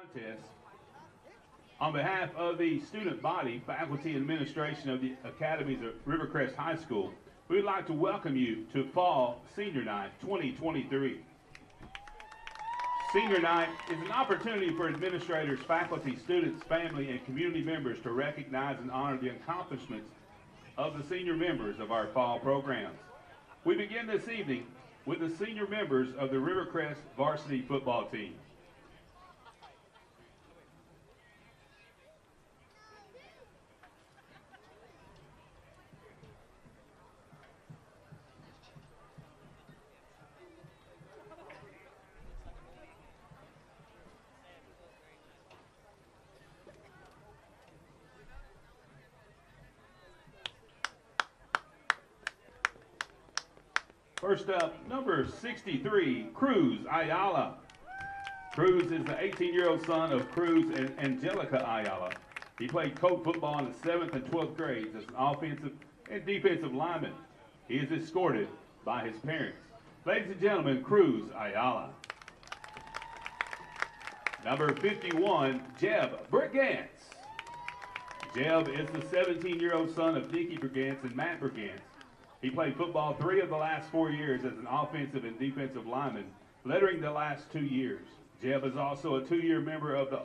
contest. On behalf of the student body, faculty, and administration of the academies of Rivercrest High School, we would like to welcome you to Fall Senior Night 2023. Senior Night is an opportunity for administrators, faculty, students, family, and community members to recognize and honor the accomplishments of the senior members of our fall programs. We begin this evening with the senior members of the Rivercrest varsity football team. First up, number 63, Cruz Ayala. Cruz is the 18-year-old son of Cruz and Angelica Ayala. He played coach football in the 7th and 12th grades as an offensive and defensive lineman. He is escorted by his parents. Ladies and gentlemen, Cruz Ayala. Number 51, Jeb Brigance. Jeb is the 17-year-old son of Nikki Brigance and Matt Brigance. He played football 3 of the last 4 years as an offensive and defensive lineman, lettering the last 2 years. Jeb is also a 2-year member of the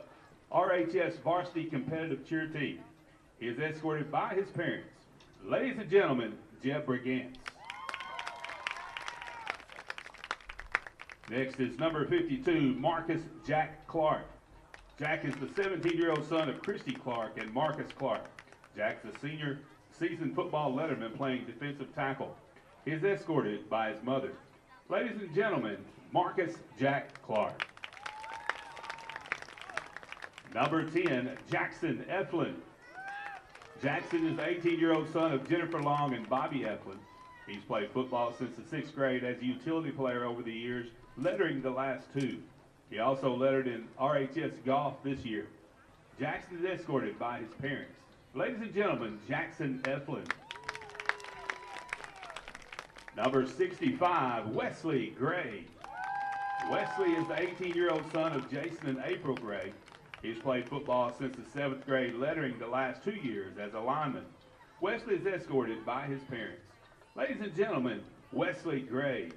RHS varsity competitive cheer team. He is escorted by his parents. Ladies and gentlemen, Jeb Brigance. Next is number 52, Marcus Jack Clark. Jack is the 17-year-old son of Christy Clark and Marcus Clark. Jack's a senior seasoned football letterman playing defensive tackle. He is escorted by his mother. Ladies and gentlemen, Marcus Jack Clark. Number 10, Jackson Eflin. Jackson is the 18-year-old son of Jennifer Long and Bobby Eflin. He's played football since the 6th grade as a utility player over the years, lettering the last 2. He also lettered in RHS golf this year. Jackson is escorted by his parents. Ladies and gentlemen, Jackson Eflin. Number 65, Wesley Gray. Wesley is the 18-year-old son of Jason and April Gray. He's played football since the 7th grade, lettering the last 2 years as a lineman. Wesley is escorted by his parents. Ladies and gentlemen, Wesley Gray.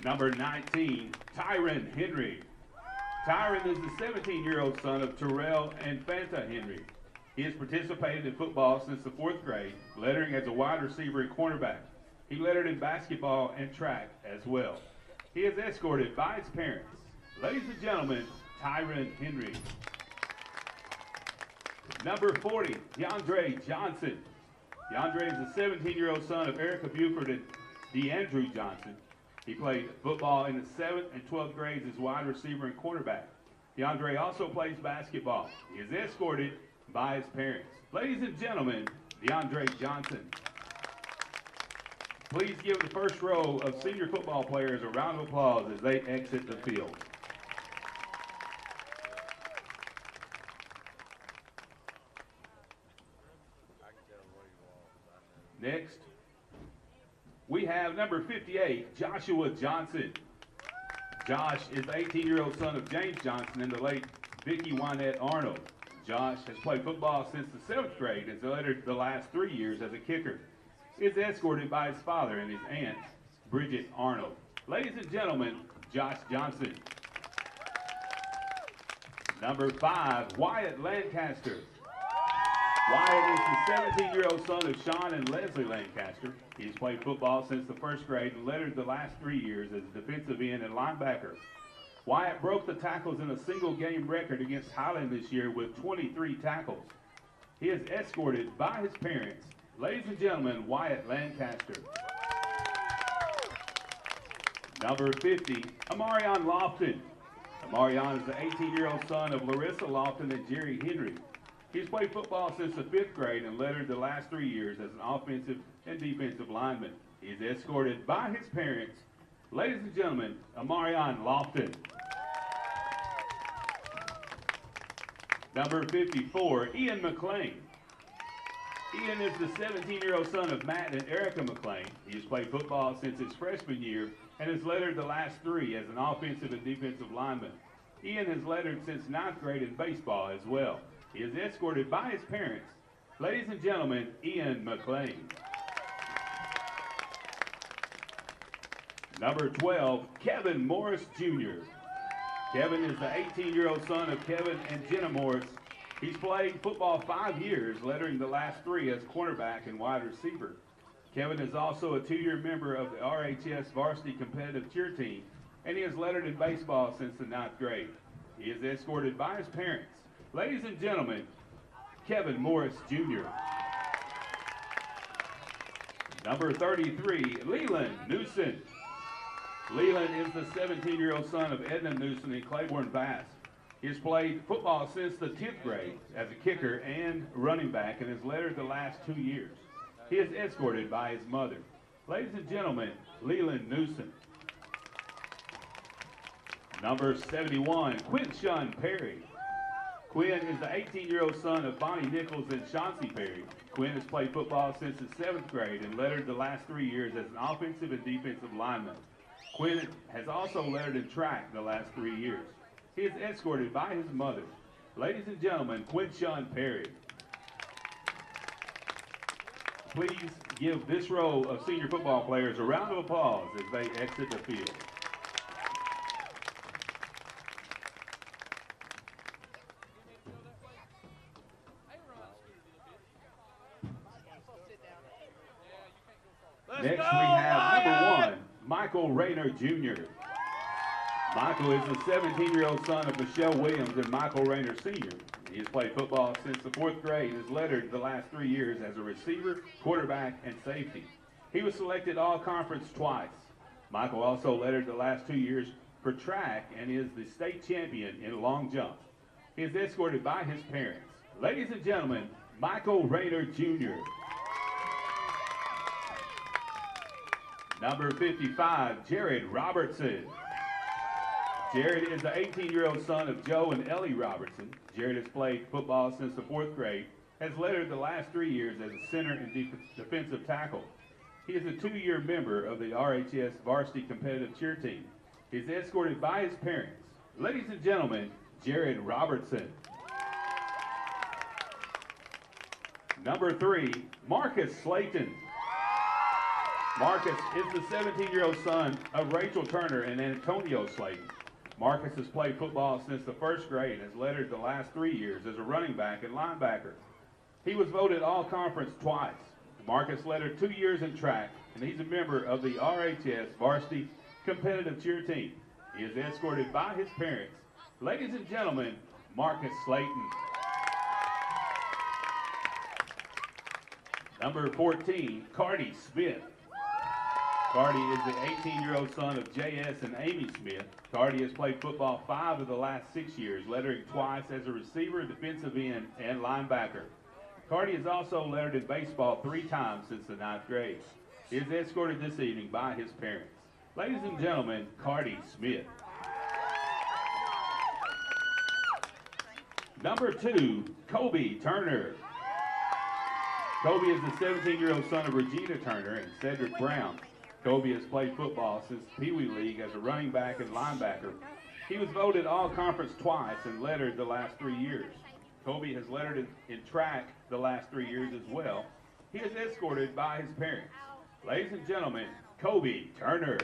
Number 19, Tyron Henry. Tyron is the 17-year-old son of Terrell and Fanta Henry. He has participated in football since the 4th grade, lettering as a wide receiver and cornerback. He lettered in basketball and track as well. He is escorted by his parents. Ladies and gentlemen, Tyron Henry. Number 40, DeAndre Johnson. DeAndre is the 17-year-old son of Erica Buford and DeAndrew Johnson. He played football in the 7th and 12th grades as wide receiver and cornerback. DeAndre also plays basketball. He is escorted by his parents. Ladies and gentlemen, DeAndre Johnson. Please give the first row of senior football players a round of applause as they exit the field. Next, we have number 58, Joshua Johnson. Josh is the 18-year-old son of James Johnson and the late Vicki Wynette Arnold. Josh has played football since the 7th grade and has lettered the last 3 years as a kicker. He is escorted by his father and his aunt, Bridget Arnold. Ladies and gentlemen, Josh Johnson. Number 5, Wyatt Lancaster. Wyatt is the 17-year-old son of Sean and Leslie Lancaster. He's played football since the 1st grade and lettered the last 3 years as a defensive end and linebacker. Wyatt broke the tackles in a single game record against Highland this year with 23 tackles. He is escorted by his parents. Ladies and gentlemen, Wyatt Lancaster. Number 50, Amarion Lofton. Amarion is the 18-year-old son of Larissa Lofton and Jerry Henry. He's played football since the 5th grade and lettered the last 3 years as an offensive and defensive lineman. He is escorted by his parents. Ladies and gentlemen, Amarion Lofton. Number 54, Ian McLean. Ian is the 17-year-old son of Matt and Erica McLean. He has played football since his freshman year and has lettered the last 3 as an offensive and defensive lineman. Ian has lettered since 9th grade in baseball as well. He is escorted by his parents. Ladies and gentlemen, Ian McLean. Number 12, Kevin Morris Jr. Kevin is the 18-year-old son of Kevin and Jenna Morris. He's played football 5 years, lettering the last 3 as cornerback and wide receiver. Kevin is also a 2-year member of the RHS varsity competitive cheer team, and he has lettered in baseball since the 9th grade. He is escorted by his parents. Ladies and gentlemen, Kevin Morris Jr. Number 33, Leland Newson. Leland is the 17-year-old son of Edna Newson and Claiborne Bass. He has played football since the 10th grade as a kicker and running back and has lettered the last 2 years. He is escorted by his mother. Ladies and gentlemen, Leland Newson. Number 71, Quinshon Perry. Quinn is the 18-year-old son of Bonnie Nichols and Chauncey Perry. Quinn has played football since the 7th grade and lettered the last 3 years as an offensive and defensive lineman. Quinn has also lettered in track the last 3 years. He is escorted by his mother. Ladies and gentlemen, Quinshon Perry. Please give this row of senior football players a round of applause as they exit the field. Next we have number 1, Michael Rayner Jr. Michael is the 17-year-old son of Michelle Williams and Michael Rayner Sr. He has played football since the 4th grade and has lettered the last 3 years as a receiver, quarterback, and safety. He was selected all-conference twice. Michael also lettered the last 2 years for track and is the state champion in long jump. He is escorted by his parents. Ladies and gentlemen, Michael Rayner Jr. Number 55, Jared Robertson. Jared is the 18-year-old son of Joe and Ellie Robertson. Jared has played football since the 4th grade, has lettered the last 3 years as a center and defensive tackle. He is a 2-year member of the RHS varsity competitive cheer team. He is escorted by his parents. Ladies and gentlemen, Jared Robertson. Number 3, Marcus Slayton. Marcus is the 17-year-old son of Rachel Turner and Antonio Slayton. Marcus has played football since the 1st grade and has lettered the last 3 years as a running back and linebacker. He was voted all-conference twice. Marcus lettered 2 years in track, and he's a member of the RHS varsity competitive cheer team. He is escorted by his parents. Ladies and gentlemen, Marcus Slayton. Number 14, Cardi Smith. Cardi is the 18-year-old son of J.S. and Amy Smith. Cardi has played football 5 of the last 6 years, lettering twice as a receiver, defensive end, and linebacker. Cardi has also lettered in baseball 3 times since the 9th grade. He is escorted this evening by his parents. Ladies and gentlemen, Cardi Smith. Number 2, Kobe Turner. Kobe is the 17-year-old son of Regina Turner and Cedric Brown. Kobe has played football since Pee Wee League as a running back and linebacker. He was voted all-conference twice and lettered the last 3 years. Kobe has lettered in track the last 3 years as well. He is escorted by his parents. Ladies and gentlemen, Kobe Turner.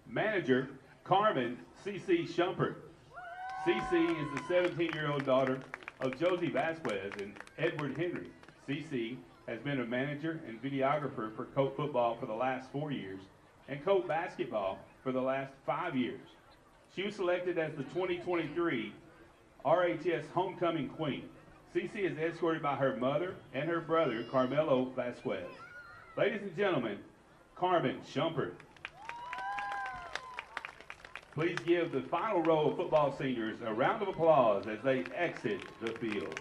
Manager, Carmen C.C. Shumpert. C.C. is the 17-year-old daughter of Josie Vasquez and Edward Henry. C.C. has been a manager and videographer for Colt football for the last 4 years and Colt basketball for the last 5 years. She was selected as the 2023 RHS Homecoming Queen. C.C. is escorted by her mother and her brother, Carmelo Vasquez. Ladies and gentlemen, Carmen Shumpert. Please give the final row of football seniors a round of applause as they exit the field.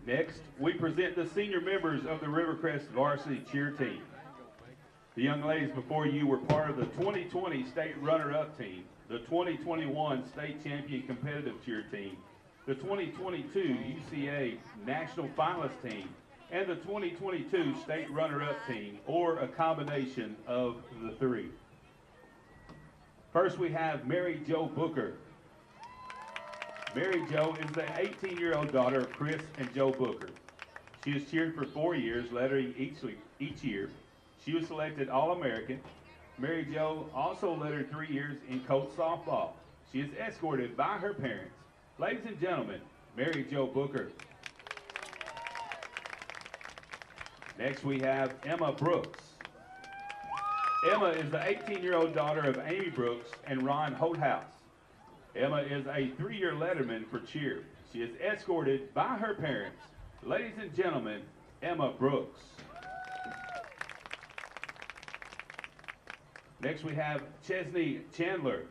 Next, we present the senior members of the Rivercrest varsity cheer team. The young ladies before you were part of the 2020 state runner-up team the 2021 state champion competitive cheer team, the 2022 UCA national finalist team, and the 2022 state runner-up team, or a combination of the three. First, we have Mary Jo Booker. Mary Jo is the 18-year-old daughter of Chris and Joe Booker. She has cheered for 4 years, lettering each year. She was selected All-American. Mary Jo also lettered 3 years in Colts softball. She is escorted by her parents. Ladies and gentlemen, Mary Jo Booker. Next we have Emma Brooks. Emma is the 18-year-old daughter of Amy Brooks and Ron Holthouse. Emma is a 3-year letterman for cheer. She is escorted by her parents. Ladies and gentlemen, Emma Brooks. Next we have Chesney Chandler.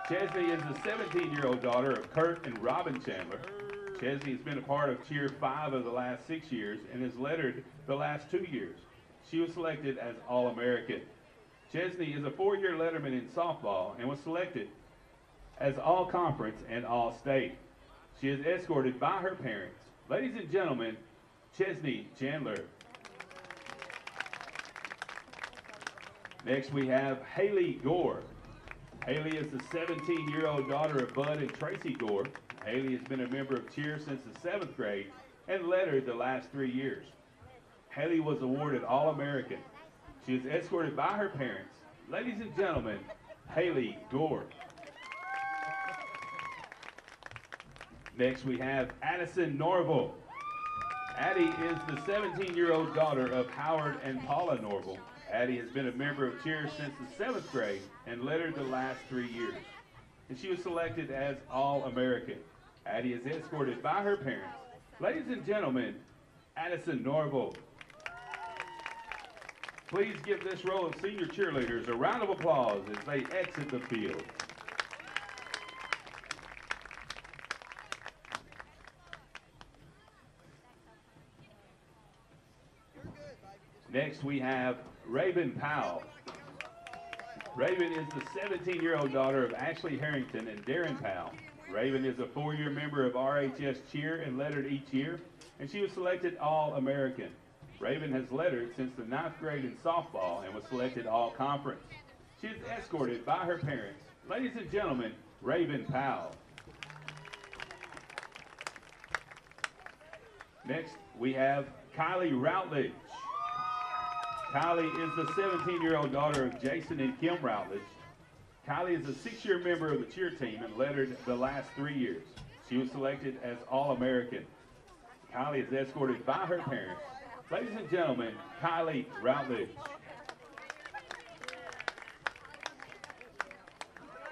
Chesney is the 17-year-old daughter of Kurt and Robin Chandler. Chesney has been a part of Cheer 5 of the last 6 years and has lettered the last 2 years. She was selected as All-American. Chesney is a 4-year letterman in softball and was selected as All-Conference and All-State. She is escorted by her parents. Ladies and gentlemen, Chesney Chandler. Next we have Haley Gore. Haley is the 17-year-old daughter of Bud and Tracy Gore. Haley has been a member of Cheer since the 7th grade and lettered the last 3 years. Haley was awarded All-American. She is escorted by her parents. Ladies and gentlemen, Haley Gore. Next we have Addison Norville. Addie is the 17-year-old daughter of Howard and Paula Norville. Addie has been a member of Cheer since the 7th grade and lettered the last 3 years. And she was selected as All-American. Addie is escorted by her parents. Ladies and gentlemen, Addison Norville. Please give this row of senior cheerleaders a round of applause as they exit the field. Next we have Raven Powell. Raven is the 17-year-old daughter of Ashley Harrington and Darren Powell. Raven is a 4-year member of RHS Cheer and lettered each year, and she was selected All-American. Raven has lettered since the 9th grade in softball and was selected All-Conference. She is escorted by her parents. Ladies and gentlemen, Raven Powell. Next, we have Kylie Routledge. Kylie is the 17-year-old daughter of Jason and Kim Routledge. Kylie is a 6-year member of the cheer team and lettered the last 3 years. She was selected as All-American. Kylie is escorted by her parents. Ladies and gentlemen, Kylie Routledge.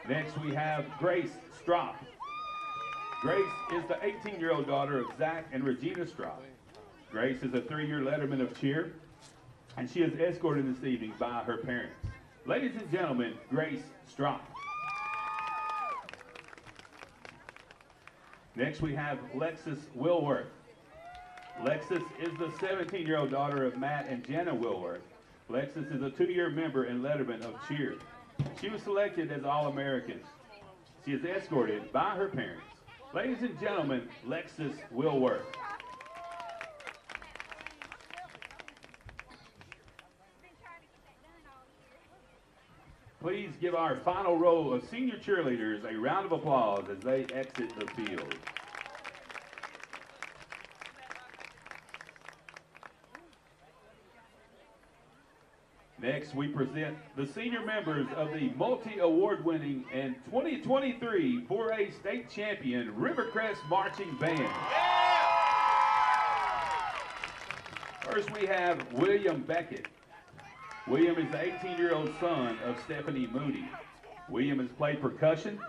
Next we have Grace Strop. Grace is the 18-year-old daughter of Zach and Regina Strop. Grace is a 3-year letterman of cheer, and she is escorted this evening by her parents. Ladies and gentlemen, Grace Strop. Next we have Lexus Wilworth. Lexus is the 17-year-old daughter of Matt and Jana Wilworth. Lexus is a 2-year member and letterman of cheer. She was selected as All-American. She is escorted by her parents. Ladies and gentlemen, Lexus Wilworth. Please give our final row of senior cheerleaders a round of applause as they exit the field. Next, we present the senior members of the multi-award winning and 2023 4A state champion Rivercrest Marching Band. First, we have William Beckett. William is the 18-year-old son of Stephanie Moody. William has played percussion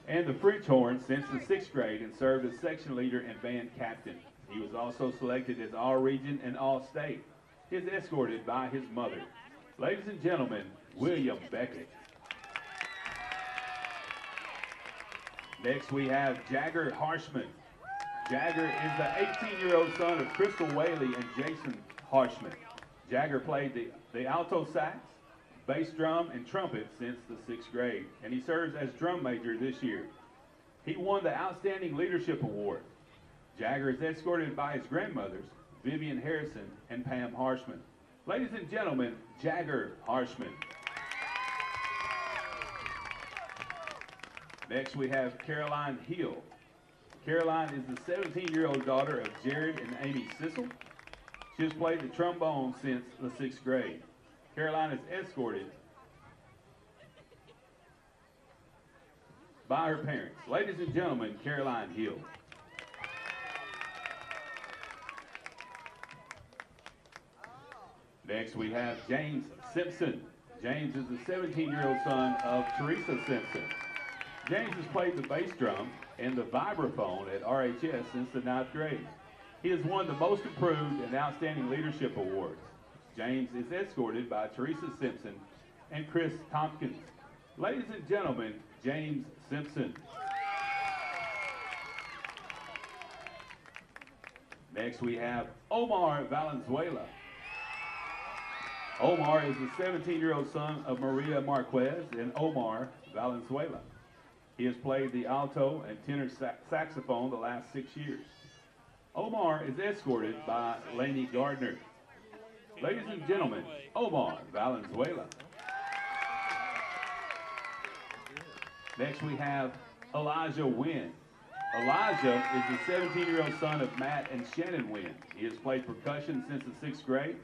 and the French horn since the 6th grade and served as section leader and band captain. He was also selected as All-Region and All-State. He is escorted by his mother. Ladies and gentlemen, William Beckett. Next we have Jagger Harshman. Jagger is the 18-year-old son of Crystal Whaley and Jason Harshman. Jagger played the alto sax, bass drum, and trumpet since the 6th grade, and he serves as drum major this year. He won the Outstanding Leadership Award. Jagger is escorted by his grandmothers, Vivian Harrison and Pam Harshman. Ladies and gentlemen, Jagger Harshman. Next we have Caroline Hill. Caroline is the 17-year-old daughter of Jared and Amy Sissel. She has played the trombone since the 6th grade. Caroline is escorted by her parents. Ladies and gentlemen, Caroline Hill. Next we have James Simpson. James is the 17-year-old son of Teresa Simpson. James has played the bass drum and the vibraphone at RHS since the 9th grade. He has won the Most Improved and Outstanding Leadership Awards. James is escorted by Teresa Simpson and Chris Tompkins. Ladies and gentlemen, James Simpson. Next we have Omar Valenzuela. Omar is the 17-year-old son of Maria Marquez and Omar Valenzuela. He has played the alto and tenor saxophone the last 6 years. Omar is escorted by Lainey Gardner. Ladies and gentlemen, Omar Valenzuela. Next we have Elijah Wynn. Elijah is the 17-year-old son of Matt and Shannon Wynn. He has played percussion since the 6th grade.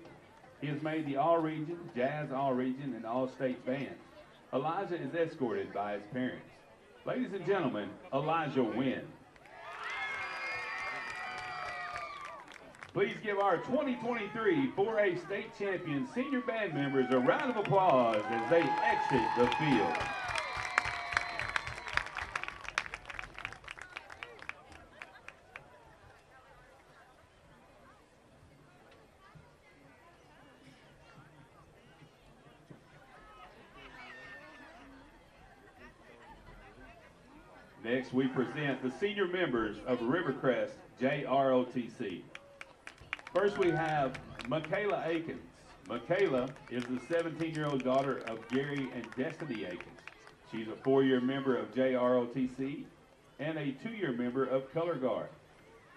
He has made the All-Region, Jazz All-Region, and All-State band. Elijah is escorted by his parents. Ladies and gentlemen, Elijah Wynn. Please give our 2023 4A state champion senior band members a round of applause as they exit the field. Next, we present the senior members of Rivercrest JROTC. First, we have Michaela Akins. Michaela is the 17-year-old daughter of Gary and Destiny Akins. She's a 4-year member of JROTC and a 2-year member of Color Guard.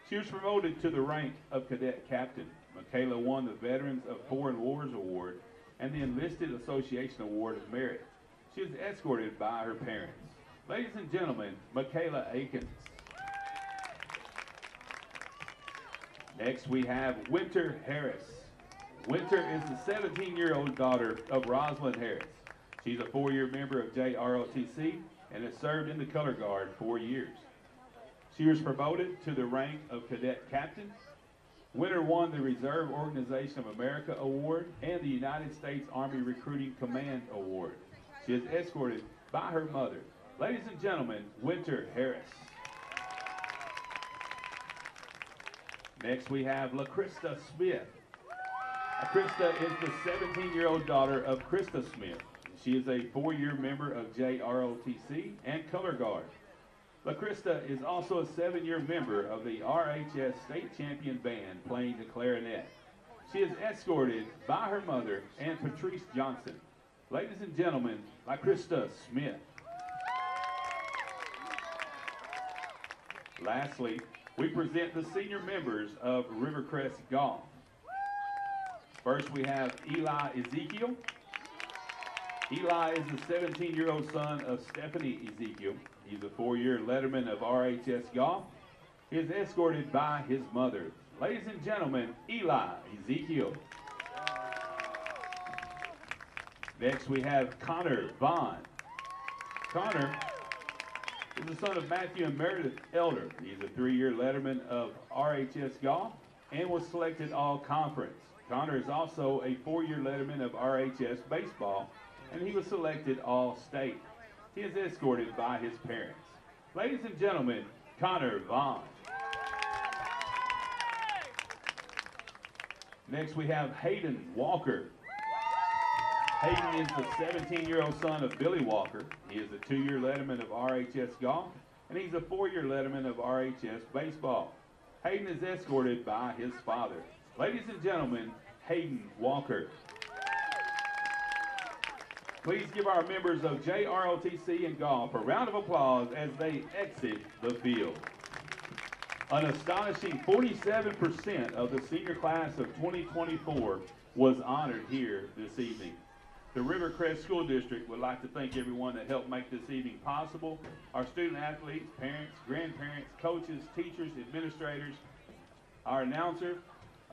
She was promoted to the rank of cadet captain. Michaela won the Veterans of Foreign Wars Award and the Enlisted Association Award of Merit. She is escorted by her parents. Ladies and gentlemen, Michaela Akins. Next we have Winter Harris. Winter is the 17-year-old daughter of Rosalind Harris. She's a 4-year member of JROTC and has served in the Color Guard 4 years. She was promoted to the rank of cadet captain. Winter won the Reserve Organization of America Award and the United States Army Recruiting Command Award. She is escorted by her mother. Ladies and gentlemen, Winter Harris. Next we have LaCrista Smith. LaCrista is the 17-year-old daughter of Krista Smith. She is a 4-year member of JROTC and Color Guard. LaCrista is also a 7-year member of the RHS State Champion Band playing the clarinet. She is escorted by her mother and Patrice Johnson. Ladies and gentlemen, LaCrista Smith. Lastly, we present the senior members of Rivercrest Golf. First, we have Eli Ezekiel. Eli is the 17-year-old son of Stephanie Ezekiel. He's a 4-year letterman of RHS Golf. He is escorted by his mother. Ladies and gentlemen, Eli Ezekiel. Next, we have Connor Vaughn. Connor is the son of Matthew and Meredith Elder. He's a 3-year letterman of RHS Golf and was selected all-conference. Connor is also a 4-year letterman of RHS Baseball, and he was selected all-state. He is escorted by his parents. Ladies and gentlemen, Connor Vaughn. Next we have Hayden Walker. Hayden is the 17-year-old son of Billy Walker. He is a 2-year letterman of RHS Golf, and he's a 4-year letterman of RHS Baseball. Hayden is escorted by his father. Ladies and gentlemen, Hayden Walker. Please give our members of JROTC and golf a round of applause as they exit the field. An astonishing 47% of the senior class of 2024 was honored here this evening. The Rivercrest School District would like to thank everyone that helped make this evening possible. Our student athletes, parents, grandparents, coaches, teachers, administrators, our announcer,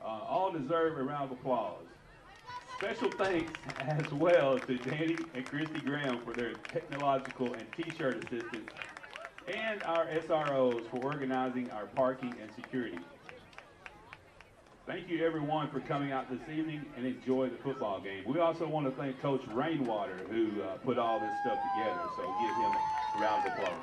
all deserve a round of applause. Special thanks as well to Danny and Christy Graham for their technological and t-shirt assistance, and our SROs for organizing our parking and security. Thank you everyone for coming out this evening and enjoy the football game. We also want to thank Coach Rainwater who put all this stuff together, so give him a round of applause.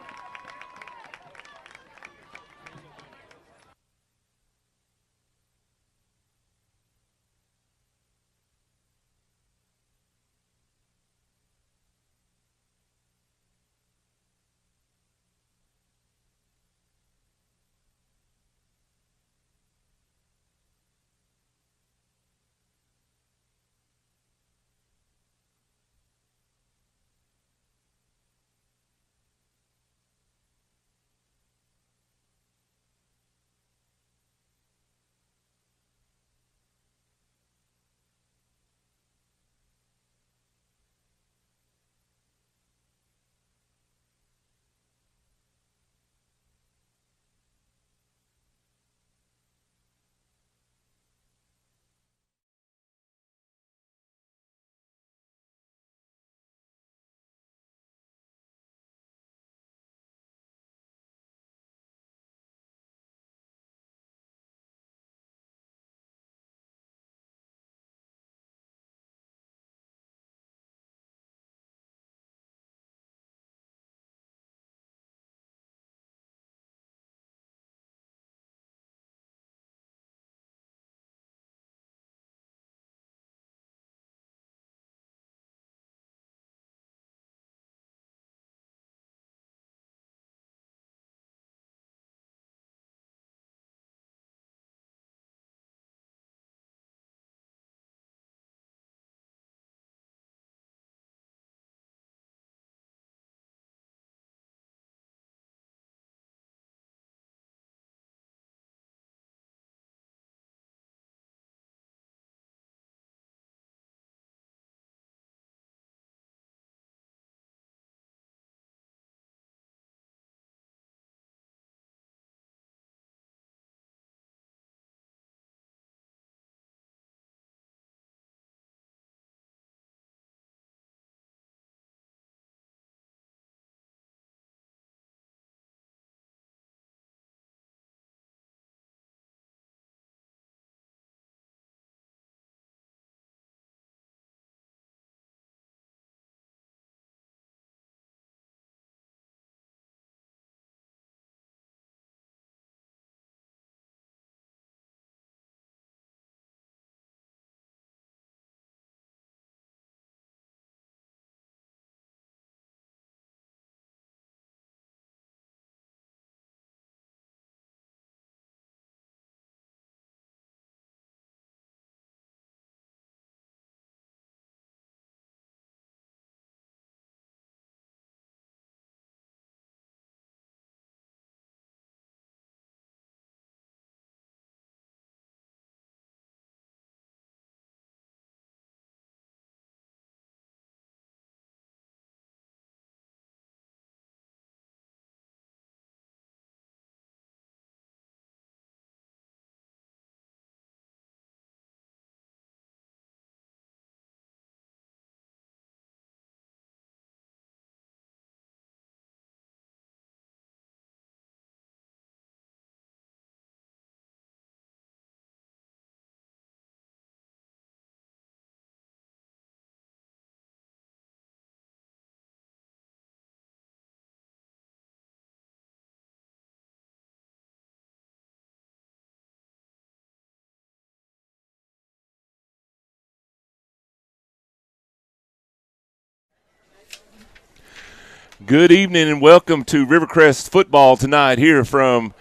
Good evening and welcome to Rivercrest football tonight here from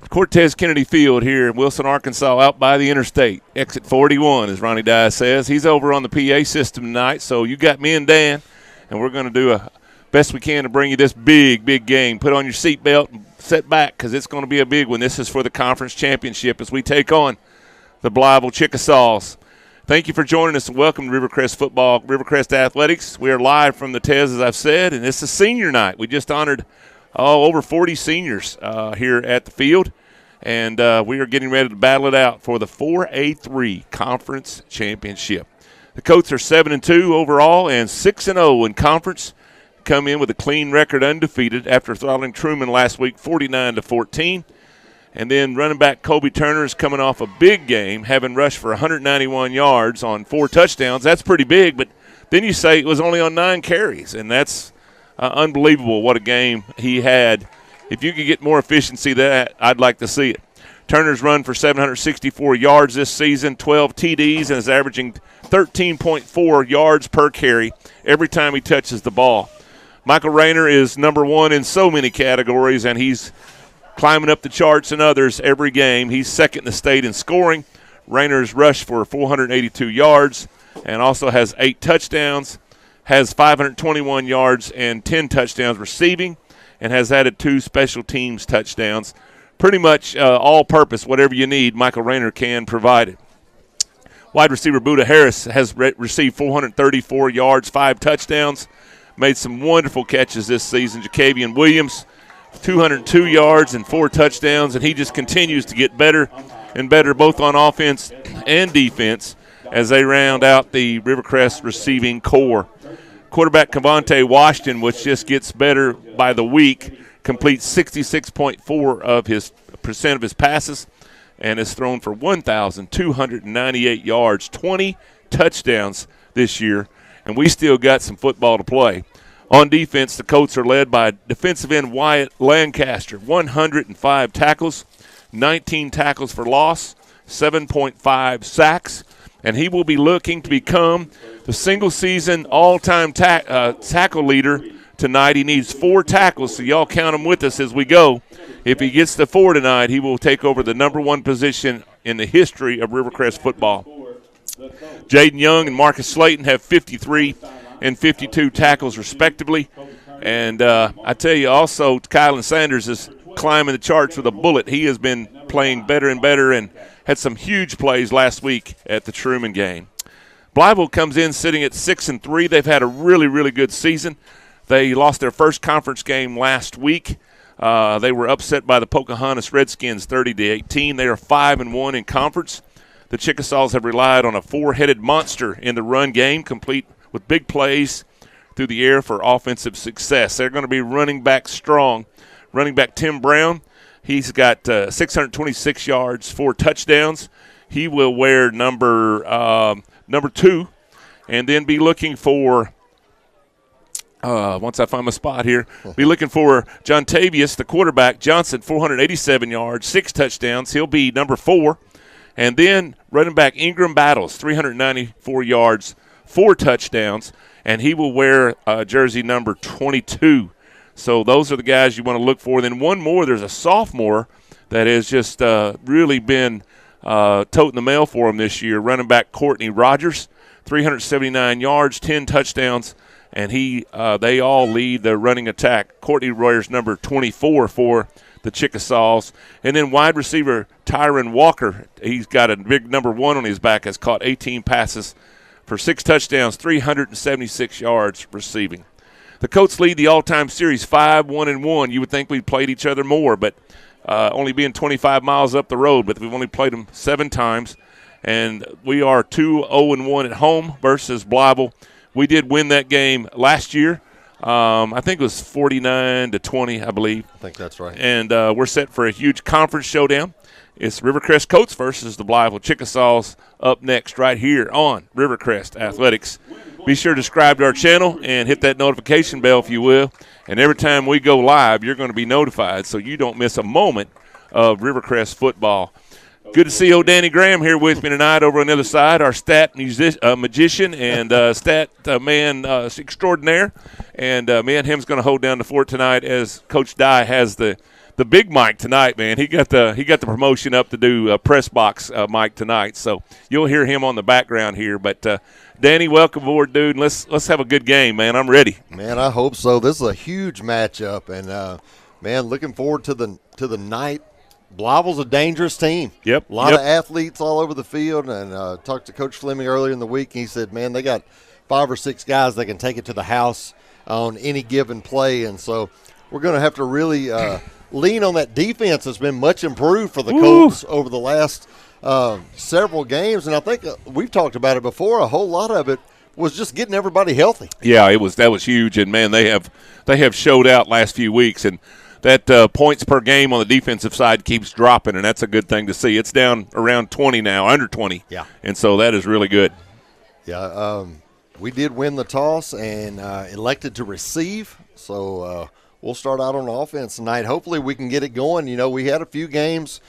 Cortez Kennedy Field here in Wilson, Arkansas, out by the interstate. Exit 41, as Ronnie Dye says. He's over on the PA system tonight, so you got me and Dan, and we're going to do a best we can to bring you this big, big game. Put on your seatbelt and sit back because it's going to be a big one. This is for the conference championship as we take on the Blytheville Chickasaws. Thank you for joining us, and welcome to Rivercrest Football, Rivercrest Athletics. We are live from the TES, as I've said, and it's a senior night. We just honored over 40 seniors here at the field, and we are getting ready to battle it out for the 4A3 Conference Championship. The Colts are 7-2 overall and 6-0 in conference. Come in with a clean record, undefeated, after throttling Truman last week 49-14. And then running back Kobe Turner is coming off a big game, having rushed for 191 yards on 4 touchdowns. That's pretty big, but then you say it was only on 9 carries, and that's unbelievable what a game he had. If you could get more efficiency than that, I'd like to see it. Turner's run for 764 yards this season, 12 TDs, and is averaging 13.4 yards per carry every time he touches the ball. Michael Rayner is number 1 in so many categories, and he's climbing up the charts in others every game. He's second in the state in scoring. Rayner's rushed for 482 yards and also has 8 touchdowns, has 521 yards and 10 touchdowns receiving, and has added 2 special teams touchdowns. Pretty much all-purpose, whatever you need, Michael Rayner can provide it. Wide receiver Buda Harris has received 434 yards, 5 touchdowns, made some wonderful catches this season. Jacavian Williams, 202 yards and 4 touchdowns, and he just continues to get better and better both on offense and defense as they round out the Rivercrest receiving core. Quarterback Cavante Washington, which just gets better by the week, completes 66.4% of his passes and has thrown for 1,298 yards, 20 touchdowns this year, and we still got some football to play. On defense, the Colts are led by defensive end Wyatt Lancaster, 105 tackles, 19 tackles for loss, 7.5 sacks, and he will be looking to become the single-season all-time tackle leader tonight. He needs 4 tackles, so y'all count him with us as we go. If he gets to 4 tonight, he will take over the number 1 position in the history of Rivercrest football. Jaden Young and Marcus Slayton have 53 and 52 tackles respectively. And I tell you also, Kylan Sanders is climbing the charts with a bullet. He has been playing better and better and had some huge plays last week at the Truman game. Blytheville comes in sitting at 6-3. They've had a really, really good season. They lost their first conference game last week. They were upset by the Pocahontas Redskins 30-18. They are 5-1 in conference. The Chickasaws have relied on a 4-headed monster in the run game, complete with big plays through the air for offensive success. They're going to be running back strong. Running back Tim Brown, he's got 626 yards, 4 touchdowns. He will wear number 2 and then be looking for, once I find my spot here, be looking for John Tavius, the quarterback. Johnson, 487 yards, 6 touchdowns. He'll be number 4. And then running back Ingram Battles, 394 yards, 4 touchdowns, and he will wear jersey number 22. So those are the guys you want to look for. Then one more, there's a sophomore that has just really been toting the mail for him this year, running back Courtney Rogers, 379 yards, 10 touchdowns, and they all lead the running attack. Courtney wears number 24 for the Chickasaws. And then wide receiver Tyron Walker, he's got a big number 1 on his back, has caught 18 passes for 6 touchdowns, 376 yards receiving. The Colts lead the all-time series 5-1-1. You would think we'd played each other more, but only being 25 miles up the road, but we've only played them 7 times. And we are 2-0-1 at home versus Blytheville. We did win that game last year. I think it was 49-20, I believe. I think that's right. And we're set for a huge conference showdown. It's Rivercrest Colts versus the Blytheville Chickasaws up next right here on Rivercrest Athletics. Be sure to subscribe to our channel and hit that notification bell if you will. And every time we go live, you're going to be notified so you don't miss a moment of Rivercrest football. Good to see old Danny Graham here with me tonight over on the other side, our stat magician and stat man extraordinaire. And me and him's going to hold down the fort tonight as Coach Dye has the the big mic tonight, man. He got the promotion up to do press box mic tonight, so you'll hear him on the background here. But Danny, welcome aboard, dude. And let's have a good game, man. I'm ready. Man, I hope so. This is a huge matchup, and man, looking forward to the night. Blytheville's a dangerous team. Yep. A lot of athletes all over the field, and talked to Coach Fleming earlier in the week, and he said, man, they got 5 or 6 guys that can take it to the house on any given play, and so we're going to have to really lean on that defense that's been much improved for the Colts over the last several games, and I think we've talked about it before. A whole lot of it was just getting everybody healthy. Yeah, that was huge, and man, they have showed out last few weeks, and that points per game on the defensive side keeps dropping, and that's a good thing to see. It's down around 20 now, under 20. Yeah, and so that is really good. Yeah, we did win the toss and elected to receive, so we'll start out on offense tonight. Hopefully we can get it going. You know, we had a few games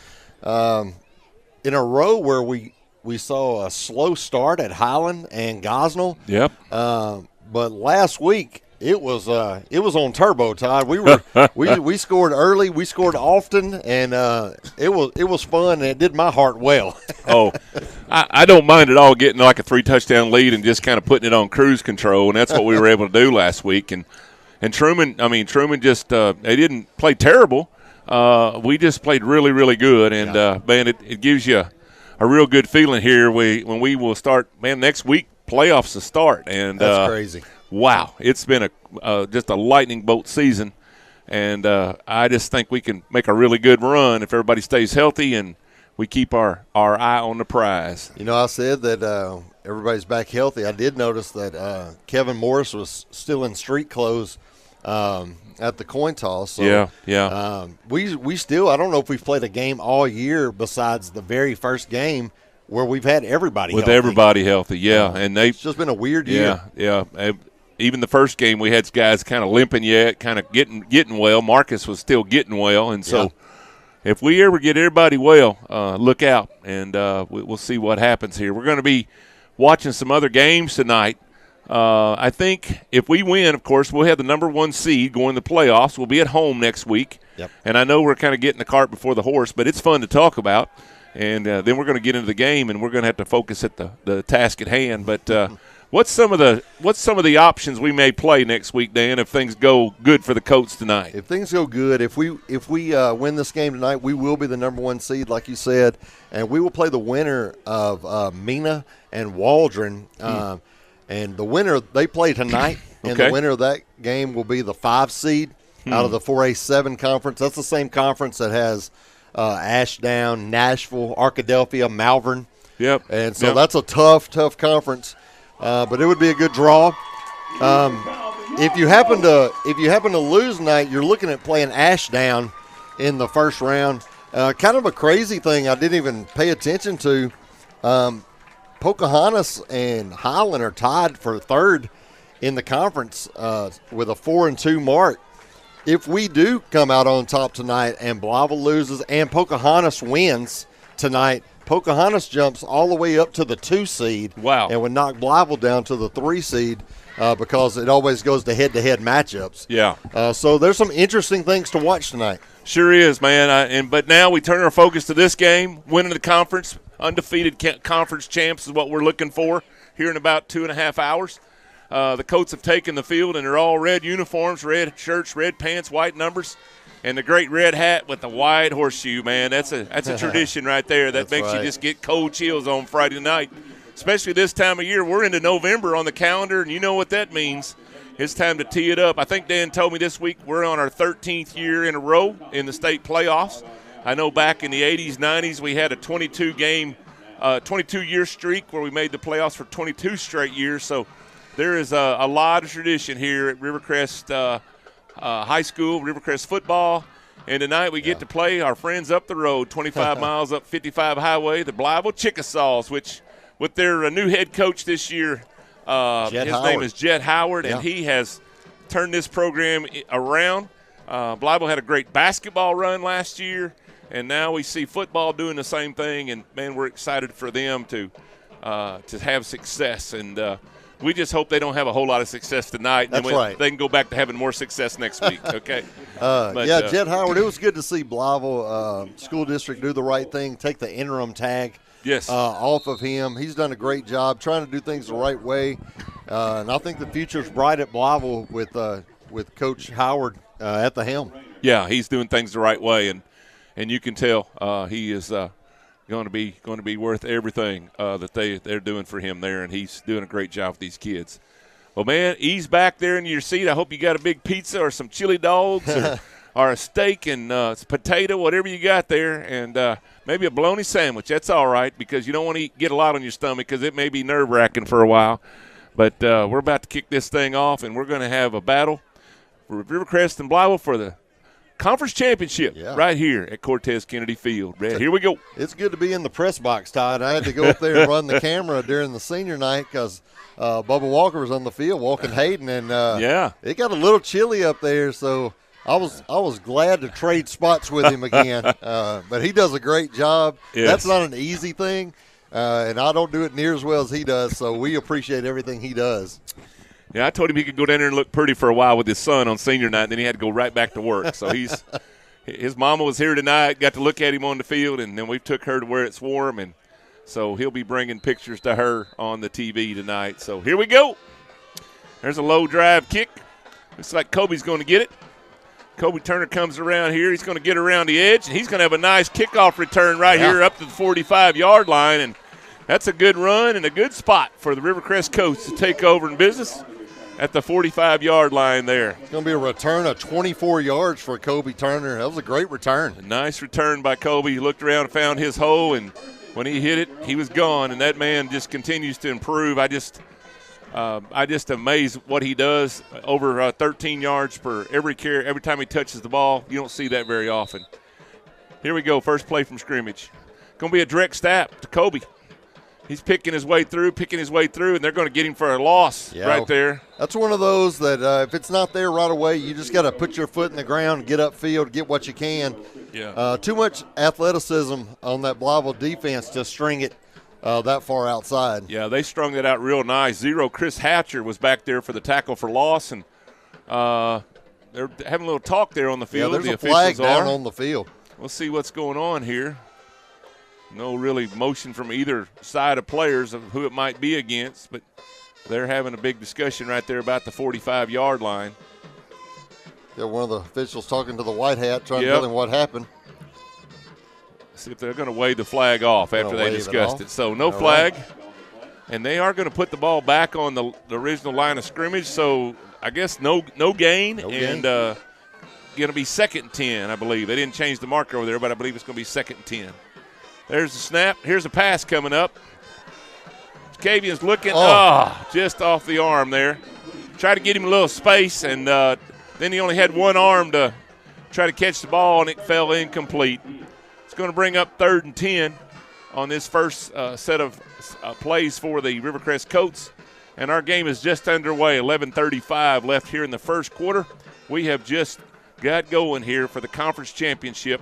in a row where we saw a slow start at Highland and Gosnell. Yep. But last week it was on turbo, Todd. We scored early, we scored often, and it was fun, and it did my heart well. I don't mind at all getting like a 3-touchdown lead and just kind of putting it on cruise control, and that's what we were able to do last week. And Truman just they didn't play terrible. We just played really, really good, and man, it gives you a real good feeling here. When we will start, man, next week playoffs to start, and that's crazy. Wow, it's been just a lightning bolt season, and I just think we can make a really good run if everybody stays healthy and we keep our eye on the prize. You know, I said that everybody's back healthy. I did notice that Kevin Morris was still in street clothes at the coin toss. So, yeah. We still, I don't know if we've played a game all year besides the very first game where we've had everybody with healthy. Everybody healthy, yeah. And it's just been a weird year. Yeah. Even the first game, we had guys kind of limping yet, kind of getting well. Marcus was still getting well, and so if we ever get everybody well, look out, and we'll see what happens here. We're going to be watching some other games tonight. I think if we win, of course, we'll have the number 1 seed going to the playoffs. We'll be at home next week, and I know we're kind of getting the cart before the horse, but it's fun to talk about. And then we're going to get into the game, and we're going to have to focus at the task at hand. But what's some of the options we may play next week, Dan, if things go good for the Colts tonight? If things go good, if we win this game tonight, we will be the number 1 seed, like you said, and we will play the winner of Mena and Waldron. And the winner, they play tonight, and the winner of that game will be the 5 seed out of the 4A7 conference. That's the same conference that has Ashdown, Nashville, Arkadelphia, Malvern. Yep. And so that's a tough conference, but it would be a good draw. If you happen to lose tonight, you're looking at playing Ashdown in the first round. Kind of a crazy thing I didn't even pay attention to. Pocahontas and Highland are tied for 3rd in the conference with a 4-2 mark. If we do come out on top tonight and Blytheville loses and Pocahontas wins tonight, Pocahontas jumps all the way up to the 2 seed. Wow. And would knock Blytheville down to the 3 seed because it always goes to head-to-head matchups. Yeah. So there's some interesting things to watch tonight. Sure is, man. But now we turn our focus to this game, winning the conference. Undefeated conference champs is what we're looking for here in about 2.5 hours. The Colts have taken the field, and they're all red uniforms, red shirts, red pants, white numbers, and the great red hat with the wide horseshoe, man. That's a tradition right there that makes you just get cold chills on Friday night, especially this time of year. We're into November on the calendar, and you know what that means. It's time to tee it up. I think Dan told me this week we're on our 13th year in a row in the state playoffs. I know back in the 80s, 90s, we had a 22-year streak where we made the playoffs for 22 straight years. So there is a lot of tradition here at Rivercrest High School, Rivercrest football. And tonight we get to play our friends up the road, 25 miles up 55 Highway, the Blytheville Chickasaws, which with their new head coach this year, his name is Jet Howard, and he has turned this program around. Blytheville had a great basketball run last year. And now we see football doing the same thing, and, man, we're excited for them to have success. And We just hope they don't have a whole lot of success tonight. That's right. They can go back to having more success next week, okay? Jed Howard, it was good to see Blytheville School District do the right thing, take the interim tag off of him. He's done a great job trying to do things the right way. And I think the future's bright at Blytheville with Coach Howard at the helm. Yeah, he's doing things the right way, and you can tell he is going to be worth everything that they're doing for him there, and he's doing a great job with these kids. Well, man, ease back there in your seat. I hope you got a big pizza or some chili dogs or a steak and potato, whatever you got there, and maybe a bologna sandwich. That's all right, because you don't want to get a lot on your stomach because it may be nerve-wracking for a while. But we're about to kick this thing off, and we're going to have a battle for Rivercrest and Blytheville for the conference championship right here at Cortez Kennedy Field. Here we go. It's good to be in the press box, Todd. I had to go up there and run the camera during the senior night because Bubba Walker was on the field walking Hayden, and it got a little chilly up there, so I was glad to trade spots with him again. But he does a great job. Yes. That's not an easy thing, and I don't do it near as well as he does, so we appreciate everything he does. Yeah, I told him he could go down there and look pretty for a while with his son on senior night, and then he had to go right back to work. So his mama was here tonight, got to look at him on the field, and then we took her to where it's warm, and so he'll be bringing pictures to her on the TV tonight. So here we go. There's a low drive kick. Looks like Kobe's going to get it. Kobe Turner comes around here. He's going to get around the edge, and he's going to have a nice kickoff return right here up to the 45-yard line, and that's a good run and a good spot for the Rivercrest Colts to take over in business at the 45-yard line there. It's going to be a return of 24 yards for Kobe Turner. That was a great return. A nice return by Kobe. He looked around and found his hole, and when he hit it, he was gone, and that man just continues to improve. I just amazed what he does, over 13 yards per every carry. Every time he touches the ball, you don't see that very often. Here we go, first play from scrimmage. Going to be a direct snap to Kobe. He's picking his way through, and they're going to get him for a loss right there. That's one of those that if it's not there right away, you just got to put your foot in the ground, get upfield, get what you can. Yeah. Too much athleticism on that Blytheville defense to string it that far outside. Yeah, they strung that out real nice. Chris Hatcher was back there for the tackle for loss, and they're having a little talk there on the field. Yeah, there's a flag down on the field. We'll see what's going on here. No really motion from either side of players of who it might be against, but they're having a big discussion right there about the 45-yard line. Got one of the officials talking to the white hat, trying to tell him what happened. See if they're going to wave the flag off after they discussed it. So no flag, and they are going to put the ball back on the original line of scrimmage. So I guess no gain, and going to be 2nd and 10, I believe. They didn't change the marker over there, but I believe it's going to be 2nd and 10. There's the snap. Here's a pass coming up. Cavian's looking. Just off the arm there. Try to get him a little space, and then he only had one arm to try to catch the ball, and it fell incomplete. It's going to bring up 3rd and 10 on this first set of plays for the Rivercrest Colts. And our game is just underway. 11:35 left here in the first quarter. We have just got going here for the conference championship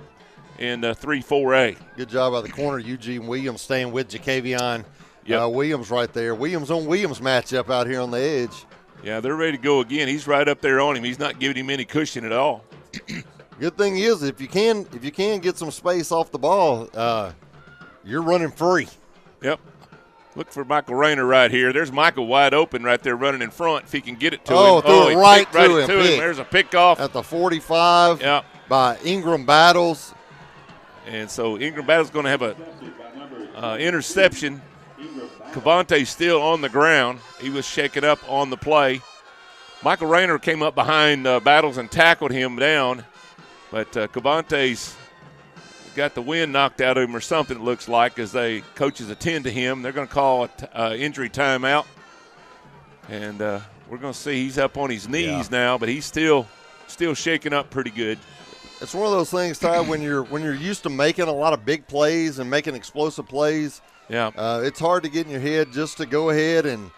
in 3-4A. Good job by the corner, Eugene Williams, staying with Jacavion Williams right there. Williams on Williams matchup out here on the edge. Yeah, they're ready to go again. He's right up there on him. He's not giving him any cushion at all. Good thing is, if you can get some space off the ball, you're running free. Yep. Look for Michael Rayner right here. There's Michael wide open right there running in front if he can get it to him. Threw it right to him. There's a pickoff. At the 45 by Ingram Battles. And so Ingram Battles going to have a interception. Cavante's still on the ground. He was shaken up on the play. Michael Rayner came up behind Battles and tackled him down. But Cavante's got the wind knocked out of him or something, it looks like, as coaches attend to him. They're going to call an injury timeout. And we're going to see he's up on his knees now, but he's still shaking up pretty good. It's one of those things, Ty, when you're used to making a lot of big plays and making explosive plays, it's hard to get in your head just to go ahead and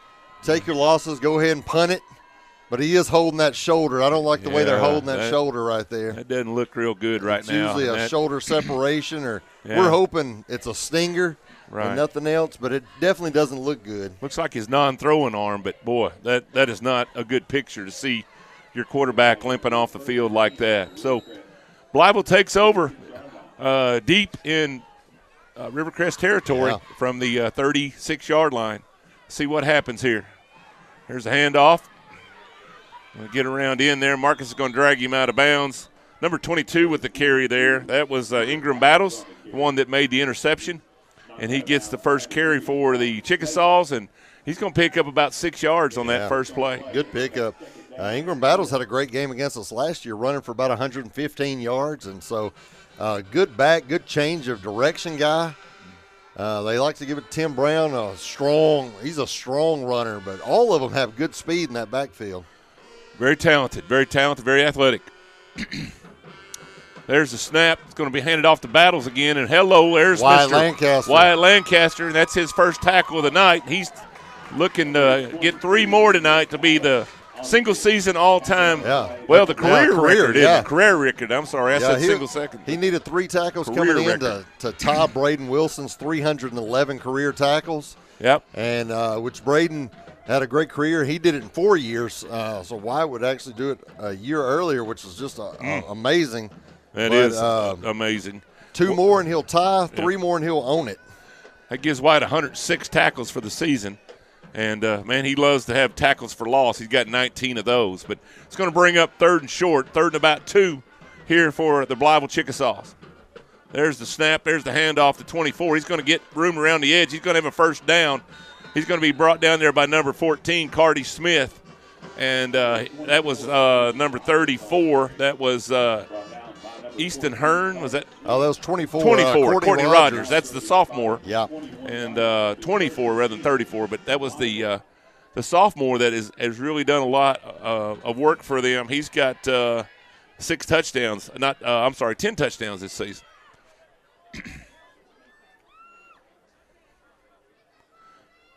take your losses, go ahead and punt it. But he is holding that shoulder. I don't like the way they're holding that shoulder right there. That doesn't look real good right now. It's usually a shoulder separation, or we're hoping it's a stinger. Right. and nothing else, but it definitely doesn't look good. Looks like his non-throwing arm, but, boy, that is not a good picture to see your quarterback limping off the field like that. So Blytheville takes over deep in Rivercrest territory from the 36-yard line. See what happens here. Here's a handoff. We'll get around in there. Marcus is going to drag him out of bounds. Number 22 with the carry there. That was Ingram Battles, the one that made the interception. And he gets the first carry for the Chickasaws, and he's going to pick up about 6 yards on that first play. Good pickup. Ingram Battles had a great game against us last year, running for about 115 yards. And so good back, good change of direction guy. They like to give it to Tim Brown. He's a strong runner, but all of them have good speed in that backfield. Very talented, very athletic. There's the snap. It's going to be handed off to Battles again. And there's Wyatt Mr. Lancaster. Wyatt Lancaster, and that's his first tackle of the night. He's looking to get 3 more tonight to be the single-season all-time. Well, the career record. The career record. I'm sorry, I said single second. He needed 3 tackles coming in to tie Braden Wilson's 311 career tackles. Yep. And which Braden had a great career. He did it in 4 years. So Wyatt would actually do it a year earlier, which was just amazing. That is amazing. 2 more and he'll tie. 3 more and he'll own it. That gives Wyatt 106 tackles for the season. And, man, he loves to have tackles for loss. He's got 19 of those. But it's going to bring up 3rd and short, 3rd and about 2 here for the Blytheville Chickasaws. There's the snap. There's the handoff to 24. He's going to get room around the edge. He's going to have a first down. He's going to be brought down there by number 14, Cardi Smith. And that was number 34. That was Easton Hearn. Was that? Oh, that was 24. 24, Courtney Rogers. That's the sophomore. Yeah. And 24 rather than 34. But that was the sophomore that has really done a lot of work for them. He's got 6 touchdowns. 10 touchdowns this season.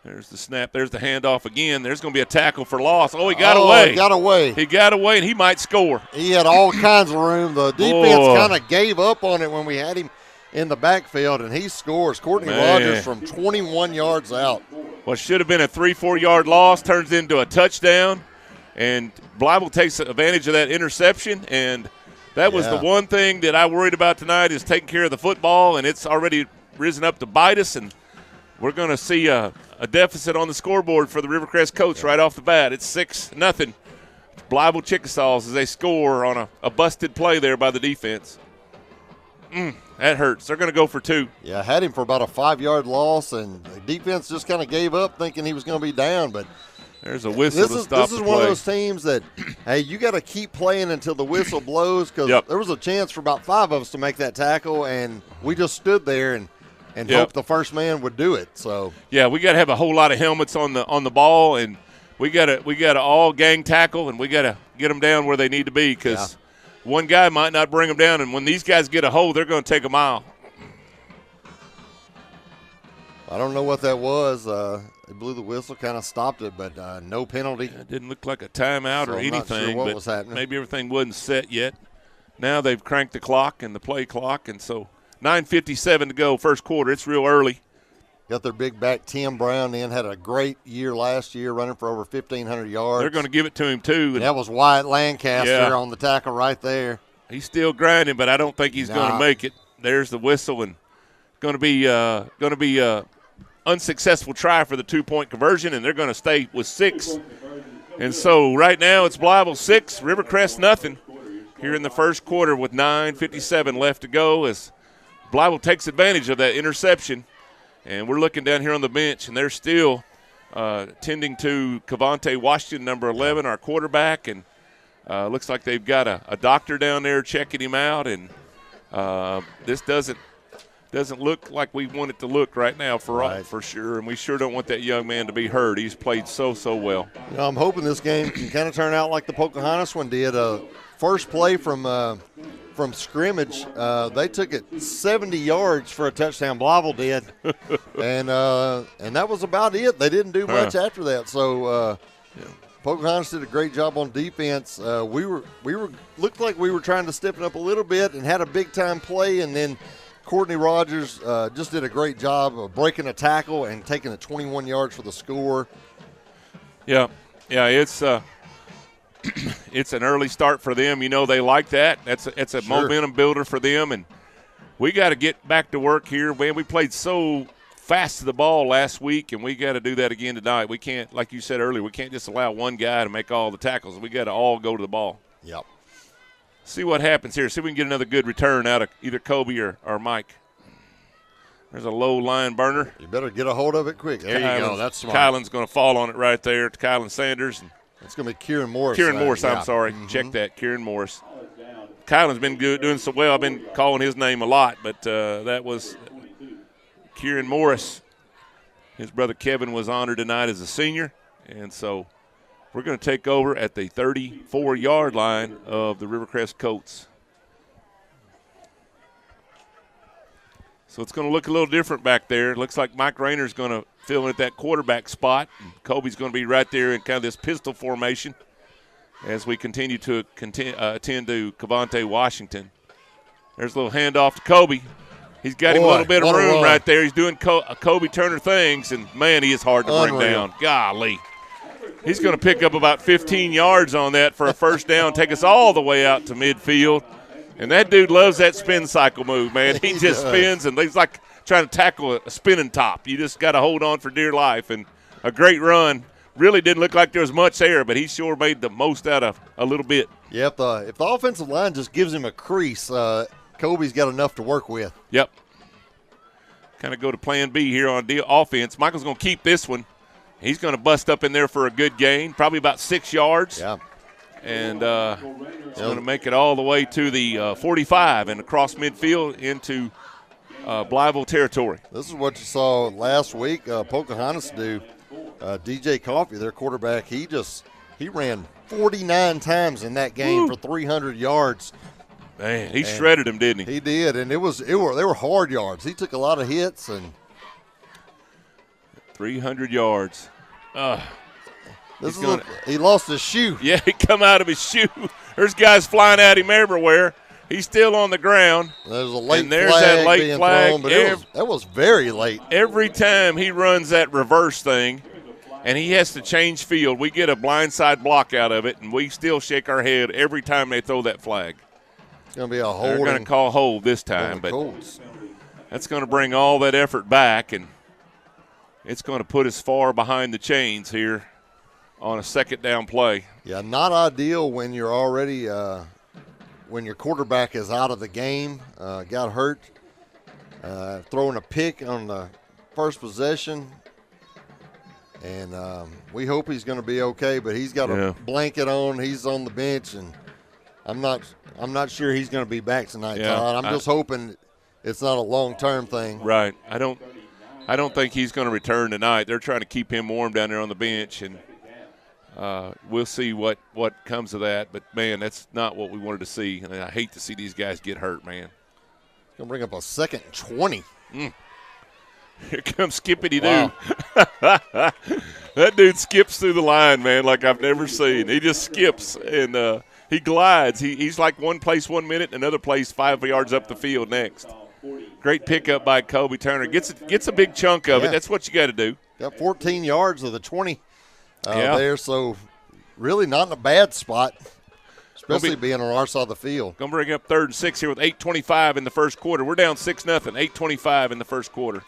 There's the snap. There's the handoff again. There's going to be a tackle for loss. Oh, he got away. He got away. He got away, and he might score. He had all kinds of room. The defense kind of gave up on it when we had him in the backfield, and he scores. Courtney Rogers from 21 yards out. What should have been a 3-4 yard loss turns into a touchdown, and Blytheville takes advantage of that interception, and that was the one thing that I worried about tonight is taking care of the football, and it's already risen up to bite us, and we're going to see a deficit on the scoreboard for the Rivercrest Colts right off the bat. It's 6-0. Blytheville Chickasaws as they score on a busted play there by the defense. That hurts. They're going to go for 2. Yeah, had him for about a 5-yard loss, and the defense just kind of gave up thinking he was going to be down. But there's a whistle to stop the play. This is one of those teams that, hey, you got to keep playing until the whistle blows because there was a chance for about 5 of us to make that tackle, and we just stood there and hope the first man would do it. So yeah, we got to have a whole lot of helmets on the ball, and we got to all gang tackle, and we got to get them down where they need to be because one guy might not bring them down, and when these guys get a hold, they're going to take a mile. I don't know what that was. They blew the whistle, kind of stopped it, but no penalty. It didn't look like a timeout or anything. Not sure what was happening. Maybe everything wasn't set yet. Now they've cranked the clock and the play clock, and so 9:57 to go, first quarter. It's real early. Got their big back, Tim Brown, in. Had a great year last year, running for over 1,500 yards. They're going to give it to him, too. That was Wyatt Lancaster on the tackle right there. He's still grinding, but I don't think he's going to make it. There's the whistle, and going to be unsuccessful try for the 2-point conversion, and they're going to stay with 6. And so right now it's Blytheville 6, Rivercrest nothing here in the first quarter with 9:57 left to go as Blytheville takes advantage of that interception. And we're looking down here on the bench, and they're still tending to Cavante Washington, number 11, our quarterback. And looks like they've got a doctor down there checking him out. And this doesn't look like we want it to look right now for sure. And we sure don't want that young man to be hurt. He's played so well. You know, I'm hoping this game can kind of turn out like the Pocahontas one did. First play from scrimmage, they took it 70 yards for a touchdown. Blytheville did, and that was about it. They didn't do much after that. So Pocahontas did a great job on defense. We were looked like we were trying to step it up a little bit and had a big time play, and then Courtney Rogers just did a great job of breaking a tackle and taking it 21 yards for the score. Yeah, it's it's an early start for them. You know they like that. It's a Sure. momentum builder for them, and we got to get back to work here. Man, we played so fast to the ball last week, and we got to do that again tonight. We can't, like you said earlier, we can't just allow one guy to make all the tackles. We got to all go to the ball. Yep. See what happens here. See if we can get another good return out of either Kobe or Mike. There's a low line burner. You better get a hold of it quick. There you go. That's smart. Kylan's going to fall on it right there to Kylan Sanders. It's going to be Kieran Morris. I'm sorry. Check that, Kieran Morris. Kylan's been good, doing so well. I've been calling his name a lot, but that was Kieran Morris. His brother Kevin was honored tonight as a senior, and so we're going to take over at the 34-yard line of the Rivercrest Colts. So it's going to look a little different back there. It looks like Mike Rayner's going to fill in at that quarterback spot. And Kobe's going to be right there in kind of this pistol formation as we continue to attend to Cavante Washington. There's a little handoff to Kobe. He's got him a little bit of room right there. He's doing Kobe Turner things, and, man, he is hard to bring down. Golly. He's going to pick up about 15 yards on that for a first down, take us all the way out to midfield. And that dude loves that spin cycle move, man. He just spins, and he's like trying to tackle a spinning top. You just got to hold on for dear life. And a great run. Really didn't look like there was much there, but he sure made the most out of a little bit. Yeah, if the offensive line just gives him a crease, Kobe's got enough to work with. Yep. Kind of go to plan B here on offense. Michael's going to keep this one. He's going to bust up in there for a good gain, probably about 6 yards. Yeah. And it's going to make it all the way to the 45 and across midfield into Blytheville territory. This is what you saw last week. Pocahontas do. DJ Coffey, their quarterback, he ran 49 times in that game for 300 yards. Man, he shredded him, didn't he? He did, and they were hard yards. He took a lot of hits and 300 yards. He lost his shoe. Yeah, he come out of his shoe. There's guys flying at him everywhere. He's still on the ground. There's a late there's flag that late being flag. thrown, but that was very late. Every time he runs that reverse thing and he has to change field, we get a blindside block out of it, and we still shake our head every time they throw that flag. It's going to be a hold. They're going to call hold this time, but Colts. That's going to bring all that effort back, and it's going to put us far behind the chains here on a second down play. Yeah, not ideal when you're already when your quarterback is out of the game, got hurt, throwing a pick on the first possession, and we hope he's going to be okay. But he's got a blanket on. He's on the bench, and I'm not sure he's going to be back tonight, Todd. I'm just hoping it's not a long-term thing. Right. I don't think he's going to return tonight. They're trying to keep him warm down there on the bench, and we'll see what comes of that. But, man, that's not what we wanted to see. And I hate to see these guys get hurt, man. It's going to bring up a 2nd and 20. Here comes Skippity-Doo. Wow. That dude skips through the line, man, like I've never seen. He just skips, and he glides. He's like one place 1 minute, another place 5 yards up the field next. Great pickup by Kobe Turner. Gets a big chunk of it. That's what you got to do. Got 14 yards of the 20 there, so really not in a bad spot, especially being on our side of the field. Going to bring up 3rd and 6 here with 8:25 in the first quarter. We're down 6-0, 8:25 in the first quarter.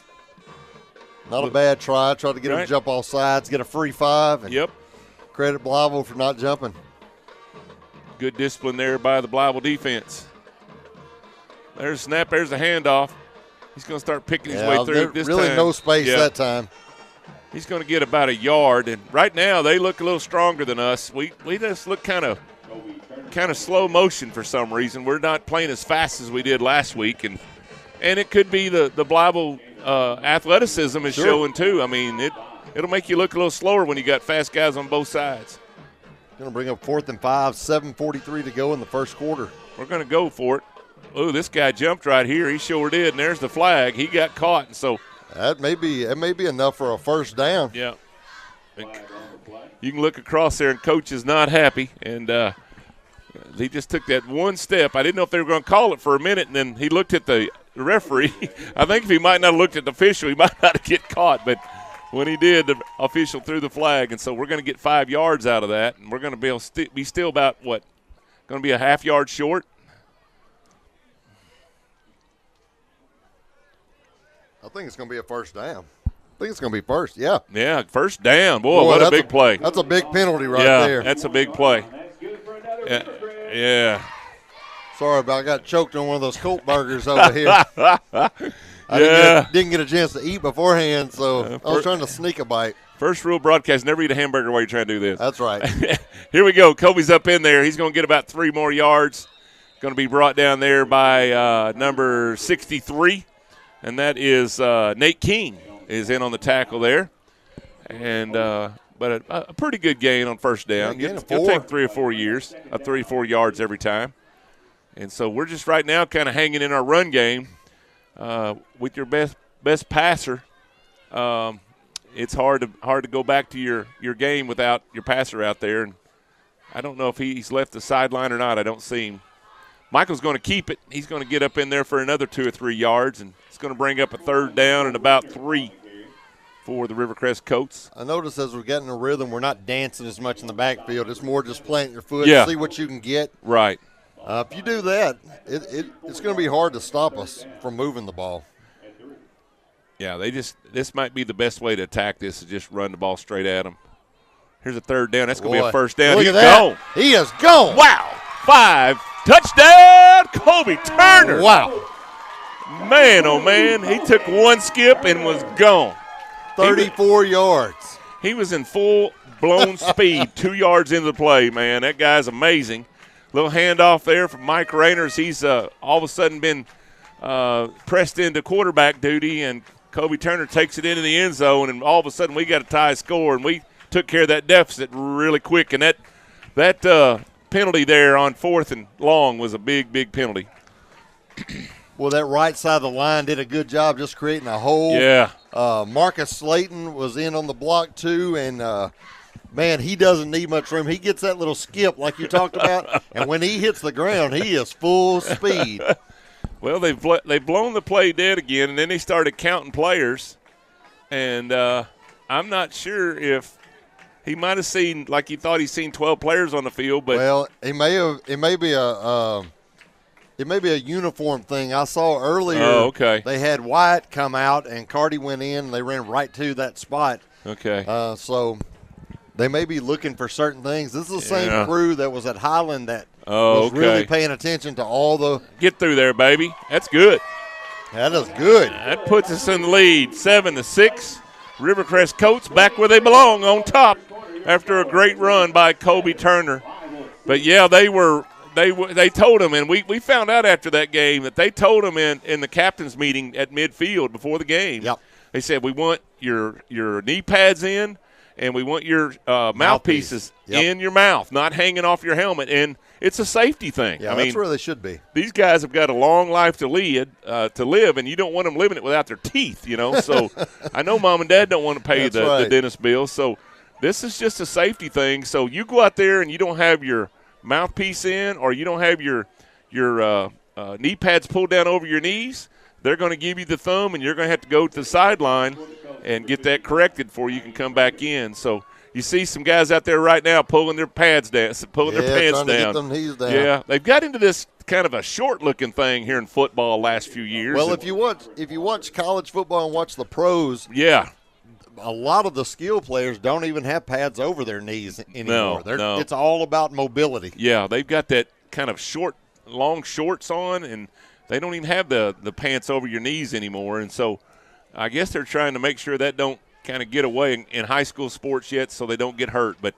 Not a bad try. Tried to get him to jump off sides, get a free 5. And credit Blytheville for not jumping. Good discipline there by the Blytheville defense. There's a snap. There's a handoff. He's going to start picking his way through this really time. No space that time. He's going to get about a yard. And right now they look a little stronger than us. We just look kind of slow motion for some reason. We're not playing as fast as we did last week. And it could be the Blytheville athleticism is showing too. I mean, it'll make you look a little slower when you got fast guys on both sides. Going to bring up 4th and 5, 7:43 to go in the first quarter. We're going to go for it. Oh, this guy jumped right here. He sure did, and there's the flag. He got caught, and so that may be enough for a first down. Yeah. You can look across there, and Coach is not happy, and he just took that one step. I didn't know if they were going to call it for a minute, and then he looked at the referee. I think if he might not have looked at the official, he might not get caught. But when he did, the official threw the flag. And so we're going to get 5 yards out of that. And we're going to be able to be still about, what, going to be a half yard short? I think it's going to be a first down. I think it's going to be first, yeah. Yeah, first down. Boy, what a big play. That's a big penalty right there. Yeah, that's a big play. Yeah. Sorry, but I got choked on one of those Colt burgers over here. I didn't get a chance to eat beforehand, so I was trying to sneak a bite. First rule broadcast, never eat a hamburger while you're trying to do this. That's right. Here we go. Kobe's up in there. He's going to get about 3 more yards. Going to be brought down there by number 63, and that is Nate King is in on the tackle there. And but a pretty good gain on first down. Yeah, It'll take 3 or 4 years, 3 or 4 yards every time. And so we're just right now kind of hanging in our run game with your best passer. It's hard to go back to your game without your passer out there. And I don't know if he's left the sideline or not. I don't see him. Michael's going to keep it. He's going to get up in there for another 2 or 3 yards, and it's going to bring up a third down and about 3 for the Rivercrest Colts. I notice as we're getting a rhythm, we're not dancing as much in the backfield. It's more just planting your foot, see what you can get. Right. If you do that, it's going to be hard to stop us from moving the ball. Yeah, this might be the best way to attack this is just run the ball straight at them. Here's a third down. That's going to be a first down. He's gone. He is gone. Wow. 5. Touchdown, Kobe Turner. Wow. Man, oh, man. He took 1 skip and was gone. 34 yards. He was in full-blown speed 2 yards into the play, man. That guy's amazing. Little handoff there from Mike Rayners. He's all of a sudden been pressed into quarterback duty, and Kobe Turner takes it into the end zone, and all of a sudden we got a tie score, and we took care of that deficit really quick. And that penalty there on 4th and long was a big, big penalty. Well, that right side of the line did a good job just creating a hole. Yeah. Marcus Slayton was in on the block too, and man, he doesn't need much room. He gets that little skip like you talked about, and when he hits the ground, he is full speed. Well, they've blown the play dead again, and then they started counting players, and I'm not sure if he might have seen, like he thought he'd seen 12 players on the field, but well, it may be a uniform thing. I saw earlier. Oh, okay. They had Wyatt come out, and Cardi went in, and they ran right to that spot. Okay. So they may be looking for certain things. This is the same crew that was at Highland that was really paying attention to all the – get through there, baby. That's good. That is good. That puts us in the lead, 7-6. Rivercrest Colts back where they belong, on top after a great run by Kobe Turner. But, yeah, they told him, and we found out after that game that they told him in the captain's meeting at midfield before the game. Yep. They said, we want your knee pads in, and we want your mouthpieces in your mouth, not hanging off your helmet. And it's a safety thing. Yeah, that's where they should be. These guys have got a long life to live, and you don't want them living it without their teeth, you know. So I know Mom and Dad don't want to pay the dentist bill. So this is just a safety thing. So you go out there and you don't have your mouthpiece in, or you don't have your knee pads pulled down over your knees, they're going to give you the thumb, and you're going to have to go to the sideline and get that corrected before you can come back in. So you see some guys out there right now pulling their pads down, pulling their pants down. To get them knees down. Yeah, they've got into this kind of a short-looking thing here in football last few years. Well, if you watch college football and watch the pros, a lot of the skill players don't even have pads over their knees anymore. No. It's all about mobility. Yeah, they've got that kind of long shorts on, and they don't even have the pants over your knees anymore. And so I guess they're trying to make sure that don't kind of get away in high school sports yet, so they don't get hurt. But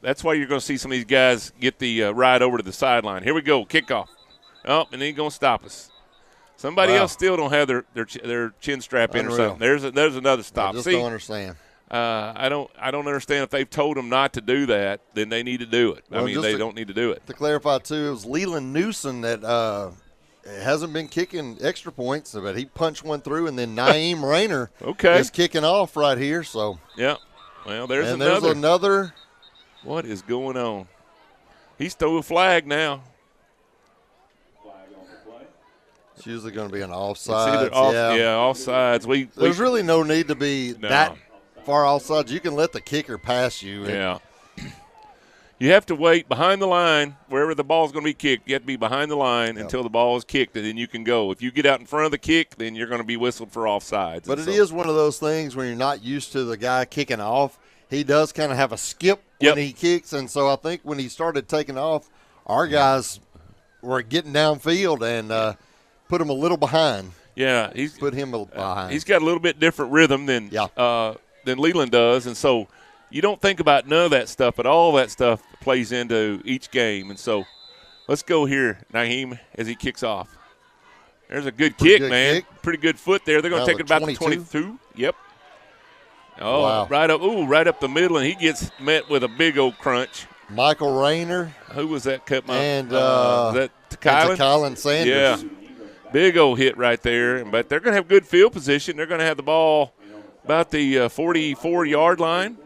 that's why you're going to see some of these guys get the ride over to the sideline. Here we go, kickoff. Oh, and he's going to stop us. Somebody else still don't have their chin strap in or something. There's another stop. I just don't understand. I don't understand if they've told them not to do that, then they need to do it. Well, they don't need to do it. To clarify, too, it was Leland Newsom that hasn't been kicking extra points, but he punched one through, and then Naeem Rayner is kicking off right here. So yeah, well, there's another. What is going on? He's throw a flag now. It's usually going to be an It's either offside. offsides. There's really no need to be that far offsides. You can let the kicker pass you. Yeah. You have to wait behind the line wherever the ball is going to be kicked. You have to be behind the line until the ball is kicked, and then you can go. If you get out in front of the kick, then you're going to be whistled for offsides. But it is one of those things when you're not used to the guy kicking off. He does kind of have a skip when he kicks, and so I think when he started taking off, our guys were getting downfield and put him a little behind. Yeah, put him behind. He's got a little bit different rhythm than Leland does, and so you don't think about none of that stuff, but all that stuff plays into each game. And so let's go here, Naheem, as he kicks off. There's a good kick, man. Pretty good foot there. They're going to take it about the 22. Yep. Oh, wow. right up the middle, and he gets met with a big old crunch. Michael Rayner. Who was that cut? And was that Kylan Sanders. Yeah. Big old hit right there. But they're going to have good field position. They're going to have the ball about the 44-yard line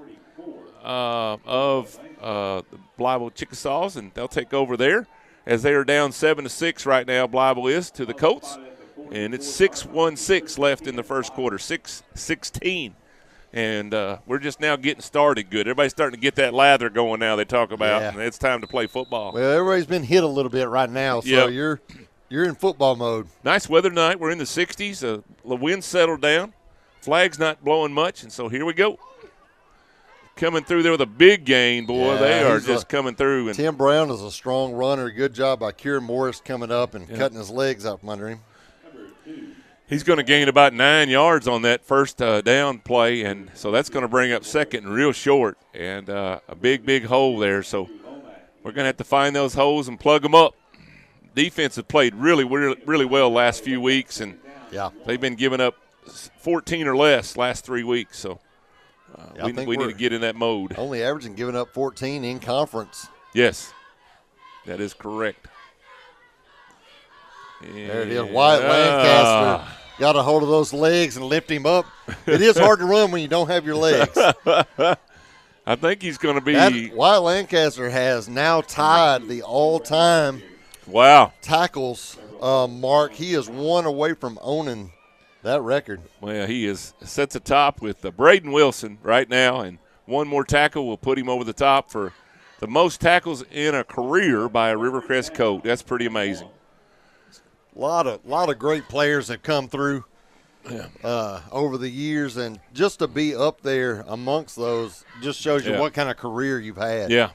of the Blytheville Chickasaws, and they'll take over there as they are down 7-6 right now. Blytheville is to the Colts, and it's 6:16 left in the first quarter, 6:16. And we're just now getting started good. Everybody's starting to get that lather going now they talk about, and it's time to play football. Well, everybody's been hit a little bit right now, so you're in football mode. Nice weather tonight. We're in the 60s. The wind settled down. Flag's not blowing much, and so here we go. Coming through there with a big gain, boy. They are just coming through. And Tim Brown is a strong runner. Good job by Kieran Morris coming up and cutting his legs out from under him. He's going to gain about 9 yards on that first down play, and so that's going to bring up second and real short, and a big hole there. So we're going to have to find those holes and plug them up. Defense has played really well last few weeks, and they've been giving up 14 or less last 3 weeks. So we need to get in that mode. Only averaging giving up 14 in conference. Yes, that is correct. There it is. Wyatt Lancaster got a hold of those legs and lift him up. It is hard to run when you don't have your legs. I think he's going to be. Wyatt Lancaster has now tied the all-time tackles mark. He is one away from owning that record. Well, he sets a top with Braden Wilson right now, and one more tackle will put him over the top for the most tackles in a career by a Rivercrest Colt. That's pretty amazing. A lot of great players have come through over the years, and just to be up there amongst those just shows you what kind of career you've had. Yeah,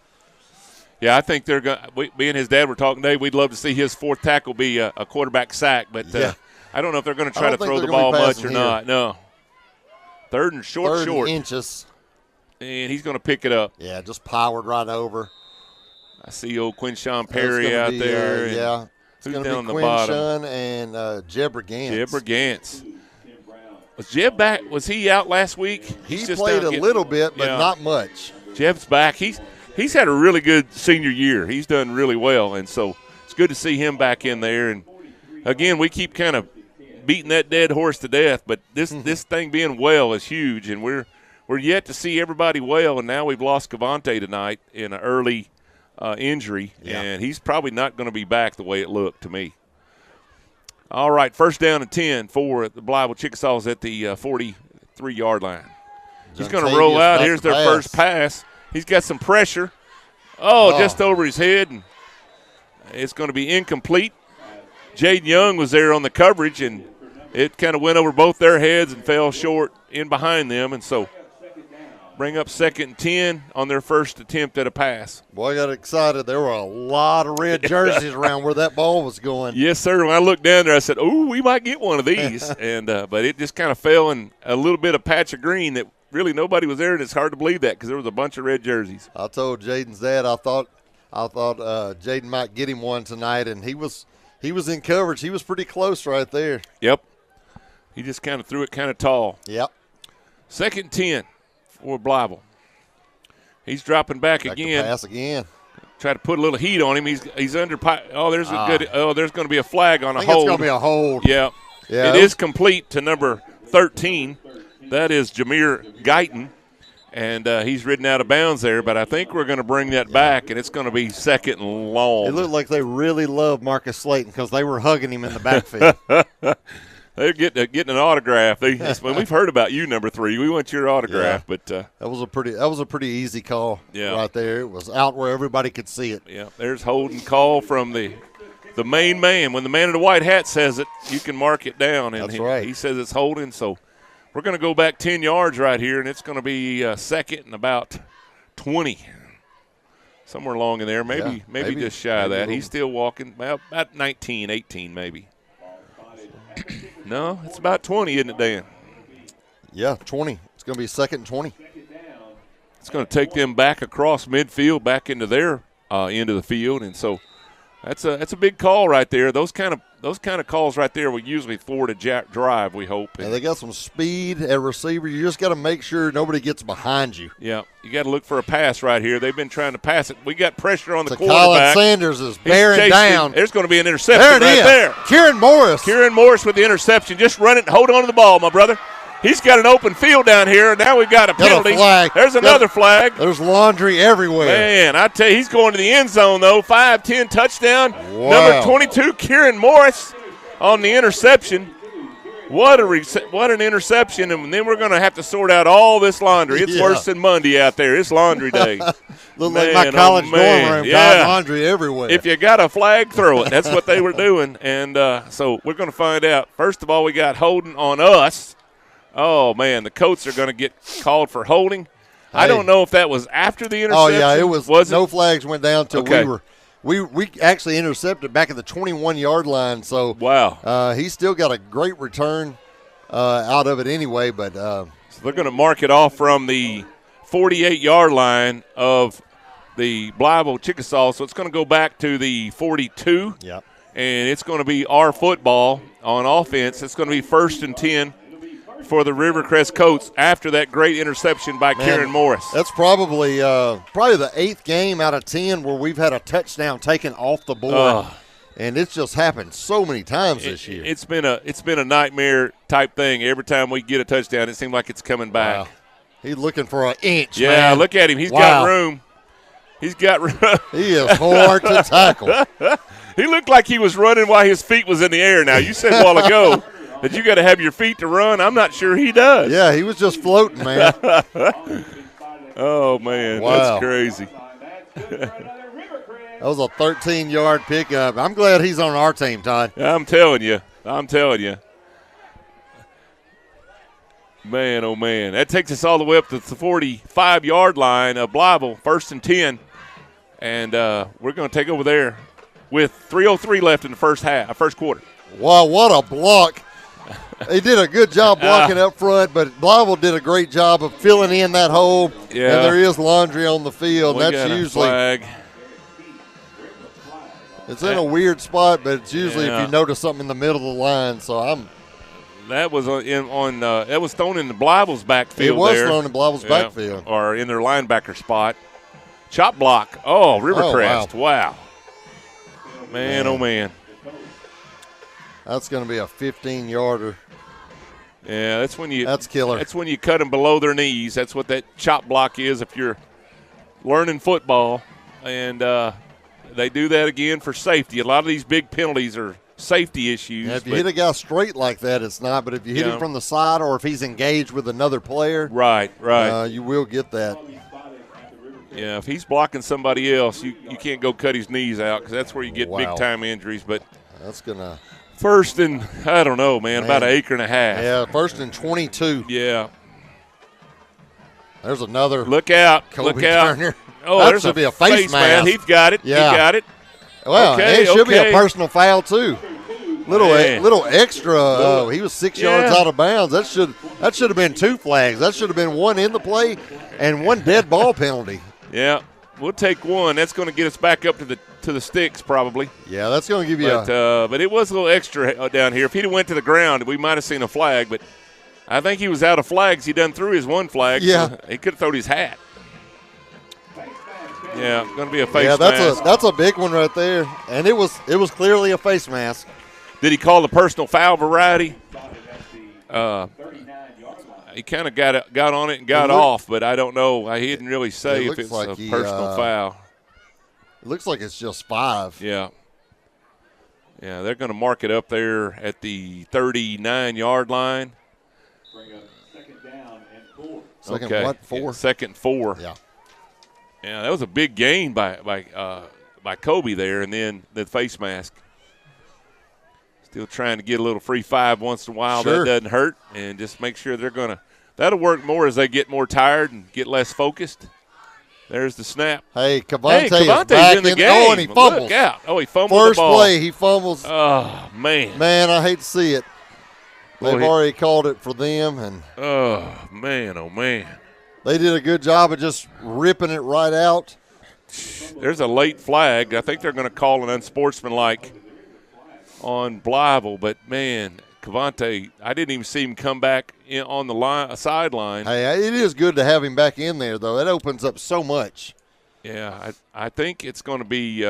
I think they're going. Me and his dad were talking today. We'd love to see his fourth tackle be a quarterback sack, but I don't know if they're going to try to throw the ball much or not. No, third and short, inches, and he's going to pick it up. Yeah, just powered right over. I see old Quinshawn Perry out there. It's going to be Quinshawn and Jeb Gantz. Jeb Gantz. Was Jeb back? Was he out last week? He played a little bit, but not much. Jeb's back. He's had a really good senior year. He's done really well, and so it's good to see him back in there. And, again, we keep kind of beating that dead horse to death, but this thing being well is huge, and we're yet to see everybody well, and now we've lost Cavante tonight in an early injury, and he's probably not going to be back the way it looked to me. All right, first down and 10 for the Blytheville Chickasaws at the 43-yard line. He's going to roll out. Here's their first pass. He's got some pressure. Just over his head, and it's going to be incomplete. Jaden Young was there on the coverage, and it kind of went over both their heads and fell short in behind them, and so bring up second and 10 on their first attempt at a pass. Boy, I got excited. There were a lot of red jerseys around where that ball was going. Yes, sir. When I looked down there, I said, we might get one of these. And but it just kind of fell in a little bit of patch of green that really nobody was there, and it's hard to believe that because there was a bunch of red jerseys. I told Jaden's dad I thought Jaden might get him one tonight, and he was in coverage. He was pretty close right there. Yep. He just kind of threw it kind of tall. Yep. Second and 10. For Blytheville. He's dropping back again. Pass again. Try to put a little heat on him. He's under. There's going to be a flag on a hold. It's going to be a hold. Yeah. It is complete to number 13. That is Jameer Guyton, and he's ridden out of bounds there. But I think we're going to bring that back, and it's going to be second and long. It looked like they really loved Marcus Slayton because they were hugging him in the backfield. They're getting an autograph. When we've heard about you, number 3, we want your autograph. Yeah. But that was a pretty easy call right there. It was out where everybody could see it. Yeah, there's holding call from the main man. When the man in the white hat says it, you can mark it down. And That's right. He says it's holding, so we're going to go back 10 yards right here, and it's going to be second and about 20. Somewhere along in there, maybe just shy of that. He's still walking, about 19, 18 maybe. No, it's about 20, isn't it, Dan? Yeah, 20. It's going to be second and 20. It's going to take them back across midfield, back into their end of the field, and so that's a big call right there. Those kind of calls right there will usually thwart a drive, we hope. And they got some speed at receiver. You just got to make sure nobody gets behind you. Yeah, you got to look for a pass right here. They've been trying to pass it. We got pressure on the Colin quarterback. Sanders is bearing down. There's going to be an interception there. Kieran Morris with the interception. Just run it and hold on to the ball, my brother. He's got an open field down here. Now we've got a penalty. There's another flag. There's laundry everywhere. Man, I tell you, he's going to the end zone, though. 5-10 touchdown. Wow. Number 22, Kieran Morris on the interception. What an interception. And then we're going to have to sort out all this laundry. It's worse than Monday out there. It's laundry day. Look like my college dorm room. Got laundry everywhere. If you got a flag, throw it. That's what they were doing. And so we're going to find out. First of all, we got holding on us. Oh, man, the Colts are going to get called for holding. I don't know if that was after the interception. Oh, yeah, it was no it? flags went down until we actually intercepted back at the 21-yard line. So, wow. He still got a great return out of it anyway. But so they're going to mark it off from the 48-yard line of the Blytheville Chickasaws. So it's going to go back to the 42. Yep. And it's going to be our football on offense. It's going to be 1st and 10. For the Rivercrest Colts after that great interception by Kieran Morris. That's probably the 8th game out of 10 where we've had a touchdown taken off the board, and it's just happened so many times this year. It's been a nightmare type thing. Every time we get a touchdown, it seems like it's coming back. Wow. He's looking for an inch. Yeah, man. Look at him. He's got room. He's got room. He is hard to tackle. He looked like he was running while his feet was in the air. Now you said a while ago that you got to have your feet to run. I'm not sure he does. Yeah, he was just floating, man. Oh, man, wow. That's crazy. That was a 13-yard pickup. I'm glad he's on our team, Todd. I'm telling you. Man, oh, man. That takes us all the way up to the 45-yard line of Blytheville, 1st and 10. And we're going to take over there with 3:03 left in the first quarter. Wow, what a block. They did a good job blocking up front, but Blytheville did a great job of filling in that hole. Yeah. And there is laundry on the field. That's usually flag. It's in a weird spot, but it's usually if you notice something in the middle of the line. So that was that was thrown in the Blytheville's backfield. It was thrown in Blytheville's backfield, or in their linebacker spot. Chop block. Oh, Rivercrest. Wow. Man, oh man. That's going to be a 15-yarder. Yeah, that's killer. That's when you cut them below their knees. That's what that chop block is if you're learning football. And they do that again for safety. A lot of these big penalties are safety issues. Yeah, if you hit a guy straight like that, it's not. But if you hit him from the side or if he's engaged with another player, right, you will get that. Yeah, if he's blocking somebody else, you can't go cut his knees out because that's where you get big-time injuries. But that's going to – first and, I don't know, man, about an acre and a half. Yeah, 1st and 22. Yeah. There's another. Look out. Kobe Look out. Turner. Oh, that there's should be a face mask. He's got it. Yeah. He got it. Well, it should be a personal foul, too. Little extra. He was 6 yards out of bounds. That should have been 2 flags. That should have been 1 in the play and 1 dead ball penalty. Yeah, we'll take 1. That's going to get us back up to the sticks probably. Yeah, that's going to give you but it was a little extra down here. If he'd have went to the ground, we might have seen a flag. But I think he was out of flags. He done threw his 1 flag. Yeah, so he could have thrown his hat. Yeah, going to be a face mask. Yeah, that's a big one right there, and it was clearly a face mask. Did he call the personal foul variety? he kind of got on it and got off, but I don't know. He didn't really say if it's like a personal foul. It looks like it's just 5. Yeah. Yeah, they're going to mark it up there at the 39-yard line. Bring up second down and 4. Second okay. what? 4? Yeah, second 4. Yeah. Yeah, that was a big gain by Kobe there, and then the face mask. Still trying to get a little free 5 once in a while. Sure. That doesn't hurt, and just make sure they're going to – that'll work more as they get more tired and get less focused. There's the snap. Hey, Cavante's in the game. Oh, and he fumbles. Look out. Oh, he fumbled First the ball. play, he fumbles. Oh, man. Man, I hate to see it. They've already called it for them, and oh, man. they did a good job of just ripping it right out. There's a late flag. I think they're going to call an unsportsmanlike on Blytheville, but, man, Cavante, I didn't even see him come back on the sideline. Hey, it is good to have him back in there, though. It opens up so much. Yeah, I think it's going to be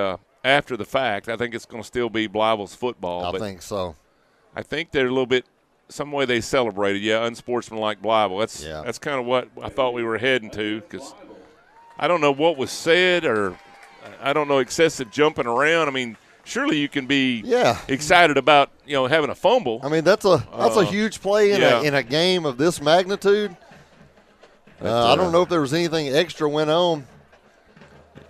after the fact. I think it's going to still be Blytheville's football. I think so. I think they're a little bit some way they celebrated. Yeah, unsportsmanlike Blytheville. That's kind of what I thought we were heading to, because I don't know what was said, or I don't know, excessive jumping around. I mean, surely you can be excited about having a fumble. I mean, that's a huge play in a game of this magnitude. I don't know if there was anything extra went on.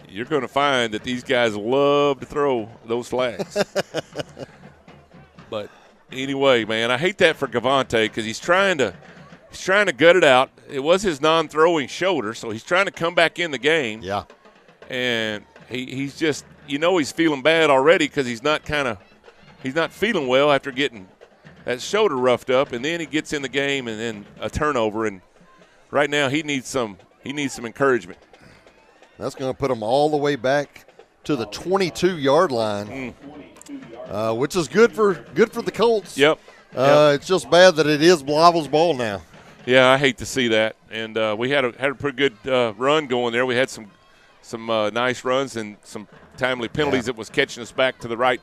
You're going to find that these guys love to throw those flags. But anyway, man, I hate that for Cavante, because he's trying to gut it out. It was his non-throwing shoulder, so he's trying to come back in the game. Yeah, and he's just he's feeling bad already, because he's not feeling well after getting that shoulder roughed up, and then he gets in the game and then a turnover, and right now he needs some encouragement. That's going to put him all the way back to the 22-yard line, which is good for the Colts. Yep. It's just bad that it is Blytheville's ball now. Yeah, I hate to see that. And we had a pretty good run going there. We had some nice runs and some timely penalties that was catching us back to the right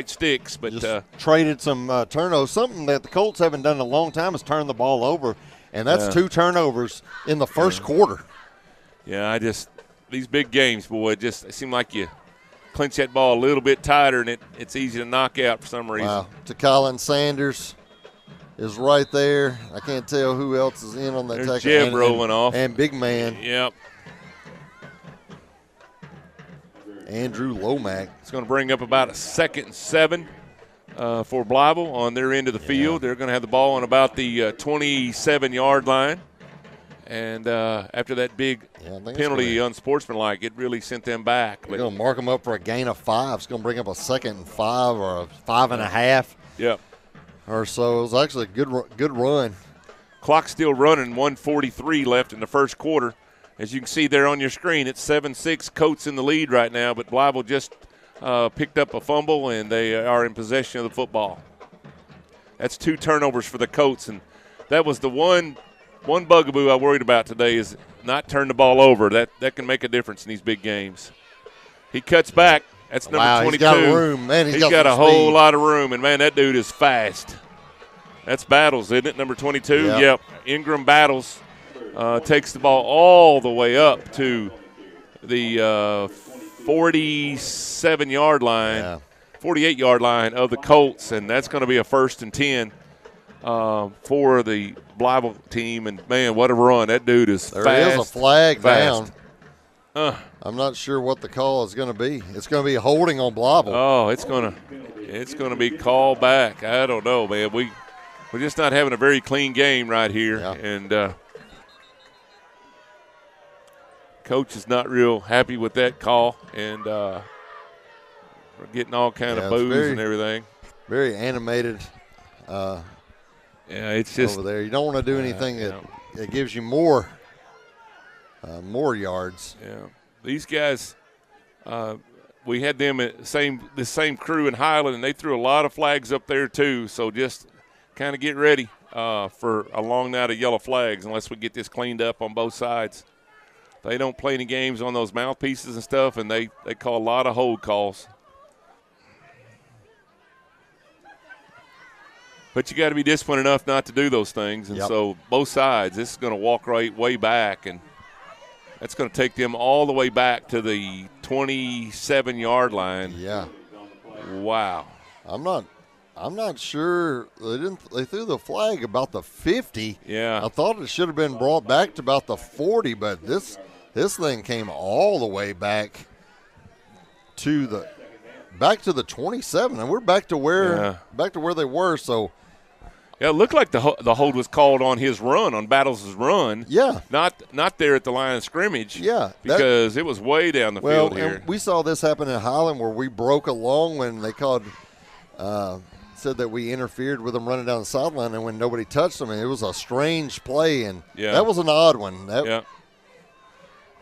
sticks. But just traded some turnovers. Something that the Colts haven't done in a long time is turn the ball over, and that's 2 turnovers in the first quarter. Yeah, these big games, boy, it seemed like you clinch that ball a little bit tighter, and it's easy to knock out for some reason. Wow. Colin Sanders is right there. I can't tell who else is in on that tackle. Jeb rolling off. And big man. Yep. Andrew Lomack. It's going to bring up about a 2nd and 7 for Blytheville on their end of the field. They're going to have the ball on about the 27-yard line. And after that big penalty, unsportsmanlike, it really sent them back. They're going to mark them up for a gain of 5. It's going to bring up a 2nd and 5 or a 5.5. Yep. Or so. It was actually a good run. Clock still running, 1:43 left in the first quarter. As you can see there on your screen, it's 7-6 Colts in the lead right now, but Blytheville just picked up a fumble, and they are in possession of the football. That's 2 turnovers for the Colts, and that was the one bugaboo I worried about today, is not turn the ball over. That can make a difference in these big games. He cuts back. That's number 22. He's got room. Man, he's got a whole lot of room, and, man, that dude is fast. That's Battles, isn't it, number 22? Yep. Ingram Battles takes the ball all the way up to the 47-yard line, 48-yard line of the Colts, and that's going to be a 1st and 10 for the Blytheville team. And, man, what a run. That dude is fast. There is a flag down. I'm not sure what the call is going to be. It's going to be holding on Blytheville. Oh, it's going to be called back. I don't know, man. We're just not having a very clean game right here. Yeah. And coach is not real happy with that call. And we're getting all kind of boos and everything. Very animated. It's just over there. You don't want to do anything that gives you more yards. Yeah, these guys, we had them at the same crew in Highland, and they threw a lot of flags up there too. So just kind of get ready for a long night of yellow flags unless we get this cleaned up on both sides. They don't play any games on those mouthpieces and stuff, and they call a lot of hold calls. But you got to be disciplined enough not to do those things. And so both sides, this is going to walk right way back, and that's going to take them all the way back to the 27-yard line. Yeah. Wow. I'm not sure they threw the flag about the 50. Yeah. I thought it should have been brought back to about the 40, but this thing came all the way back to the 27, and we're back to where they were. So yeah, it looked like the hold was called on his run, on Battles' run. Yeah. Not there at the line of scrimmage. Yeah. Because it was way down the field here. And we saw this happen in Highland where we broke along when they called said that we interfered with them running down the sideline, and when nobody touched them, and it was a strange play, and that was an odd one.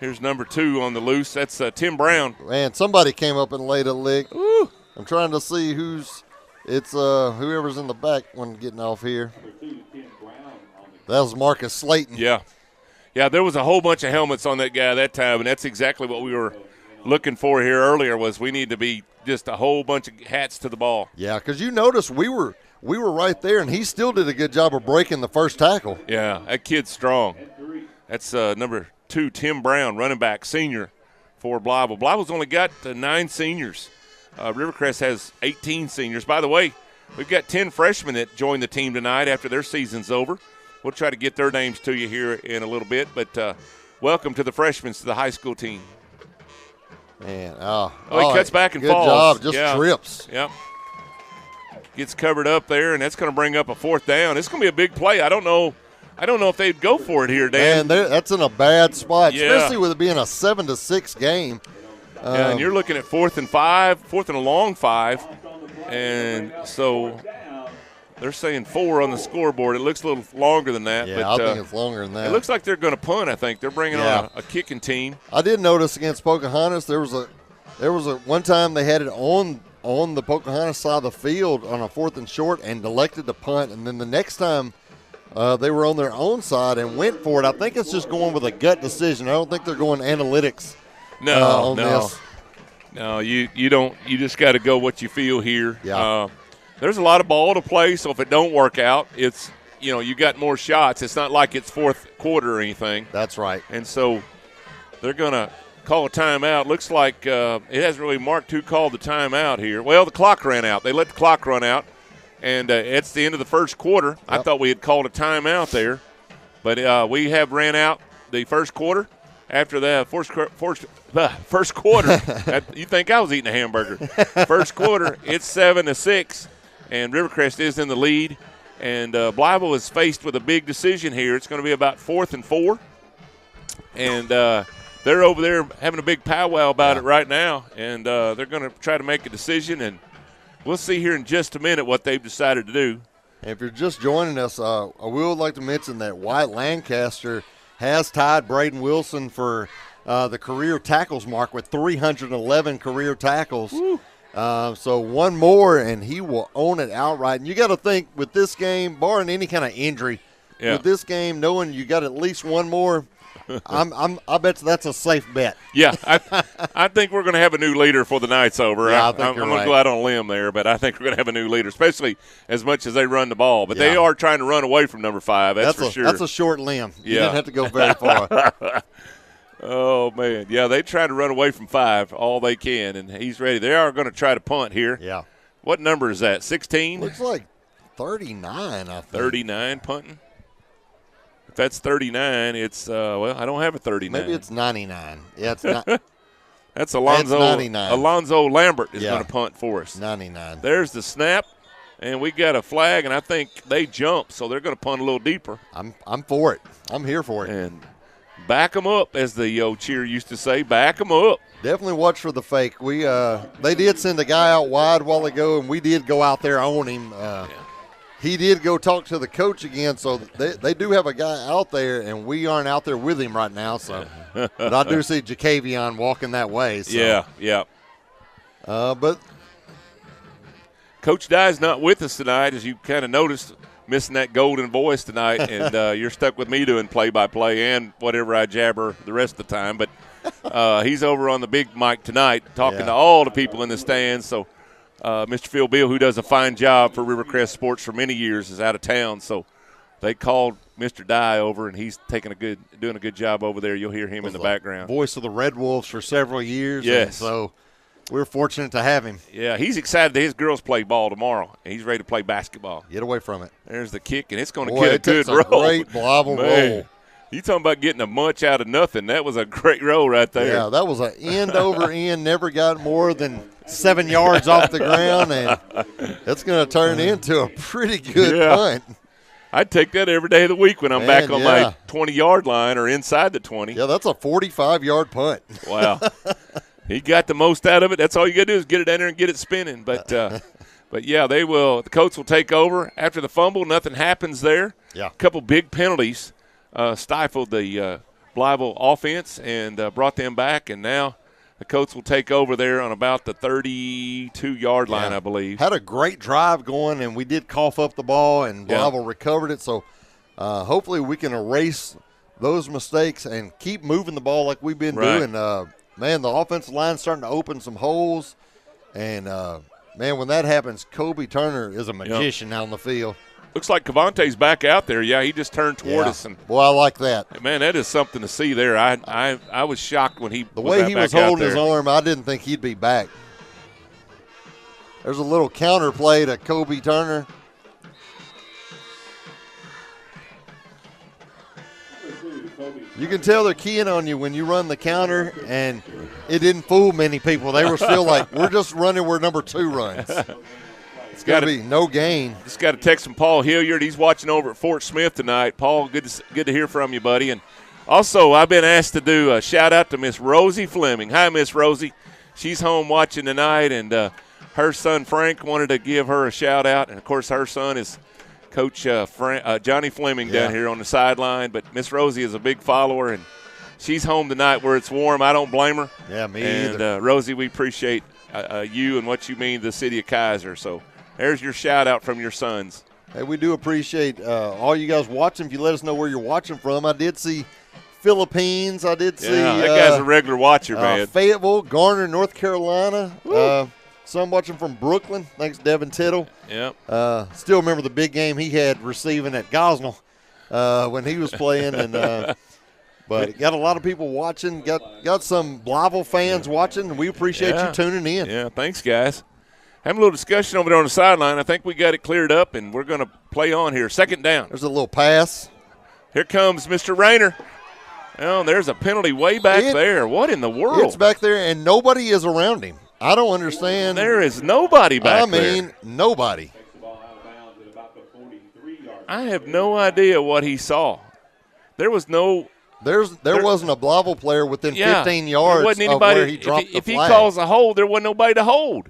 Here's number 2 on the loose. That's Tim Brown. Man, somebody came up and laid a lick. Ooh. I'm trying to see it's whoever's in the back when getting off here. That was Marcus Slayton. Yeah. Yeah, there was a whole bunch of helmets on that guy that time, and that's exactly what we were looking for here earlier, was we need to be just a whole bunch of hats to the ball. Yeah, because you noticed we were right there, and he still did a good job of breaking the first tackle. Yeah, that kid's strong. That's number 2, Tim Brown, running back, senior for Blytheville. Blytheville's only got 9 seniors. Rivercrest has 18 seniors. By the way, we've got 10 freshmen that joined the team tonight after their season's over. We'll try to get their names to you here in a little bit, but welcome to the freshmen to the high school team. Man, he cuts back and Good falls. job, just trips. Yep. Gets covered up there, and that's going to bring up a 4th down. It's going to be a big play. I don't know if they'd go for it here, Dan. Man, that's in a bad spot, Yeah. especially with it being a 7-6 game. Yeah, and you're looking at 4th and 5, 4th and a long 5, and so they're saying 4 on the scoreboard. It looks a little longer than that. Yeah, but, I think it's longer than that. It looks like they're going to punt, I think. They're bringing on a kicking team. I did notice against Pocahontas there was a one time they had it on the Pocahontas side of the field on a 4th and short and elected to punt, and then the next time they were on their own side and went for it. I think it's just going with a gut decision. I don't think they're going analytics. No, this. No, you don't. You just got to go what you feel here. Yeah. There's a lot of ball to play, so if it don't work out, it's you got more shots. It's not like it's 4th quarter or anything. That's right. And so they're going to call a timeout. Looks like it hasn't really marked who called the timeout here. Well, the clock ran out. They let the clock run out, and it's the end of the first quarter. Yep. I thought we had called a timeout there, but we have ran out the first quarter. After the first quarter, you think I was eating a hamburger. First quarter, it's 7-6, and Rivercrest is in the lead. And Blytheville is faced with a big decision here. It's going to be about 4th and 4. And they're over there having a big powwow about it right now. And they're going to try to make a decision. And we'll see here in just a minute what they've decided to do. If you're just joining us, I would like to mention that White Lancaster has tied Braden Wilson for the career tackles mark with 311 career tackles. So one more, and he will own it outright. And you got to think with this game, barring any kind of injury, with this game, knowing you got at least one more, I bet that's a safe bet. Yeah, I think we're going to have a new leader for the night's over. Yeah, I'm going to go out on a limb there, but I think we're going to have a new leader, especially as much as they run the ball. But they are trying to run away from number 5, that's for sure. That's a short limb. You didn't have to go very far. Oh, man. Yeah, they try to run away from 5 all they can, and he's ready. They are going to try to punt here. Yeah. What number is that, 16? Looks like 39, I think. 39 punting? If that's 39, it's, I don't have a 39. Maybe it's 99. Yeah, it's not. That's Alonzo. It's 99. Alonzo Lambert is going to punt for us. 99. There's the snap, and we got a flag, and I think they jump, so they're going to punt a little deeper. I'm for it. I'm here for it. And back them up, as the old cheer used to say. Back them up. Definitely watch for the fake. They did send a guy out wide a while ago, and we did go out there on him. He did go talk to the coach again, so they do have a guy out there, and we aren't out there with him right now. So, but I do see Jacavion walking that way. So. Yeah. But Coach Dye's not with us tonight, as you kind of noticed, missing that golden voice tonight, and you're stuck with me doing play-by-play and whatever I jabber the rest of the time. But he's over on the big mic tonight talking to all the people in the stands. So Mr. Phil Beal, who does a fine job for Rivercrest Sports for many years, is out of town. So they called Mr. Dye over, and he's doing a good job over there. You'll hear him in the background. Voice of the Red Wolves for several years. Yes. So we're fortunate to have him. Yeah, he's excited that his girls play ball tomorrow, and he's ready to play basketball. Get away from it. There's the kick, and it's going to get a good roll. Great Blytheville roll. You talking about getting a munch out of nothing. That was a great roll right there. Yeah, that was an end over end, never got more than 7 yards off the ground, and it's going to turn into a pretty good punt. I'd take that every day of the week when I'm back on my 20-yard line or inside the 20. Yeah, that's a 45-yard punt. Wow. He got the most out of it. That's all you got to do is get it in there and get it spinning. But yeah, they will. The Colts will take over after the fumble. Nothing happens there. Yeah. A couple big penalties stifled the Blytheville offense and brought them back. And now the Colts will take over there on about the 32-yard line, I believe. Had a great drive going, and we did cough up the ball, and Blytheville recovered it. So hopefully we can erase those mistakes and keep moving the ball like we've been doing. Man, the offensive line's starting to open some holes. And, man, when that happens, Kobe Turner is a magician out on the field. Looks like Cavante's back out there. Yeah, he just turned toward us. And boy, I like that. Man, that is something to see there. I was shocked when he the way he was holding his arm, I didn't think he'd be back. There's a little counter play to Kobe Turner. You can tell they're keying on you when you run the counter, and it didn't fool many people. They were still like, we're just running where number 2 runs. It's got to be no gain. Just got to text from Paul Hilliard. He's watching over at Fort Smith tonight. Paul, good to hear from you, buddy. And also, I've been asked to do a shout-out to Miss Rosie Fleming. Hi, Miss Rosie. She's home watching tonight, and her son Frank wanted to give her a shout-out. And, of course, her son is Coach Johnny Fleming down here on the sideline. But Miss Rosie is a big follower, and she's home tonight where it's warm. I don't blame her. Yeah, me either. And, Rosie, we appreciate you and what you mean to the city of Kaiser. So there's your shout-out from your sons. Hey, we do appreciate all you guys watching. If you let us know where you're watching from. I did see Philippines. I did see that guy's a regular watcher, man. Fayetteville, Garner, North Carolina. Some watching from Brooklyn. Thanks, Devin Tittle. Yep. Still remember the big game he had receiving at Gosnell when he was playing. And but got a lot of people watching. Got some Blytheville fans watching, and we appreciate you tuning in. Yeah, thanks, guys. Having a little discussion over there on the sideline. I think we got it cleared up, and we're going to play on here. Second down. There's a little pass. Here comes Mr. Rayner. Oh, there's a penalty way back there. What in the world? It's back there, and nobody is around him. I don't understand. There is nobody back there. I mean, nobody. I have no idea what he saw. There was no – There wasn't a Blytheville player within 15 yards wasn't anybody, of where he dropped the flag. If he calls a hold, there wasn't nobody to hold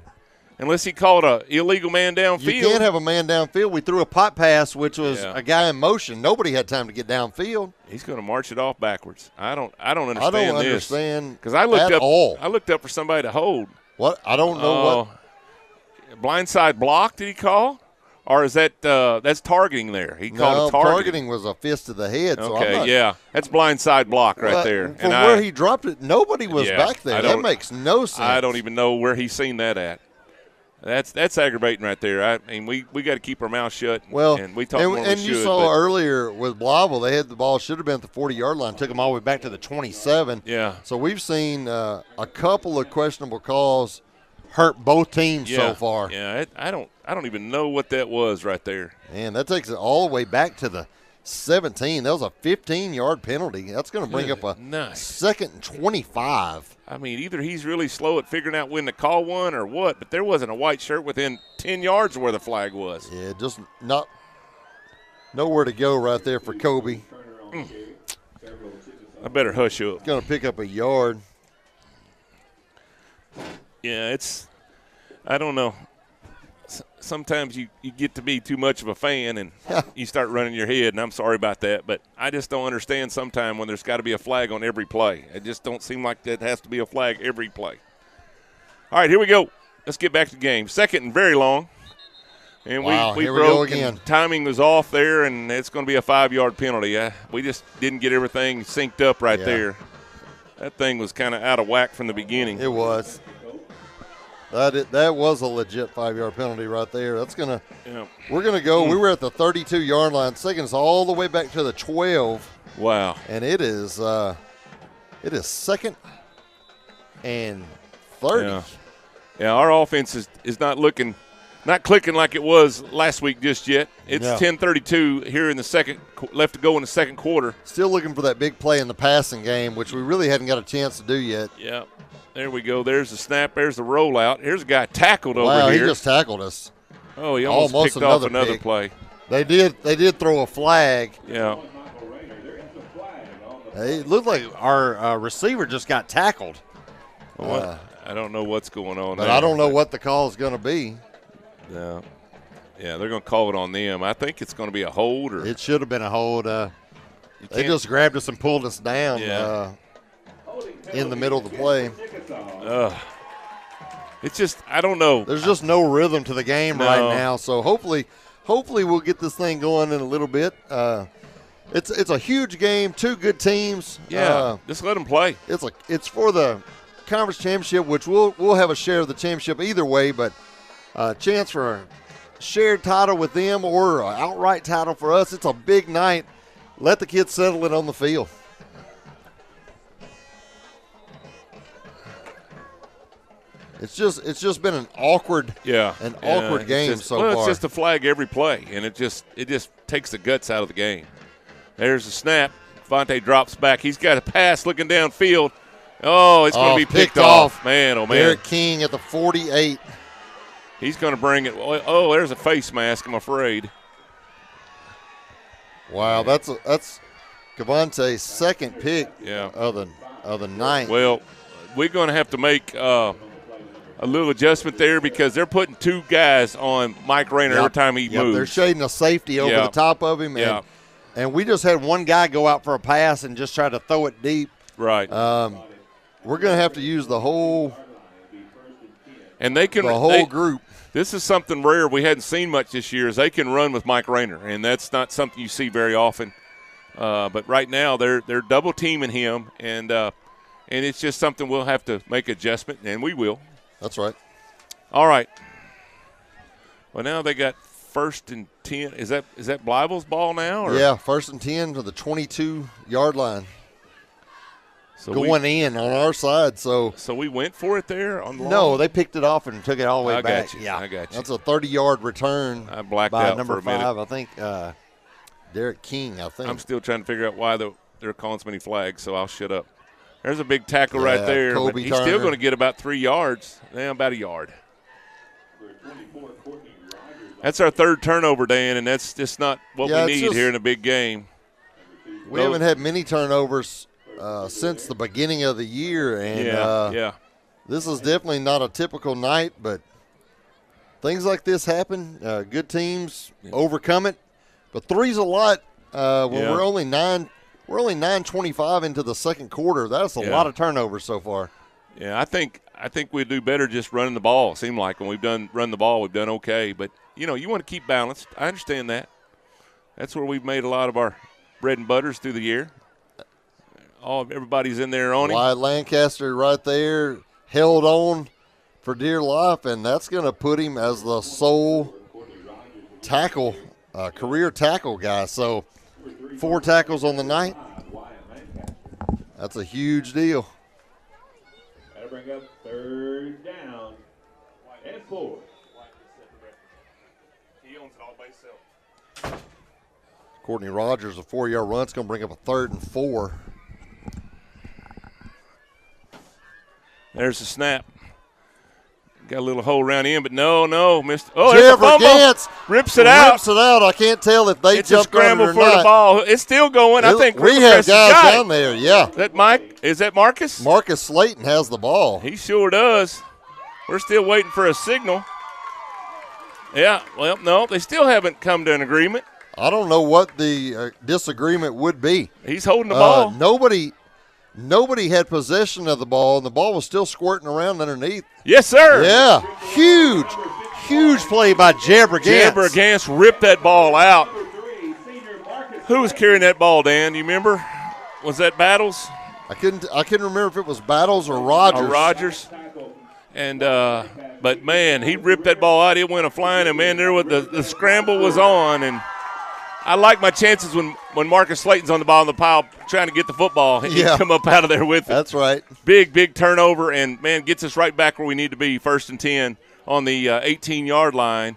unless he called an illegal man downfield. You can't have a man downfield. We threw a pot pass, which was a guy in motion. Nobody had time to get downfield. He's going to march it off backwards. I don't understand this. I don't understand because I looked up for somebody to hold. What? I don't know what. Blindside block did he call? Or is that that's targeting there? He called it targeting. Targeting was a fist to the head. Okay, that's blindside block right there. From where he dropped it, nobody was back there. That makes no sense. I don't even know where he's seen that at. That's aggravating right there. I mean, we got to keep our mouth shut. And we talk more than we should. And you saw earlier with Blytheville, they had the ball, should have been at the 40-yard line, took them all the way back to the 27. Yeah. So we've seen a couple of questionable calls hurt both teams so far. Yeah, I don't even know what that was right there. Man, that takes it all the way back to the 17. That was a 15-yard penalty. That's going to bring up a second and 25. I mean, either he's really slow at figuring out when to call one or what, but there wasn't a white shirt within 10 yards of where the flag was. Yeah, just nowhere to go right there for Kobe. I better hush up. Going to pick up a yard. Yeah, I don't know. Sometimes you get to be too much of a fan and you start running your head, and I'm sorry about that. But I just don't understand sometimes when there's got to be a flag on every play. It just don't seem like that has to be a flag every play. All right, here we go. Let's get back to the game. Second and very long. And we broke again. Timing was off there, and it's going to be a 5-yard penalty. We just didn't get everything synced up right there. That thing was kind of out of whack from the beginning. It was. That was a legit 5-yard penalty right there. That's gonna. Yeah. We're gonna go. We were at the 32-yard line. Taking us all the way back to the 12. Wow. And it is 2nd and 30. Yeah, our offense is not clicking like it was last week just yet. It's 10:32 here in the second, left to go in the second quarter. Still looking for that big play in the passing game, which we really hadn't got a chance to do yet. Yeah. There we go. There's the snap. There's the rollout. Here's a guy tackled over here. Wow, he just tackled us. Oh, he almost picked off another pick. play. They did throw a flag. Yeah. It looked like our receiver just got tackled. I don't know what's going on but there. I don't know what the call is going to be. Yeah. Yeah, they're going to call it on them. I think it's going to be a hold. It should have been a hold. They just grabbed us and pulled us down in the middle of the play. It's just, I don't know. There's just no rhythm to the game right now. So hopefully we'll get this thing going in a little bit. It's a huge game, 2 good teams. Yeah, just let them play. It's for the conference championship, which we'll have a share of the championship either way, but a chance for a shared title with them or an outright title for us. It's a big night. Let the kids settle it on the field. It's just been an awkward game so far. It's just a flag every play, and it just takes the guts out of the game. There's the snap. Fonte drops back. He's got a pass looking downfield. Oh, it's going to be picked off. Man, oh, man. Derek King at the 48. He's going to bring it. Oh, there's a face mask, I'm afraid. Wow, that's Cavante's second pick of the night. Well, we're going to have to make a little adjustment there because they're putting 2 guys on Mike Rayner every time he moves. They're shading a safety over the top of him. And we just had one guy go out for a pass and just try to throw it deep. Right. We're going to have to use the whole group. This is something rare we hadn't seen much this year is they can run with Mike Rayner, and that's not something you see very often. But right now they're double teaming him, and it's just something we'll have to make adjustment, and we will. That's right. All right. Well, now they got 1st and 10. Is that Blytheville's ball now? Or? Yeah, 1st and 10 to the 22-yard line. So going in on our side. So we went for it there on the line? No, they picked it off and took it all the way back. Yeah, I got you. That's a 30-yard return. I blacked by out number for a minute. 5, I think. Derek King, I think. I'm still trying to figure out why they're calling so many flags, so I'll shut up. There's a big tackle right there. But he's still going to get about 3 yards. About a yard. That's our 3rd turnover, Dan, and that's just not what we need here in a big game. We haven't had many turnovers since the beginning of the year, and this is definitely not a typical night, but things like this happen. Good teams overcome it, but 3's a lot. We're only 9:25 into the second quarter. That's a lot of turnovers so far. Yeah, I think we do better just running the ball. It seemed like when we've run the ball, we've done okay. But you want to keep balanced. I understand that. That's where we've made a lot of our bread and butters through the year. Everybody's in there on him. Wyatt Lancaster right there held on for dear life, and that's going to put him as the sole tackle, career tackle guy. So 4 tackles on the night. That's a huge deal. That'll bring up 3rd down and 4. He owns it all by himself. Courtney Rogers, a 4-yard run. It's going to bring up a 3rd and 4. There's the snap. Got a little hole around in, but no, missed. Oh, there's a fumble. Gantz Rips it out. I can't tell if they it's a jumped on it scramble or for not. the ball. It's still going. I think we have guys down there. Yeah. Is that Mike? Is that Marcus? Marcus Slayton has the ball. He sure does. We're still waiting for a signal. Yeah. Well, no, they still haven't come to an agreement. I don't know what the disagreement would be. He's holding the ball. Nobody had possession of the ball, and the ball was still squirting around underneath. Yes, sir. Yeah, huge play by Jabber Gantz. Jabber Gantz ripped that ball out. Who was carrying that ball, Dan? Do you remember? Was that Battles? I couldn't remember if it was Battles or Rogers. And But, man, he ripped that ball out. It went a-flying, and, man, there was the scramble was on. And I like my chances when Marcus Slayton's on the ball in the pile trying to get the football. He can come up out of there with it. That's right. Big turnover, and, man, gets us right back where we need to be, 1st and 10 on the 18-yard line.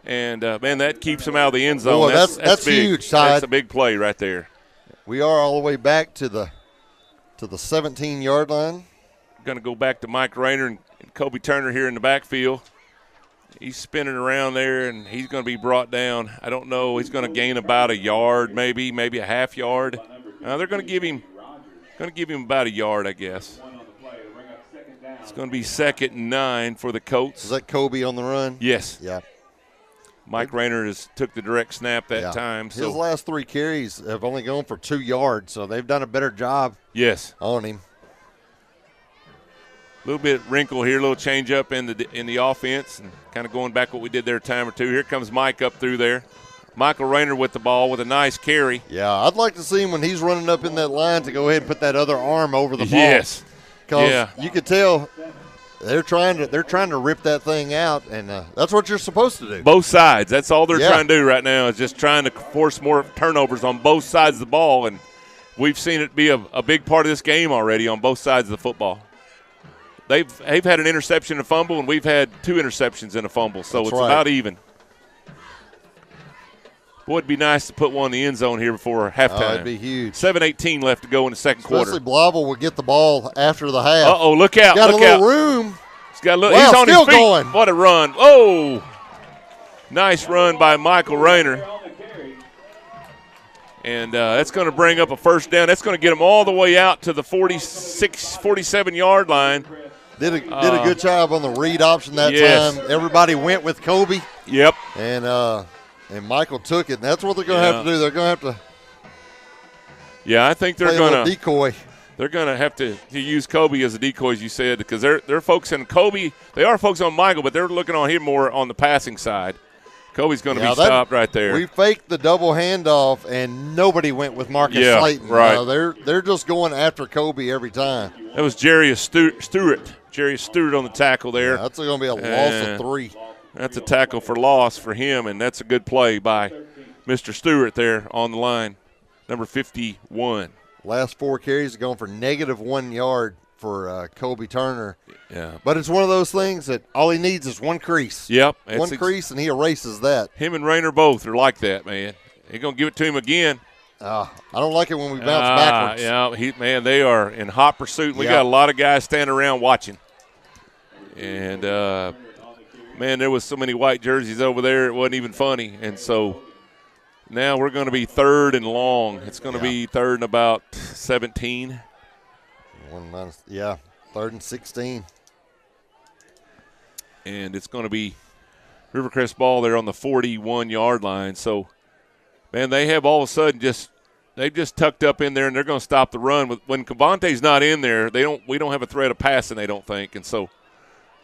And, man, that keeps him out of the end zone. Boy, that's big. huge, Todd. That's a big play right there. We are all the way back to the 17-yard line. Going to go back to Mike Rayner and Kobe Turner here in the backfield. He's spinning around there, and he's going to be brought down. I don't know. He's going to gain about a yard, maybe a half yard. They're going to give him about a yard, I guess. It's going to be 2nd and 9 for the Colts. Is that Kobe on the run? Yes. Yeah. Mike Rayner took the direct snap that time. So. His last 3 carries have only gone for 2 yards, so they've done a better job on him. A little bit wrinkle here, a little change up in the offense, and kind of going back what we did there a time or two. Here comes Mike up through there. Michael Rayner with the ball with a nice carry. Yeah, I'd like to see him when he's running up in that line to go ahead and put that other arm over the ball. Yes. Because you could tell they're trying to rip that thing out, and that's what you're supposed to do. Both sides. That's all they're trying to do right now is just trying to force more turnovers on both sides of the ball, and we've seen it be a big part of this game already on both sides of the football. They've had an interception and a fumble, and we've had 2 interceptions and a fumble, so it's about even. Boy, it'd be nice to put one in the end zone here before halftime. Oh, it'd be huge. 7:18 left to go in the second quarter. Especially Blytheville will get the ball after the half. Uh-oh, look out. Got look a little out. room. He's got a little, wow, he's on his feet. going. What a run. Oh, nice run by Michael Rayner. And that's going to bring up a first down. That's going to get him all the way out to the 46, 47-yard line. Did a good job on the read option that time. Everybody went with Kobe. Yep. And Michael took it. And that's what they're going to have to do. They're going to have to I think they're going to decoy. They're going to have to use Kobe as a decoy, as you said, because they're focusing Kobe. They are focusing on Michael, but they're looking on him more on the passing side. Kobe's going to be stopped right there. We faked the double handoff, and nobody went with Marcus Slayton. Right. They're just going after Kobe every time. That was Jarius Stewart. Jarius Stewart on the tackle there. Yeah, that's going to be a loss of 3. That's a tackle for loss for him, and that's a good play by Mr. Stewart there on the line, number 51. Last 4 carries are going for -1 yard for Kobe Turner. Yeah. But it's one of those things that all he needs is one crease. Yep. One crease, and he erases that. Him and Rayner both are like that, man. They're going to give it to him again. I don't like it when we bounce backwards. Yeah, they are in hot pursuit. We got a lot of guys standing around watching. And, man, there was so many white jerseys over there, it wasn't even funny. And so now we're going to be 3rd and long. It's going to be 3rd and about 17. 3rd and 16. And it's going to be Rivercrest ball there on the 41-yard line. So, man, they have all of a sudden they've just tucked up in there, and they're going to stop the run. When Cavante's not in there, we don't have a threat of passing, they don't think. And so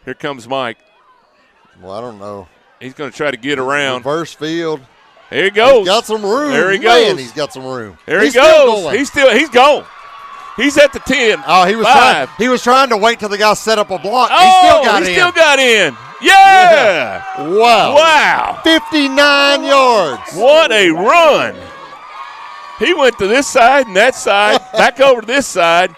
here comes Mike. Well, I don't know. He's going to try to get around. Reverse field. There he goes. He's got some room. There he Man, goes. he's got some room. There he goes. He's gone. He's at the 10. Oh, he was trying to wait till the guy set up a block. Oh, he still got in. Yeah. Wow. 59 yards. What a run. He went to this side and that side, back over to this side,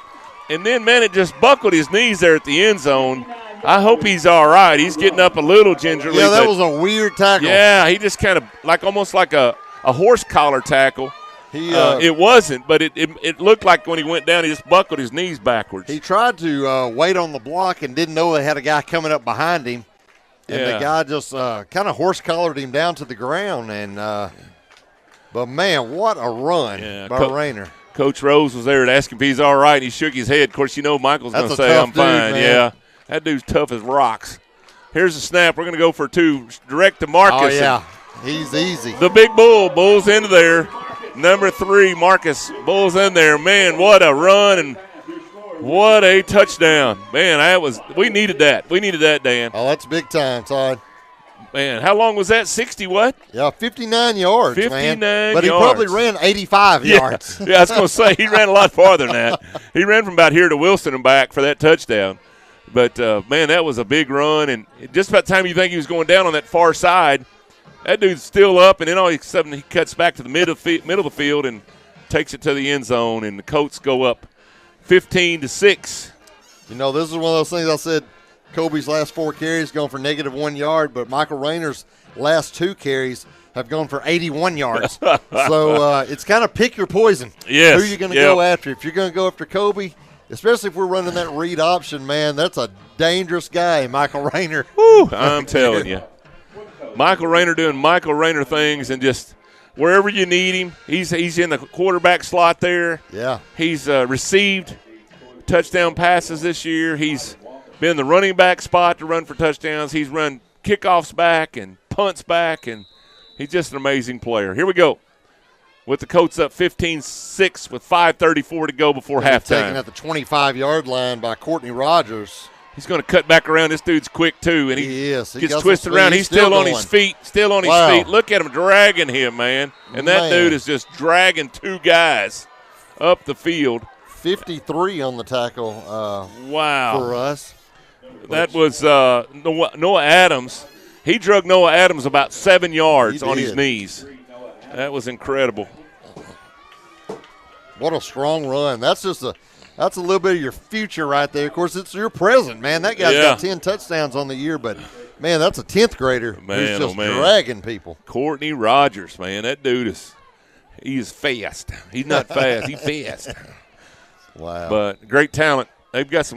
and then, man, it just buckled his knees there at the end zone. I hope he's all right. He's getting up a little gingerly. Yeah, that was a weird tackle. Yeah, he just kind of almost like a horse collar tackle. It wasn't, but it looked like when he went down, he just buckled his knees backwards. He tried to wait on the block and didn't know they had a guy coming up behind him. And the guy just kind of horse collared him down to the ground. But, man, what a run by Rayner. Coach Rose was there to ask him if he's all right, and he shook his head. Of course, Michael's going to say, I'm fine. Man. Yeah, that dude's tough as rocks. Here's the snap. We're going to go for 2, direct to Marcus. Oh, yeah. He's easy. The big bull's into there. Number 3, Marcus, bull's in there. Man, what a run and what a touchdown. Man, we needed that. We needed that, Dan. Oh, that's big time, Todd. Man, how long was that? 60 what? Yeah, 59 yards, 59 man. But yards. He probably ran 85 yards. Yeah, I was going to say, he ran a lot farther than that. He ran from about here to Wilson and back for that touchdown. But, man, that was a big run. And just about the time you think he was going down on that far side, that dude's still up. And then all of a sudden he cuts back to the middle of the field and takes it to the end zone. And the Colts go up 15-6. You know, this is one of those things I said. Kobe's last 4 carries going for -1 yard, but Michael Rayner's last 2 carries have gone for 81 yards. So it's kind of pick your poison. Yes. Who are you going to go after? If you're going to go after Kobe, especially if we're running that read option, man, that's a dangerous guy, Michael Rayner. Woo, I'm telling you. Michael Rayner doing Michael Rayner things, and just wherever you need him, he's in the quarterback slot there. Yeah. He's received touchdown passes this year. He's been in the running back spot to run for touchdowns. He's run kickoffs back and punts back, and he's just an amazing player. Here we go with the Colts up 15-6 with 5:34 to go before halftime. Taken at the 25-yard line by Courtney Rogers. He's going to cut back around. This dude's quick, too, and he is. gets twisted around. He's still on his feet, Look at him dragging him, man. And that dude is just dragging 2 guys up the field. 53 on the tackle wow. for us. That was Noah Adams. He drug Noah Adams about 7 yards on his knees. That was incredible. What a strong run. That's a little bit of your future right there. Of course, it's your present, man. That guy's got 10 touchdowns on the year, but, man, that's a 10th grader who's just dragging people. Courtney Rogers, man, that dude he's fast. He's not fast. He's fast. Wow. But great talent. They've got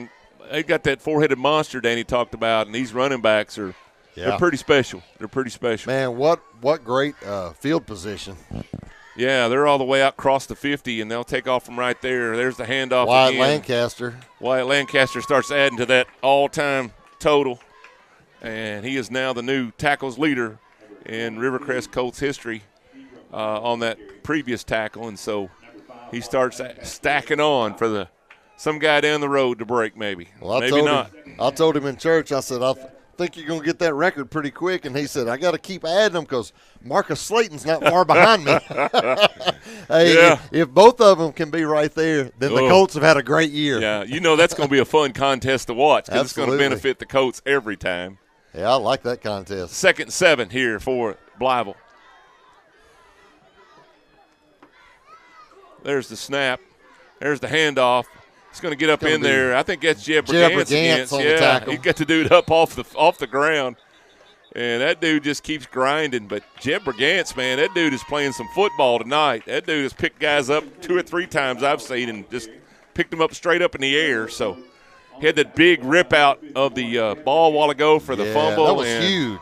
that 4-headed monster Danny talked about, and these running backs they're pretty special. They're pretty special. Man, what great field position. Yeah, they're all the way out across the 50, and they'll take off from right there. There's the handoff Wyatt again. Lancaster. Wyatt Lancaster starts adding to that all-time total, and he is now the new tackles leader in Rivercrest Colts history on that previous tackle, and so he starts stacking on for some guy down the road to break maybe. Well, I told him in church, I said, I think you're going to get that record pretty quick. And he said, I got to keep adding them because Marcus Slayton's not far behind me. Hey, if both of them can be right there, then the Colts have had a great year. Yeah, that's going to be a fun contest to watch because it's going to benefit the Colts every time. Yeah, I like that contest. 2nd and 7 here for Blytheville. There's the snap. There's the handoff. He's going to get up in there. I think that's Jeb Brigance on the tackle. He got the dude up off the ground. And that dude just keeps grinding. But Jeb Brigance, man, that dude is playing some football tonight. That dude has picked guys up 2 or 3 times I've seen and just picked them up straight up in the air. So he had that big rip out of the ball a while ago for the fumble. That was huge.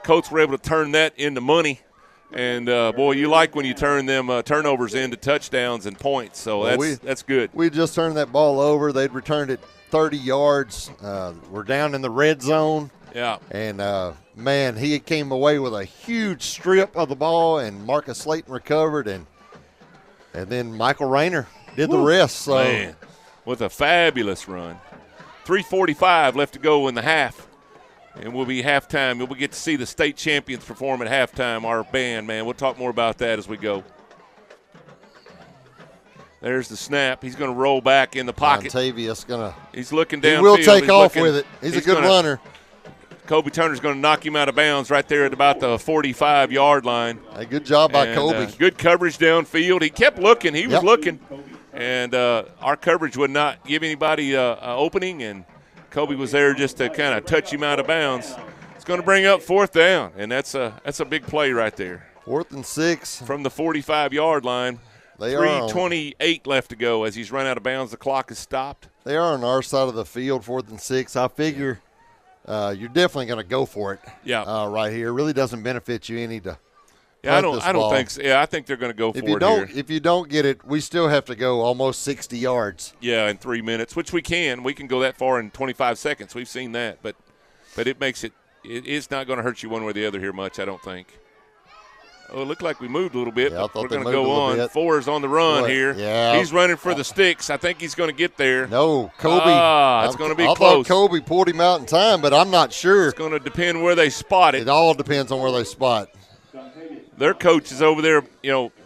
Colts were able to turn that into money. And, boy, you like when you turn them turnovers into touchdowns and points. So that's good. We just turned that ball over. They'd returned it 30 yards. We're down in the red zone. Yeah. And, man, he came away with a huge strip of the ball, and Marcus Slayton recovered. And then Michael Rayner did the rest. So. Man, with a fabulous run. 3:45 left to go in the half. And we'll be halftime. We'll get to see the state champions perform at halftime, our band, man. We'll talk more about that as we go. There's the snap. He's going to roll back in the pocket. Montavious going to. He's looking downfield. He will take off with it. He's a good runner. Kobe Turner's going to knock him out of bounds right there at about the 45-yard line. A good job by Kobe. Good coverage downfield. He kept looking. He was looking. And our coverage would not give anybody an opening, and Kobe was there just to kind of touch him out of bounds. It's going to bring up 4th down, and that's a big play right there. 4th and 6. From the 45-yard line. 3:28 left to go as he's run out of bounds. The clock is stopped. They are on our side of the field, 4th and 6. I figure you're definitely going to go for it right here. It really doesn't benefit you any to I don't think so. Yeah, I think they're going to go for it here. If you don't get it, we still have to go almost 60 yards. Yeah, in 3 minutes, which we can. We can go that far in 25 seconds. We've seen that. But it makes it's not going to hurt you one way or the other here much, I don't think. Oh, it looked like we moved a little bit, but we're going to go on. 4 is on the run here. Yeah. He's running for the sticks. I think he's going to get there. No, Kobe. It's going to be close. I thought Kobe pulled him out in time, but I'm not sure. It's going to depend where they spot it. It all depends on where they spot. Their coach is over there,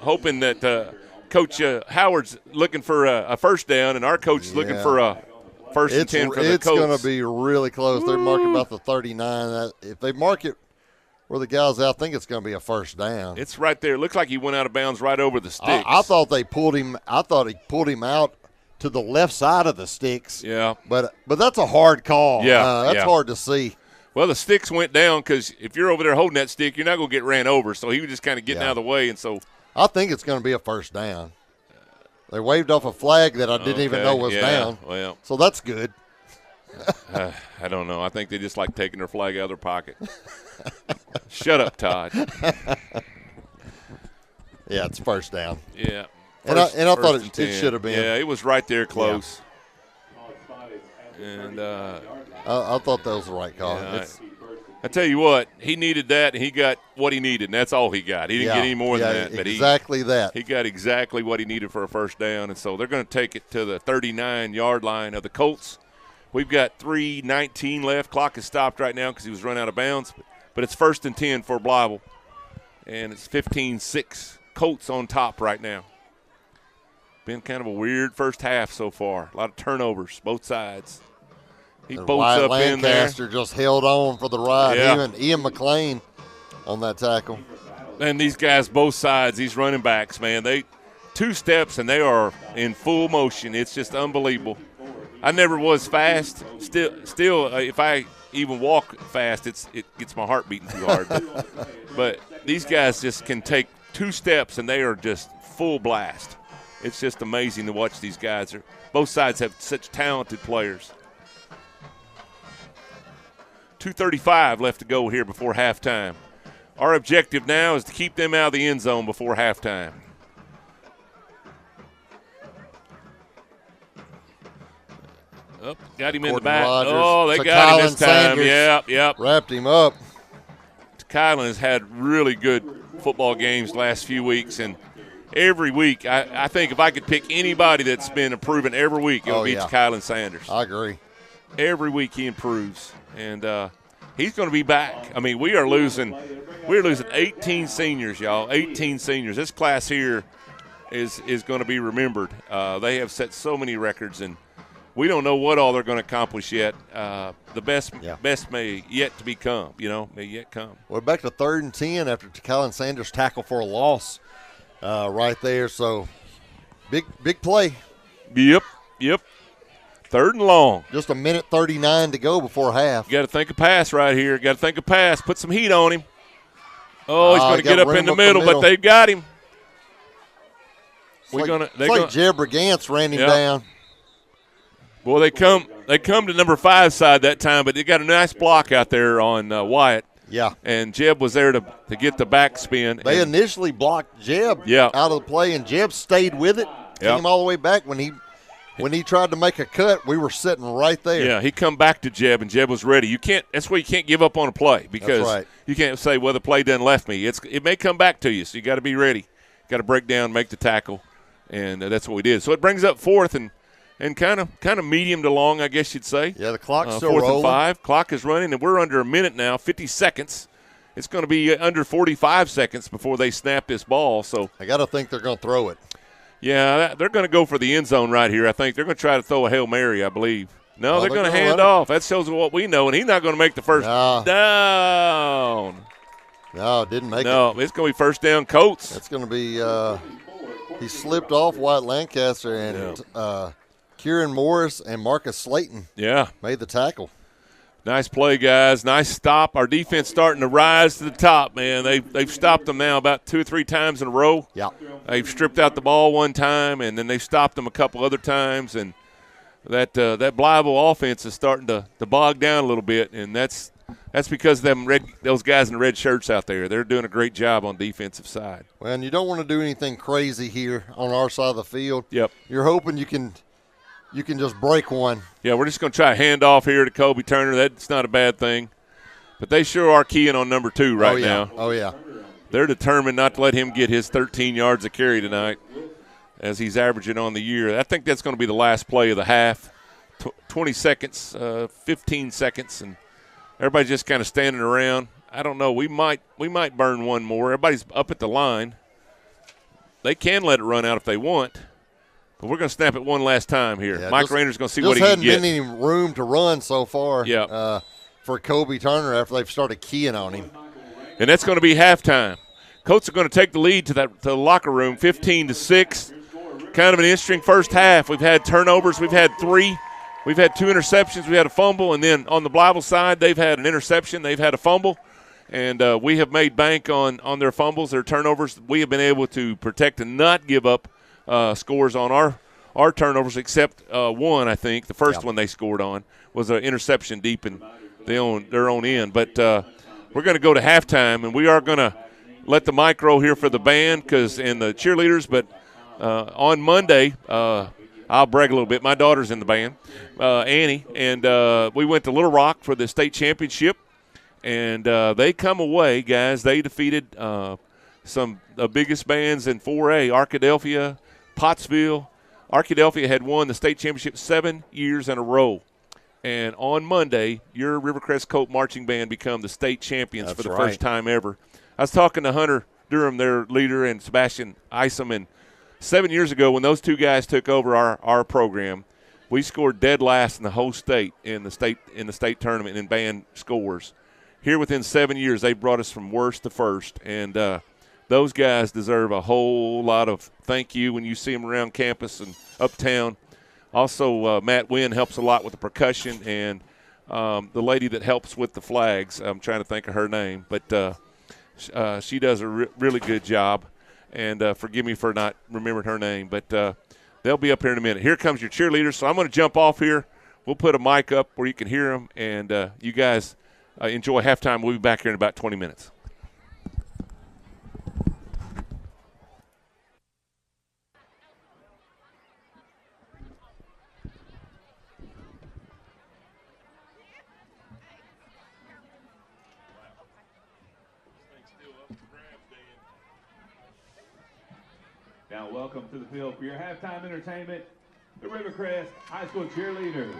hoping that Coach Howard's looking for a first down, and our coach is looking for a first and 10 for the Colts. It's going to be really close. They're marking about the 39. If they mark it where the guy's out, I think it's going to be a first down. It's right there. It looks like he went out of bounds right over the sticks. I thought they pulled him. I thought he pulled him out to the left side of the sticks. Yeah. But that's a hard call. Yeah. That's hard to see. Well, the sticks went down because if you're over there holding that stick, you're not going to get ran over. So he was just kind of getting out of the way, and so I think it's going to be a first down. They waved off a flag that I didn't even know was down. Well, so that's good. I don't know. I think they just like taking their flag out of their pocket. Shut up, Todd. Yeah, it's first down. Yeah. And I thought it should have been. Yeah, it was right there close. Yeah. And I thought that was the right call. Yeah, I tell you what, he needed that, and he got what he needed, and that's all he got. He didn't get any more than that. But that. He got exactly what he needed for a first down, and so they're going to take it to the 39-yard line of the Colts. We've got 3:19 left. Clock is stopped right now because he was run out of bounds. But it's first and 10 for Blytheville, and it's 15-6. Colts on top right now. Been kind of a weird first half so far. A lot of turnovers, both sides. He bolts up in there. Lancaster just held on for the ride. Yeah. Even Ian McLean on that tackle. And these guys, both sides, these running backs, man, they 2 steps and they are in full motion. It's just unbelievable. I never was fast. Still, if I even walk fast, it gets my heart beating too hard. But these guys just can take 2 steps and they are just full blast. It's just amazing to watch these guys. Both sides have such talented players. 2:35 left to go here before halftime. Our objective now is to keep them out of the end zone before halftime. Oh, got him in the back. Oh, they got him this time. Yep. Wrapped him up. Kylan has had really good football games last few weeks, and every week, I think if I could pick anybody that's been improving every week, it would be Kylan Sanders. I agree. Every week he improves, and he's going to be back. I mean, we're losing 18 seniors, y'all. 18 seniors. This class here is going to be remembered. They have set so many records, and we don't know what all they're going to accomplish yet. The best may yet to become. May yet come. We're back to 3rd and 10 after Kylan Sanders tackle for a loss right there. So big play. Yep. 3rd and long. Just a minute 39 to go before half. You got to think of pass right here. Got to think of pass. Put some heat on him. Oh, he's going to get up in the middle, but they've got him. Jeb Brigance ran him down. Well, they come to number 5 side that time, but they got a nice block out there on Wyatt. Yeah. And Jeb was there to get the back spin. They initially blocked Jeb out of the play, and Jeb stayed with it, came all the way back. When he tried to make a cut, we were sitting right there. Yeah, he come back to Jeb, and Jeb was ready. That's why you can't give up on a play, because you can't say, well, the play done left me. It may come back to you, so you got to be ready. You got to break down, make the tackle, and that's what we did. So it brings up 4th and kind of medium to long, I guess you'd say. Yeah, the clock's still 4th rolling. and 5. Clock is running, and we're under a minute now, 50 seconds. It's going to be under 45 seconds before they snap this ball. So I got to think they're going to throw it. Yeah, they're going to go for the end zone right here. I think they're going to try to throw a Hail Mary, I believe. No, they're going to hand off. That shows what we know, and he's not going to make the first down. No, didn't make it. No, it's going to be first down Colts. It's going to be he slipped off Wyatt Lancaster, and Kieran Morris and Marcus Slayton made the tackle. Nice play, guys. Nice stop. Our defense starting to rise to the top, man. They've stopped them now about 2 or 3 times in a row. Yeah. They've stripped out the ball one time, and then they've stopped them a couple other times. And that Blytheville offense is starting to bog down a little bit, and that's because of those guys in the red shirts out there. They're doing a great job on the defensive side. Well, and you don't want to do anything crazy here on our side of the field. Yep. You're hoping you can just break one. Yeah, we're just going to try a handoff here to Kobe Turner. That's not a bad thing. But they sure are keying on number 2 right now. Oh, yeah. They're determined not to let him get his 13 yards of carry tonight as he's averaging on the year. I think that's going to be the last play of the half. 20 seconds, 15 seconds, and everybody's just kind of standing around. I don't know. We might burn one more. Everybody's up at the line. They can let it run out if they want. But we're going to snap it one last time here. Yeah, Mike Rayner's going to see what he can get. Just hadn't been any room to run so far. Yeah. For Kobe Turner after they've started keying on him. And that's going to be halftime. Colts are going to take the lead to the locker room, 15-6. Kind of an interesting first half. We've had turnovers. We've had 3. We've had 2 interceptions. We had a fumble. And then on the Blytheville side, they've had an interception. They've had a fumble. And we have made bank on their fumbles, their turnovers. We have been able to protect and not give up scores on our turnovers, except one, I think. The first one they scored on was an interception deep in their own end. But we're going to go to halftime, and we are going to let the mic roll here for the band and the cheerleaders. But on Monday, I'll brag a little bit. My daughter's in the band, Annie, and we went to Little Rock for the state championship. And they come away, guys. They defeated some of the biggest bands in 4A, Arkadelphia, Pottsville. Arkadelphia had won the state championship 7 years in a row. And on Monday, your Rivercrest Colt marching band become the state champions for the first time ever. I was talking to Hunter Durham, their leader, and Sebastian Isom. And 7 years ago, when those two guys took over our program, we scored dead last in the whole state in the state tournament in band scores. Here within 7 years, they brought us from worst to first. And those guys deserve a whole lot of thank you when you see them around campus and uptown. Also, Matt Wynn helps a lot with the percussion, and the lady that helps with the flags, I'm trying to think of her name, but she does a really good job. And forgive me for not remembering her name, but they'll be up here in a minute. Here comes your cheerleaders. So I'm going to jump off here. We'll put a mic up where you can hear them, and you guys enjoy halftime. We'll be back here in about 20 minutes. Now welcome to the field for your halftime entertainment, the Rivercrest High School Cheerleaders.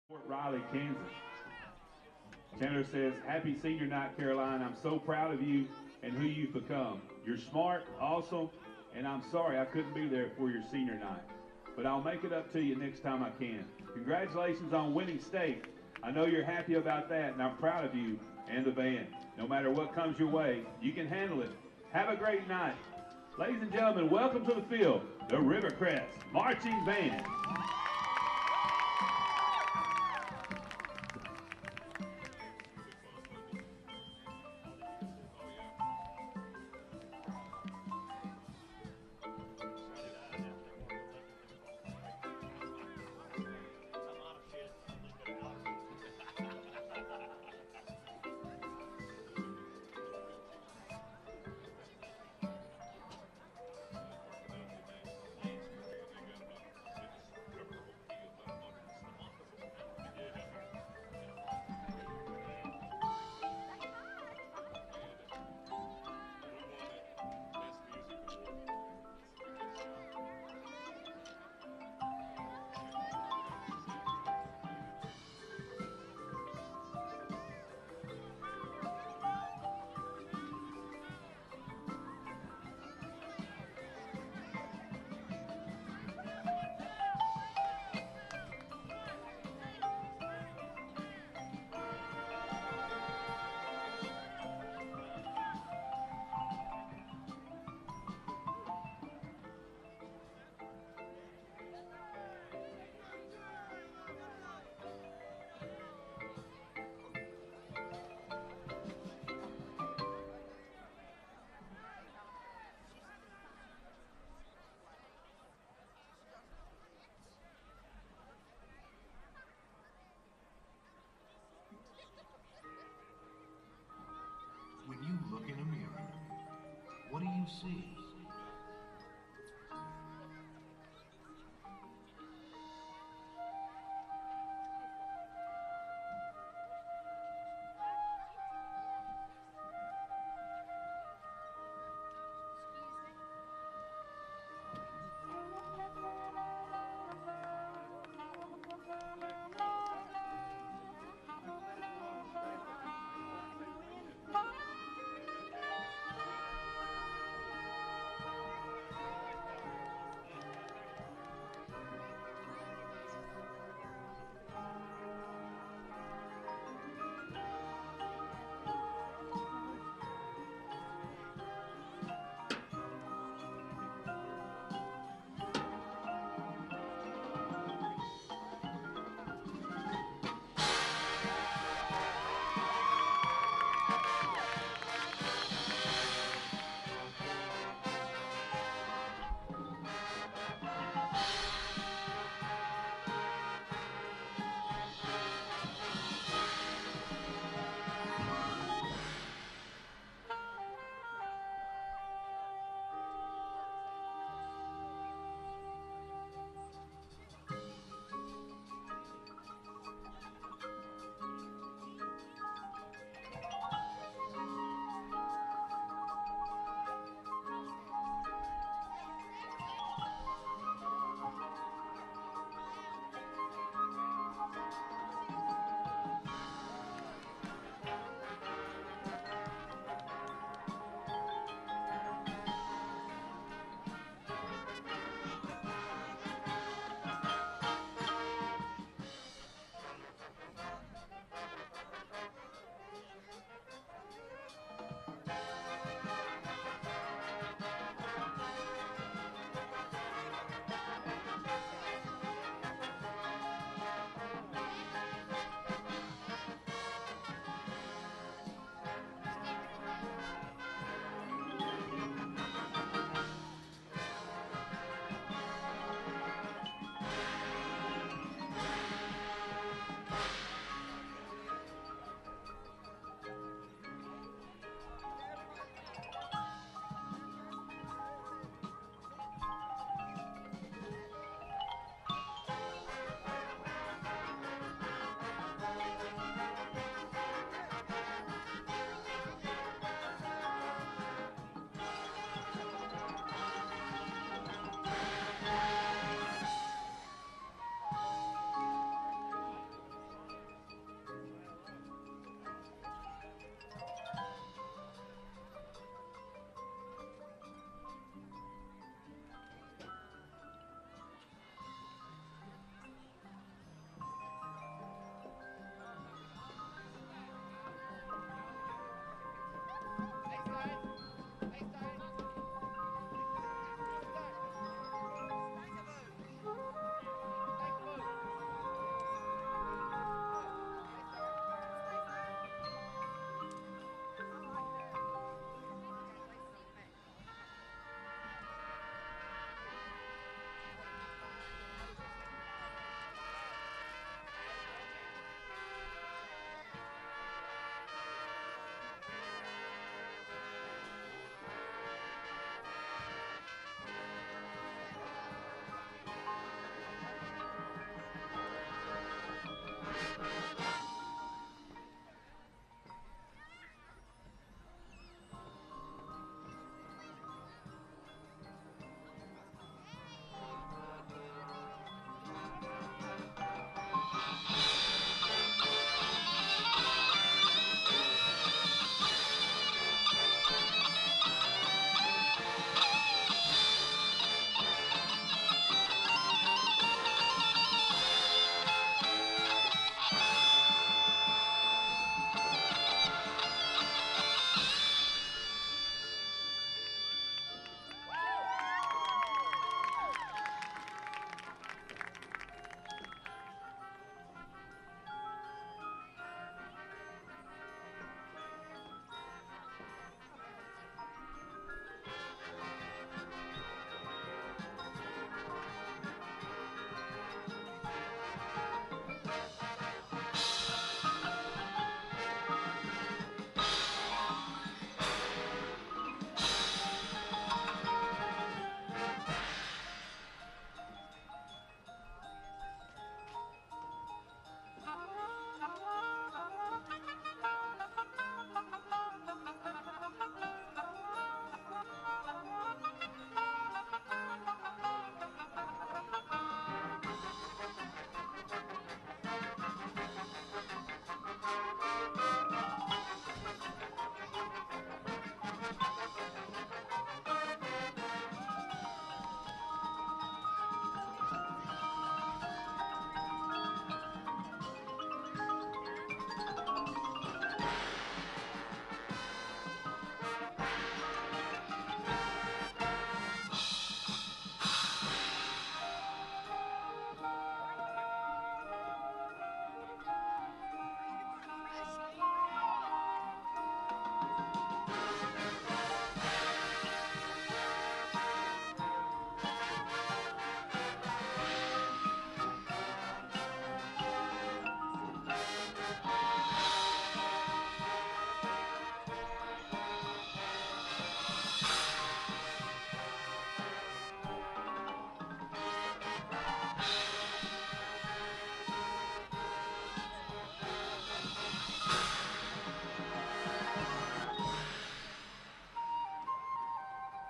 Fort Riley, Kansas. Chandler says, happy senior night, Caroline. I'm so proud of you and who you've become. You're smart, awesome, and I'm sorry I couldn't be there for your senior night. But I'll make it up to you next time I can. Congratulations on winning state. I know you're happy about that, and I'm proud of you and the band. No matter what comes your way, you can handle it. Have a great night. Ladies and gentlemen, welcome to the field, the Rivercrest Marching Band. When you look in a mirror, what do you see?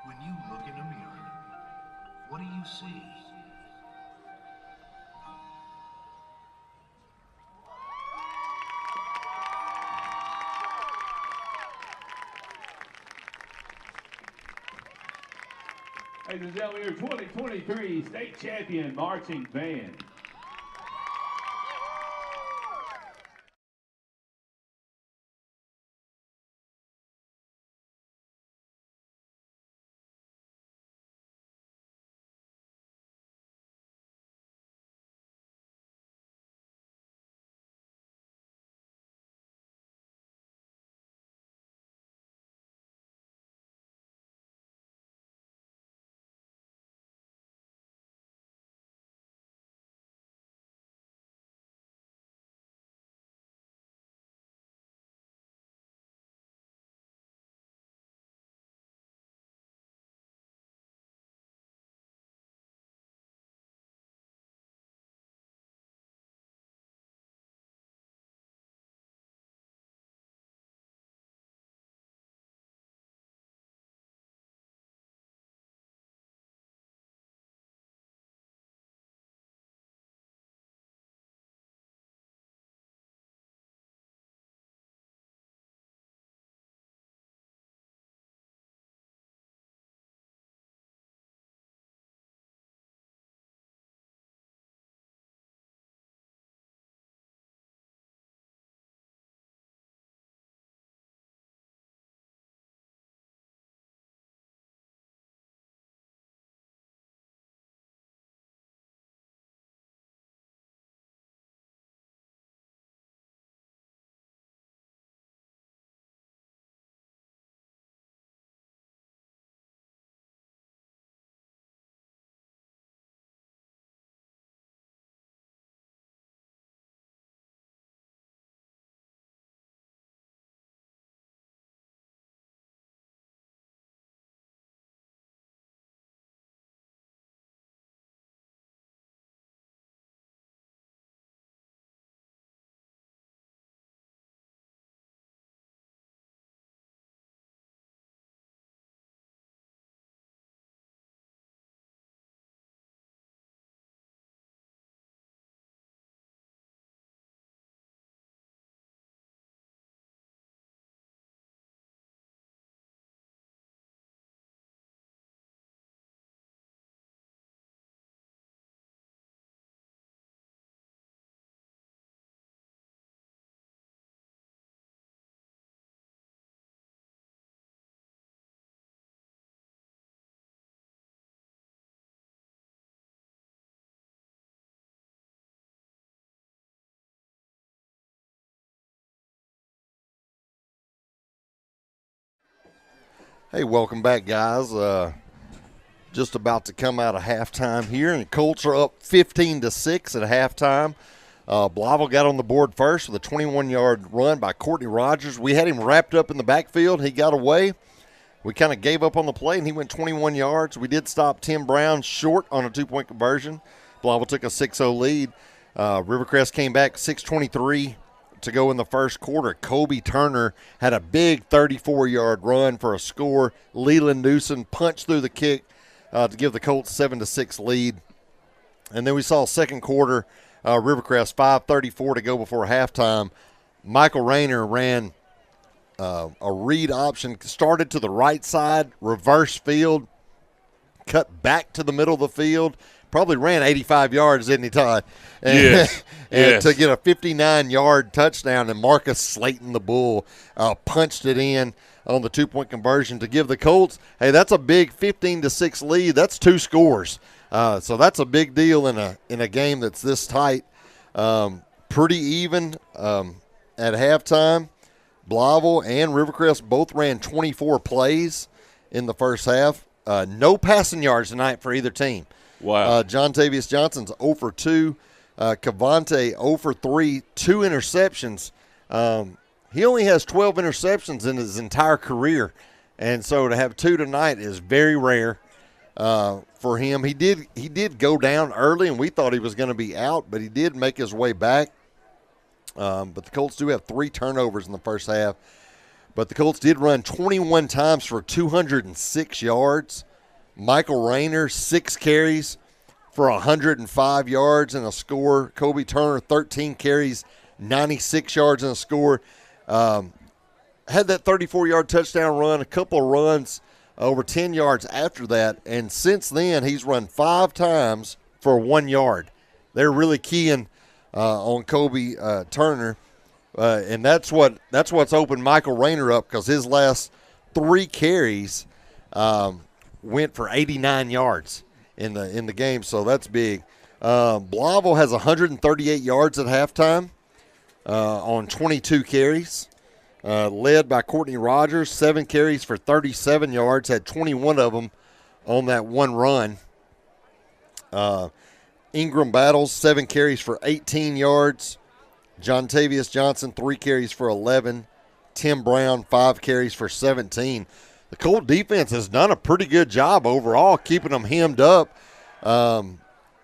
When you look in a mirror, what do you see? Ladies and gentlemen, your 2023 state champion marching band. Hey, welcome back, guys. Just about to come out of halftime here, and the Colts are up 15-6 at halftime. Blytheville got on the board first with a 21-yard run by Courtney Rogers. We had him wrapped up in the backfield. He got away. We kind of gave up on the play, and he went 21 yards. We did stop Tim Brown short on a two-point conversion. Blytheville took a 6-0 lead. Rivercrest came back 6:23 to go in the first quarter. Kobe Turner had a big 34-yard run for a score. Leland Newsom punched through the kick to give the Colts 7-6 lead. And then we saw second quarter, Rivercrest 5:34 to go before halftime. Michael Rayner ran a read option, started to the right side, reverse field, cut back to the middle of the field. Probably ran 85 yards, didn't he, Todd? And, Yes. and to get a 59-yard touchdown, and Marcus Slayton, the Bull, punched it in on the two-point conversion to give the Colts, hey, that's a big 15-6 lead. That's two scores. So that's a big deal in a game that's this tight. Pretty even at halftime. Blytheville and Rivercrest both ran 24 plays in the first half. No passing yards tonight for either team. Wow. John Tavius Johnson's 0 for 2. Cavante 0 for 3, 2 interceptions. He only has 12 interceptions in his entire career, and so to have 2 tonight is very rare for him. He did go down early, and we thought he was going to be out, but he did make his way back. But the Colts do have 3 turnovers in the first half. But the Colts did run 21 times for 206 yards. Michael Rayner, 6 carries for 105 yards and a score. Kobe Turner, 13 carries, 96 yards and a score. Had that 34-yard touchdown run, a couple of runs over 10 yards after that, and since then he's run 5 times for 1 yard. They're really keying on Kobe Turner, and that's what's opened Michael Rayner up, because his last 3 carries went for 89 yards in the game, so that's big. Blytheville has 138 yards at halftime on 22 carries. Led by Courtney Rogers, 7 carries for 37 yards, had 21 of them on that one run. Ingram Battles, 7 carries for 18 yards. John Tavius Johnson, 3 carries for 11. Tim Brown, 5 carries for 17. The Colt defense has done a pretty good job overall keeping them hemmed up.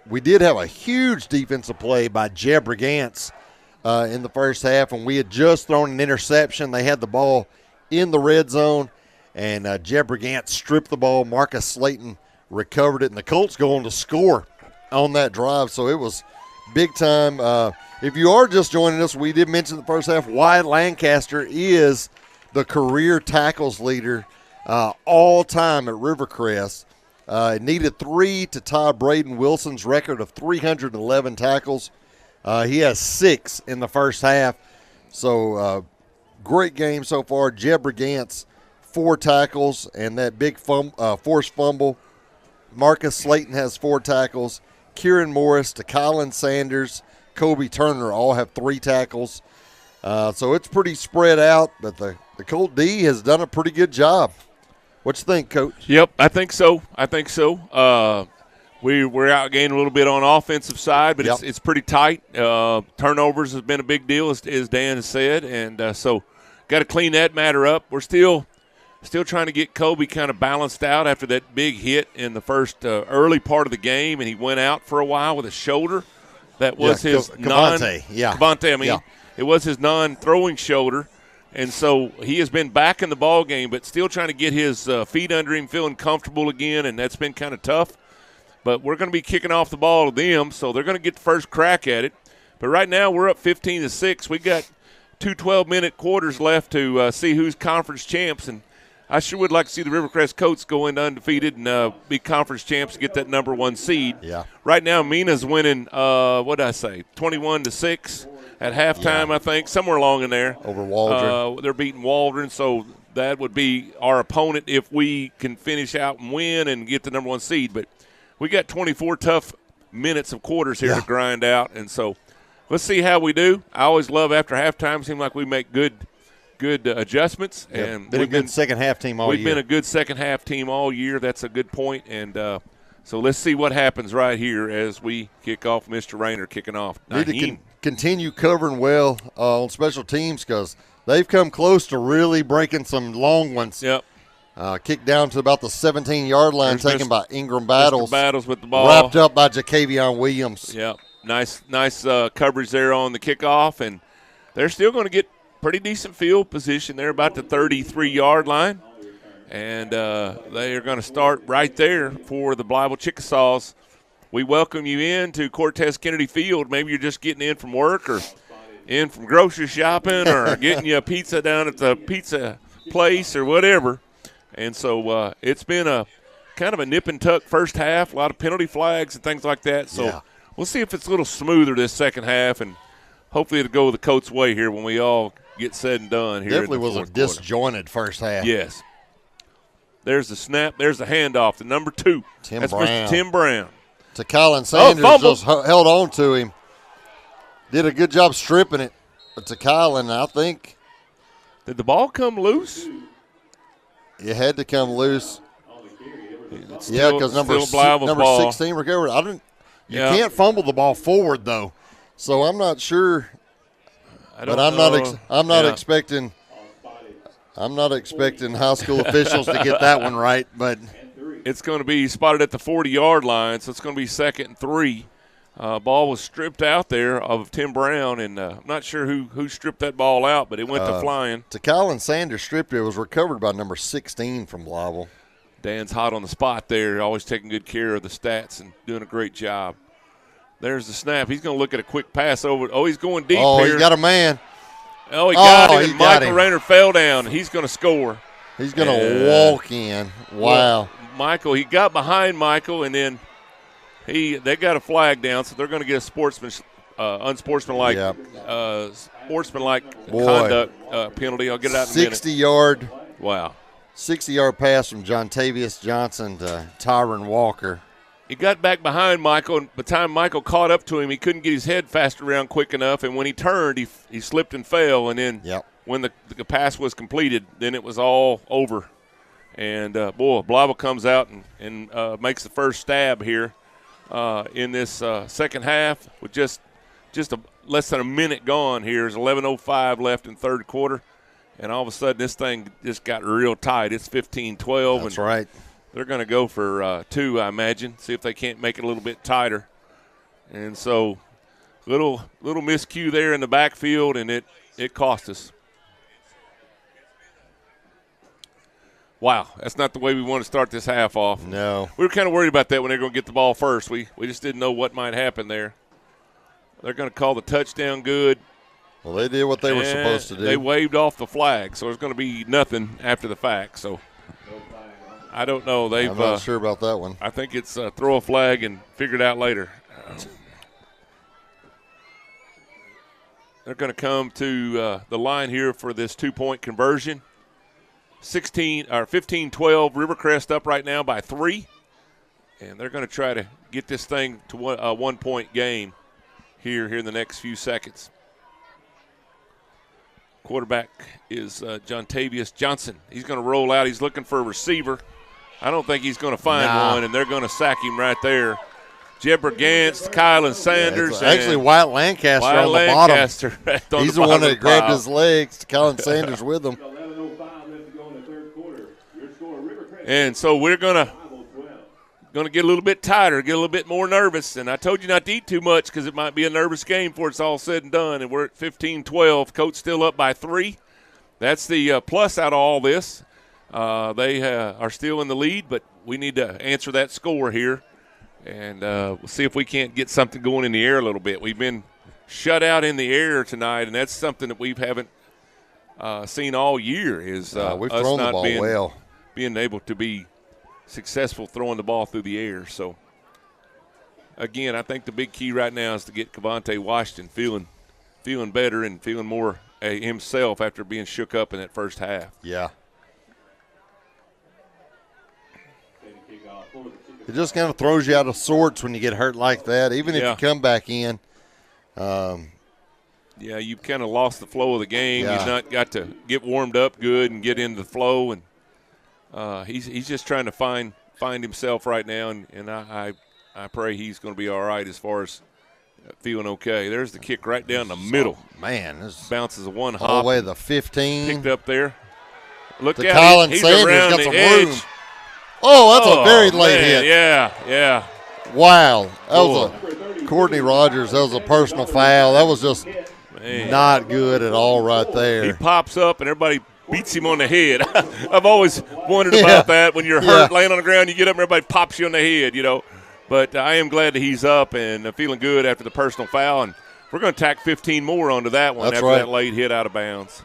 We did have a huge defensive play by Jeb Brigance in the first half, and we had just thrown an interception. They had the ball in the red zone, and Jeb Brigance stripped the ball. Marcus Slayton recovered it, and the Colts go on to score on that drive, so it was big time. If you are just joining us, we did mention the first half, Wyatt Lancaster is the career tackles leader all time at Rivercrest. Needed 3 to tie Braden Wilson's record of 311 tackles. He has 6 in the first half. So great game so far. Jeb Brigance, 4 tackles and that big forced fumble. Marcus Slayton has 4 tackles. Kieran Morris, Colin Sanders, Kobe Turner all have 3 tackles. So it's pretty spread out, but the Colt D has done a pretty good job. What you think, Coach? Yep, I think so. We're outgaining a little bit on offensive side, but it's pretty tight. Turnovers has been a big deal, as Dan has said, and so got to clean that matter up. We're still trying to get Kobe kind of balanced out after that big hit in the first early part of the game, and he went out for a while with a shoulder. That was his Cavante. It was his non-throwing shoulder. And so he has been back in the ball game, but still trying to get his feet under him, feeling comfortable again, and that's been kind of tough. But we're going to be kicking off the ball to them, so they're going to get the first crack at it. But right now we're up 15-6. We got 2 12-minute quarters left to see who's conference champs, and I sure would like to see the Rivercrest Colts go into undefeated and be conference champs to get that number 1 seed. Yeah. Right now Mina's winning, 21-6. At halftime, I think, somewhere along in there. Over Waldron. They're beating Waldron, so that would be our opponent if we can finish out and win and get the number 1 seed. But we got 24 tough minutes of quarters here to grind out, and so let's see how we do. I always love after halftime. Seems like we make good adjustments. Yep. And been a good second-half team all year. We've been a good second-half team all year. That's a good point, and so let's see what happens right here as we kick off. Mr. Rayner kicking off. Need to continue covering well on special teams, because they've come close to really breaking some long ones. Yep. Kicked down to about the 17-yard line, taken by Ingram Battles. Mr. Battles with the ball. Wrapped up by Jacavion Williams. Yep. Nice coverage there on the kickoff, and they're still going to get pretty decent field position. They're about the 33-yard line, and they are going to start right there for the Blytheville Chickasaws. We welcome you in to Cortez Kennedy Field. Maybe you're just getting in from work or in from grocery shopping or getting you a pizza down at the pizza place or whatever. And so it's been a kind of a nip and tuck first half, a lot of penalty flags and things like that. So we'll see if it's a little smoother this second half, and hopefully it'll go the Colts' way here when we all get said and done here. Definitely was a disjointed first half. Yes. There's the snap. There's the handoff to number 2. That's Brown. Mr. Tim Brown. To Colin Sanders, just held on to him. Did a good job stripping it. But to Colin, I think. Did the ball come loose? It had to come loose. Because number 16 recovered. You can't fumble the ball forward, though. So I'm not sure. I'm not expecting high school officials to get that one right, but it's going to be spotted at the 40-yard line, so it's going to be 2nd and 3 Ball was stripped out there of Tim Brown, and I'm not sure who stripped that ball out, but it went to flying. Colin Sanders stripped it. It was recovered by number 16 from Blytheville. Dan's hot on the spot there, always taking good care of the stats and doing a great job. There's the snap. He's going to look at a quick pass over. Oh, he's going deep here. He's got a man. Oh, he got him. He got Michael him. Rayner fell down. He's going to score. He's going to walk in. Wow. Well, Michael, he got behind Michael, and then they got a flag down, so they're going to get a unsportsmanlike conduct penalty. I'll get it out in a minute. 60-yard. Wow. 60-yard pass from John Tavius Johnson to Tyron Walker. He got back behind Michael, and by the time Michael caught up to him, he couldn't get his head fast around quick enough, and when he turned, he slipped and fell, and then when the pass was completed, then it was all over. And, Blytheville comes out and makes the first stab here in this second half with just less than a minute gone here. There's 11:05 left in third quarter, and all of a sudden this thing just got real tight. It's 15-12. That's right. They're going to go for 2, I imagine, see if they can't make it a little bit tighter. And so little miscue there in the backfield, and it cost us. Wow, that's not the way we want to start this half off. No. We were kind of worried about that when they were going to get the ball first. We just didn't know what might happen there. They're going to call the touchdown good. Well, they did what they were supposed to do. They waved off the flag, so there's going to be nothing after the fact. So I don't know. I'm not sure about that one. I think it's throw a flag and figure it out later. They're going to come to the line here for this 2-point conversion. 15-12, Rivercrest up right now by 3. And they're going to try to get this thing to a 1-point game here in the next few seconds. Quarterback is John Tavius Johnson. He's going to roll out. He's looking for a receiver. I don't think he's going to find one, and they're going to sack him right there. Jeb Gantz, Kylan Sanders. Actually, Wyatt Lancaster on the bottom. He's the one that grabbed his legs. Kylan Sanders with him. And so we're going to get a little bit tighter, get a little bit more nervous. And I told you not to eat too much because it might be a nervous game before it's all said and done. And we're at 15-12. Colts still up by 3. That's the plus out of all this. They are still in the lead, but we need to answer that score here. And we'll see if we can't get something going in the air a little bit. We've been shut out in the air tonight, and that's something that we haven't seen all year is we've us thrown not the ball being able to be successful throwing the ball through the air. So, again, I think the big key right now is to get Cavante Washington feeling better and feeling more himself after being shook up in that first half. Yeah. It just kind of throws you out of sorts when you get hurt like that, even if you come back in. Yeah, you've kind of lost the flow of the game. You've not got to get warmed up good and get into the flow. And he's just trying to find himself right now, and I pray he's going to be all right as far as feeling okay. There's the kick right down the middle. Man, this bounces a one hop. All the way to the 15. Picked up there. Look to out. Colin He's Sanders around got the some edge. room. Oh, that's a very late hit. Yeah. Wow. That was Courtney Rogers. That was a personal foul. That was just not good at all right there. He pops up and everybody beats him on the head. I've always wondered about that. When you're hurt, laying on the ground, you get up and everybody pops you on the head, But I am glad that he's up and feeling good after the personal foul. And we're going to tack 15 more onto that one after that late hit out of bounds.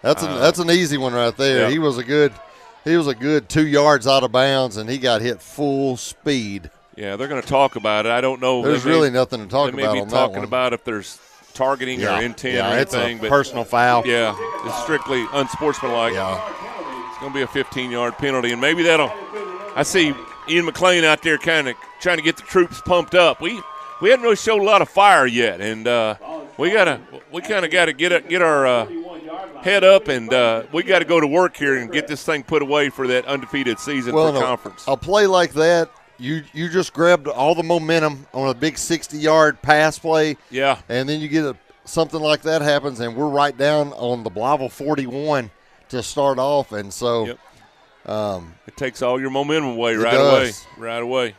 That's an easy one right there. Yep. He was a good 2 yards out of bounds, and he got hit full speed. Yeah, they're going to talk about it. I don't know. There's really nothing to talk about on that one. They may be talking about if there's targeting or intent or anything. It's a personal foul. Yeah, it's strictly unsportsmanlike. Yeah. It's going to be a 15-yard penalty, and maybe that'll – I see Ian McLean out there kind of trying to get the troops pumped up. We haven't really showed a lot of fire yet, and we kind of got to get our head up, and we got to go to work here and get this thing put away for that undefeated season for conference. A play like that, you just grabbed all the momentum on a big 60-yard pass play. Yeah. And then you get something like that happens, and we're right down on the Blytheville 41 to start off, and so it takes all your momentum away right away.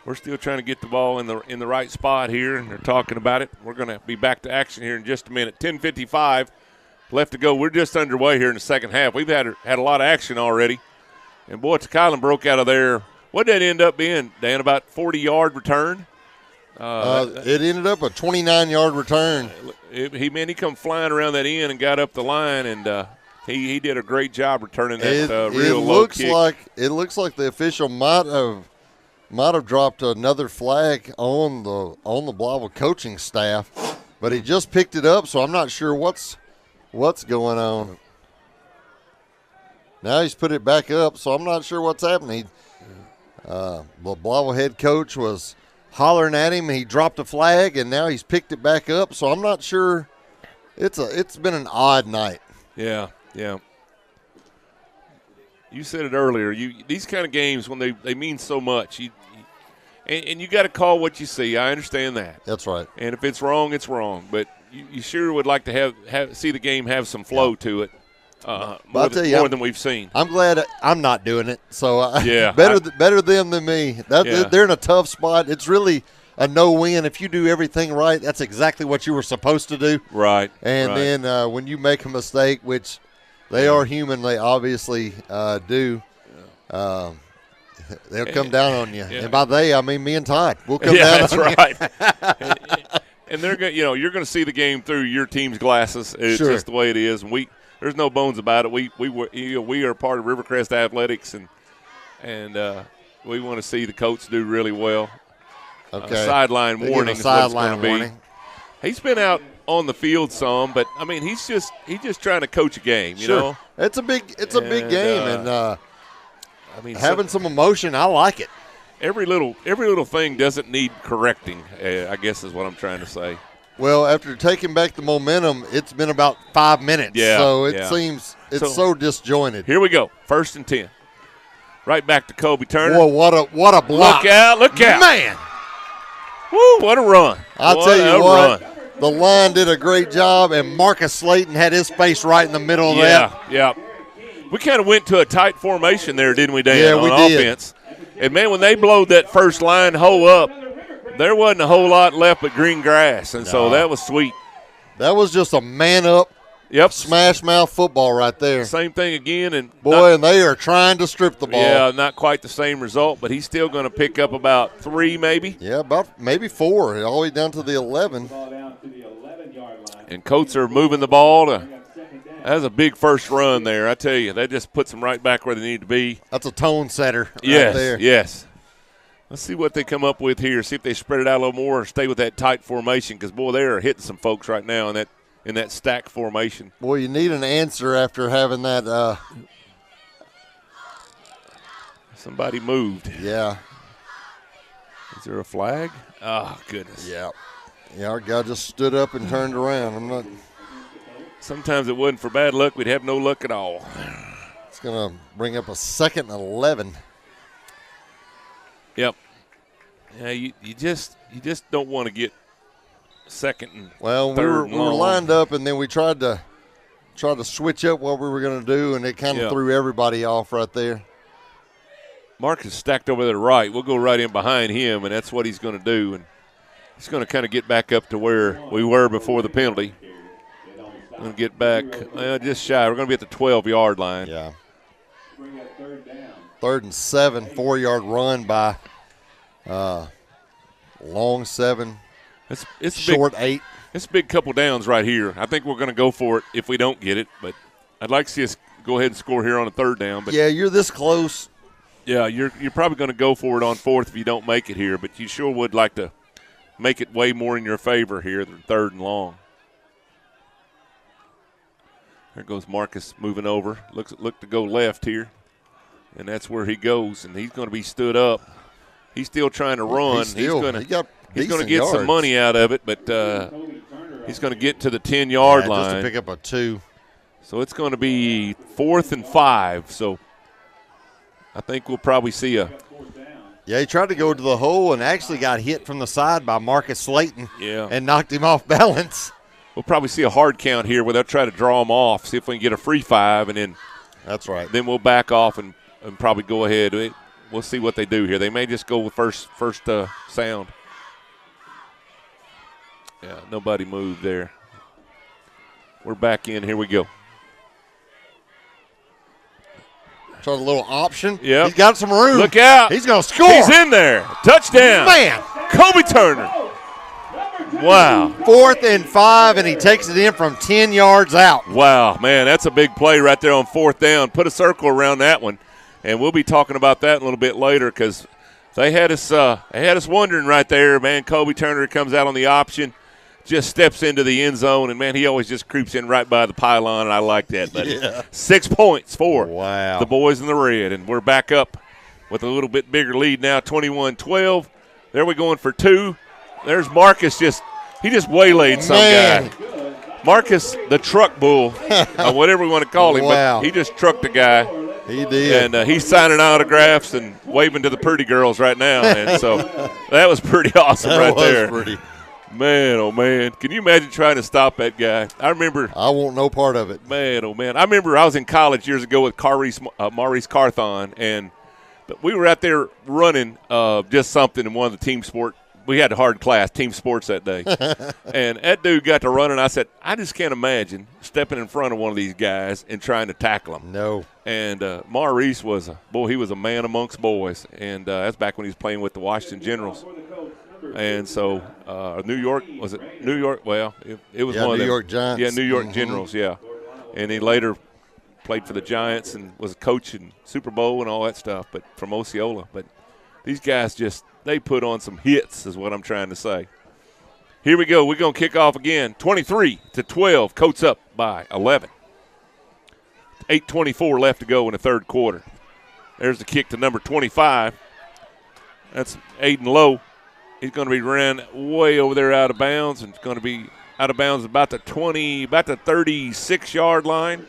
We're still trying to get the ball in the right spot here, and they're talking about it. We're going to be back to action here in just a minute. 10:55 left to go. We're just underway here in the second half. We've had a lot of action already. And, boy, Kylan broke out of there. What did that end up being, Dan, about 40-yard return? It ended up a 29-yard return. He come flying around that end and got up the line, and he did a great job returning that real low kick. It looks like the official might have dropped another flag on the Blytheville coaching staff, but he just picked it up, so I'm not sure what's going on. Now he's put it back up, so I'm not sure what's happening. The Blytheville head coach was hollering at him, and he dropped a flag, and now he's picked it back up, so I'm not sure. It's been an odd night. Yeah. You said it earlier. These kind of games, when they mean so much, and you got to call what you see. I understand that. That's right. And if it's wrong, it's wrong. But you sure would like to see the game have some flow to it. More than we've seen. I'm glad I'm not doing it. So yeah, better them than me. They're in a tough spot. It's really a no-win. If you do everything right, that's exactly what you were supposed to do. Right. And then when you make a mistake, which they are human, they obviously do. They'll come down on you. Yeah. And by they, I mean me and Todd. We'll come down that's on right. And they're going. You're going to see the game through your team's glasses. It's just the way it is. And there's no bones about it. We are part of Rivercrest Athletics, and we want to see the Colts do really well. Okay. Sideline warning is what it's going to be. He's been out on the field some, but I mean he's just trying to coach a game. You know, it's a big game, and I mean having some emotion, I like it. Every little thing doesn't need correcting. I guess is what I'm trying to say. Well, after taking back the momentum, it's been about 5 minutes. Yeah, so it seems it's so disjointed. Here we go. 1st and 10. Right back to Kobe Turner. Whoa, what a block. Look out. Man. Woo, what a run. I'll tell you what, the line did a great job, and Marcus Slayton had his face right in the middle of that. Yeah. We kind of went to a tight formation there, didn't we, Dan, yeah, we did. Offense. And, man, when they blowed that first line hole up, there wasn't a whole lot left but green grass, and so that was sweet. That was just a man-up, smash-mouth football right there. Same thing again. And and they are trying to strip the ball. Yeah, not quite the same result, but he's still going to pick up about 3 maybe. Yeah, about maybe 4, all the way down to the 11. And Colts are moving the ball. That was a big first run there, I tell you. That just puts them right back where they need to be. That's a tone setter right there. Yes. Let's see what they come up with here. See if they spread it out a little more or stay with that tight formation because, boy, they are hitting some folks right now in that stack formation. Boy, you need an answer after having that. Somebody moved. Yeah. Is there a flag? Oh, goodness. Yeah. Yeah, our guy just stood up and turned around. Sometimes it wasn't for bad luck. We'd have no luck at all. It's going to bring up a 2nd and 11. Yep. Yeah, you just don't want to get 2nd and third. We were lined up, and then we tried to switch up what we were going to do, and it kind of threw everybody off right there. Mark is stacked over to the right. We'll go right in behind him, and that's what he's going to do. And he's going to kind of get back up to where we were before the penalty. Going to get back just shy. We're going to be at the 12-yard line. Yeah. 3rd and 7, 4-yard run by long 7. It's short big, 8. It's a big couple downs right here. I think we're going to go for it if we don't get it, but I'd like to see us go ahead and score here on a 3rd down. But yeah, you're this close. Yeah, you're probably going to go for it on 4th if you don't make it here, but you sure would like to make it way more in your favor here than 3rd and long. There goes Marcus moving over. Look to go left here, and that's where he goes, and he's going to be stood up. He's still trying to run. He's going to get some money out of it, but he's going to get to the 10-yard line. Just to pick up a 2. So it's going to be 4th and 5. So I think we'll probably see a. Yeah, he tried to go to the hole and actually got hit from the side by Marcus Slayton. Yeah. And knocked him off balance. We'll probably see a hard count here where they'll try to draw him off, see if we can get a free 5, and then that's right. Then we'll back off and probably go ahead. we'll see what they do here. They may just go with first sound. Yeah, nobody moved there. We're back in. Here we go. So a little option. Yep. He's got some room. Look out. He's going to score. He's in there. Touchdown. Man. Kobe Turner. Wow. 4th and 5, and he takes it in from 10 yards out. Wow, man, that's a big play right there on 4th down. Put a circle around that one, and we'll be talking about that a little bit later because they had us wondering right there, man. Kobe Turner comes out on the option, just steps into the end zone, and, man, he always just creeps in right by the pylon, and I like that. But 6 points for the boys in the red, and we're back up with a little bit bigger lead now, 21-12. There we're going for 2. There's Marcus he just waylaid some guy. Marcus, the truck bull, whatever we want to call him, but he just trucked a guy. He did. And he's signing autographs and waving to the pretty girls right now. And so that was pretty awesome there. Pretty. Man, oh, man. Can you imagine trying to stop that guy? I want no part of it. Man, oh, man. I remember I was in college years ago with Maurice Carthon, but we were out there running just something in one of the team sport. We had a hard class, team sports that day. And that dude got to running. I said, I just can't imagine stepping in front of one of these guys and trying to tackle him. No. And Maurice he was a man amongst boys. And that's back when he was playing with the Washington Generals. And so New York, was it New York? Well, it was one of them. New York Giants. Yeah, New York Generals, yeah. And he later played for the Giants and was a coach in Super Bowl and all that stuff, but from Osceola. But these guys they put on some hits is what I'm trying to say. Here we go. We're going to kick off again. 23-12. Colts up by 11. 8:24 left to go in the third quarter. There's the kick to number 25. That's Aiden Lowe. He's going to be ran way over there out of bounds, and it's going to be out of bounds about the 36-yard line.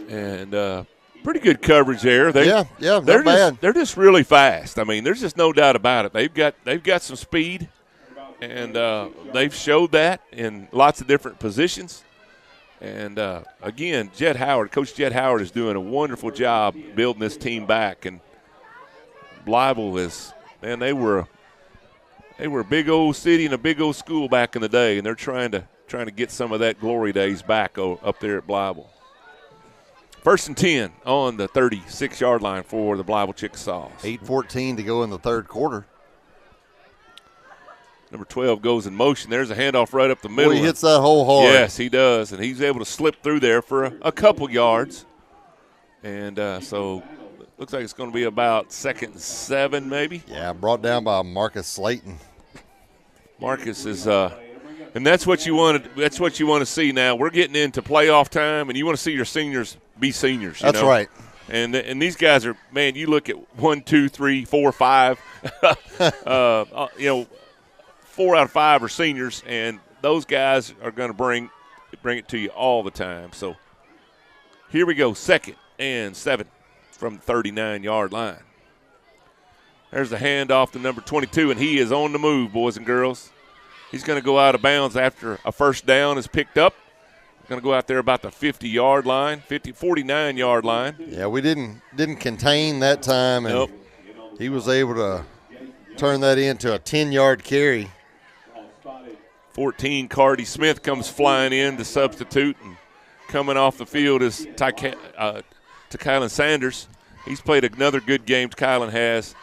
And pretty good coverage there. Not bad. They're just really fast. I mean, there's just no doubt about it. They've got some speed, and they've showed that in lots of different positions. And again, Coach Jet Howard is doing a wonderful job building this team back. And Blytheville they were a big old city and a big old school back in the day, and they're trying to get some of that glory days back up there at Blytheville. 1st and 10 on the 36-yard line for the Blytheville Chickasaws. 8:14 to go in the third quarter. Number 12 goes in motion. There's a handoff right up the middle. He hits that hole hard. Yes, he does, and he's able to slip through there for a couple yards. And so looks like it's going to be about 2nd and 7 maybe. Yeah, brought down by Marcus Slayton. Marcus is and that's what you want to see now. We're getting into playoff time, and you want to see your seniors be seniors. That's right. And these guys are, man, you look at 1, 2, 3, 4, 5. 4 out of 5 are seniors, and those guys are going to bring it to you all the time. So here we go, 2nd and 7 from the 39-yard line. There's the handoff to number 22, and he is on the move, boys and girls. He's going to go out of bounds after a first down is picked up. Going to go out there about the 50-yard line, 49-yard line. Yeah, we didn't contain that time, and he was able to turn that into a 10-yard carry. 14, Cardi Smith comes flying in to substitute, and coming off the field is Kylan Sanders. He's played another good game, Kylan has,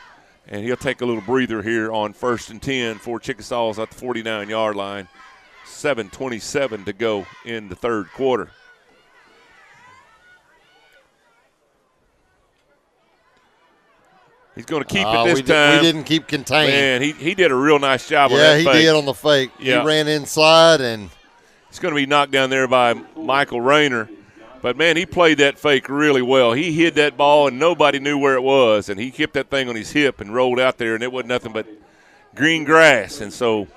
and he'll take a little breather here on 1st and 10 for Chickasaws at the 49-yard line. 7:27 to go in the third quarter. He's going to keep it this time. We didn't keep contained. Man, he did a real nice job on that fake. Yeah, he did on the fake. Yeah. He ran inside, and he's going to be knocked down there by Michael Rayner. But, man, he played that fake really well. He hid that ball, and nobody knew where it was. And he kept that thing on his hip and rolled out there, and it wasn't nothing but green grass. And so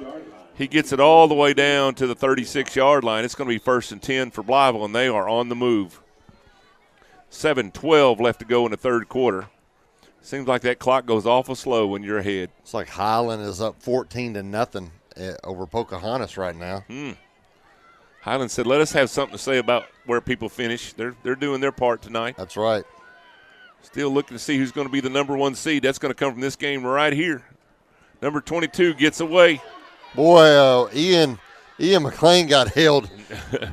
he gets it all the way down to the 36-yard line. It's going to be 1st and 10 for Blytheville, and they are on the move. 7:12 left to go in the third quarter. Seems like that clock goes awful slow when you're ahead. It's like Highland is up 14-0 over Pocahontas right now. Highland said, let us have something to say about where people finish. They're doing their part tonight. That's right. Still looking to see who's going to be the number 1 seed. That's going to come from this game right here. Number 22 gets away. Boy, Ian McLean got held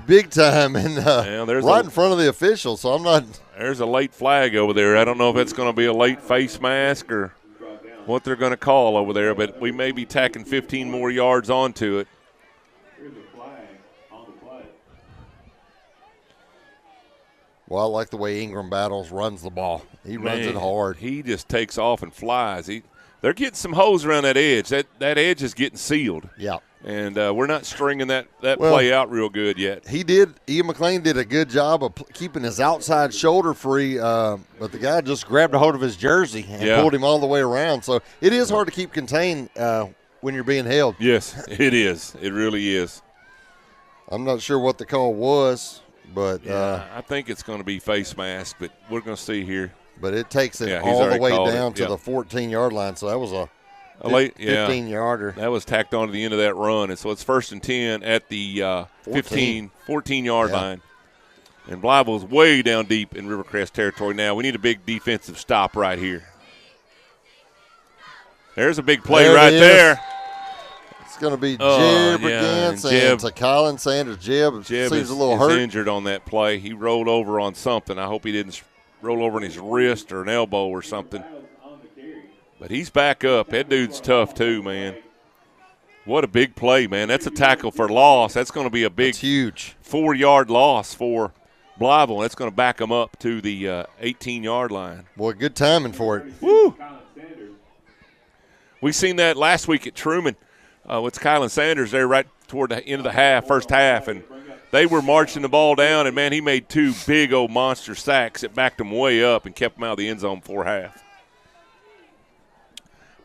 big time and right in front of the official, so I'm not. There's a late flag over there. I don't know if it's going to be a late face mask or what they're going to call over there, but we may be tacking 15 more yards onto it. Here's a flag on the play. Well, I like the way Ingram Battles runs the ball. He runs it hard. He just takes off and flies. They're getting some holes around that edge. That edge is getting sealed. Yeah. And we're not stringing that play out real good yet. Ian McLean did a good job of keeping his outside shoulder free, but the guy just grabbed a hold of his jersey and pulled him all the way around. So it is hard to keep contained when you're being held. Yes, it is. It really is. I'm not sure what the call was, but I think it's going to be face mask, but we're going to see here. But it takes it all the way down to the 14-yard line, so that was a late 15-yarder. That was tacked on to the end of that run, and so it's 1st and 10 at the 14-yard line. And Blytheville's way down deep in Rivercrest territory now. We need a big defensive stop right here. There's a big play there. It's going to be Jeb against and to Colin Sanders. Jeb seems a little hurt. Injured on that play. He rolled over on something. I hope he didn't roll over on his wrist or an elbow or something. But he's back up. That dude's tough too, man. What a big play, man. That's a tackle for loss. That's going to be a big, huge 4-yard loss for Blytheville. That's going to back them up to the 18-yard line. Boy, good timing for it. Woo! We seen that last week at Truman with Kylan Sanders there right toward the end of the first half, and they were marching the ball down, and, man, he made 2 big old monster sacks that backed them way up and kept them out of the end zone before half.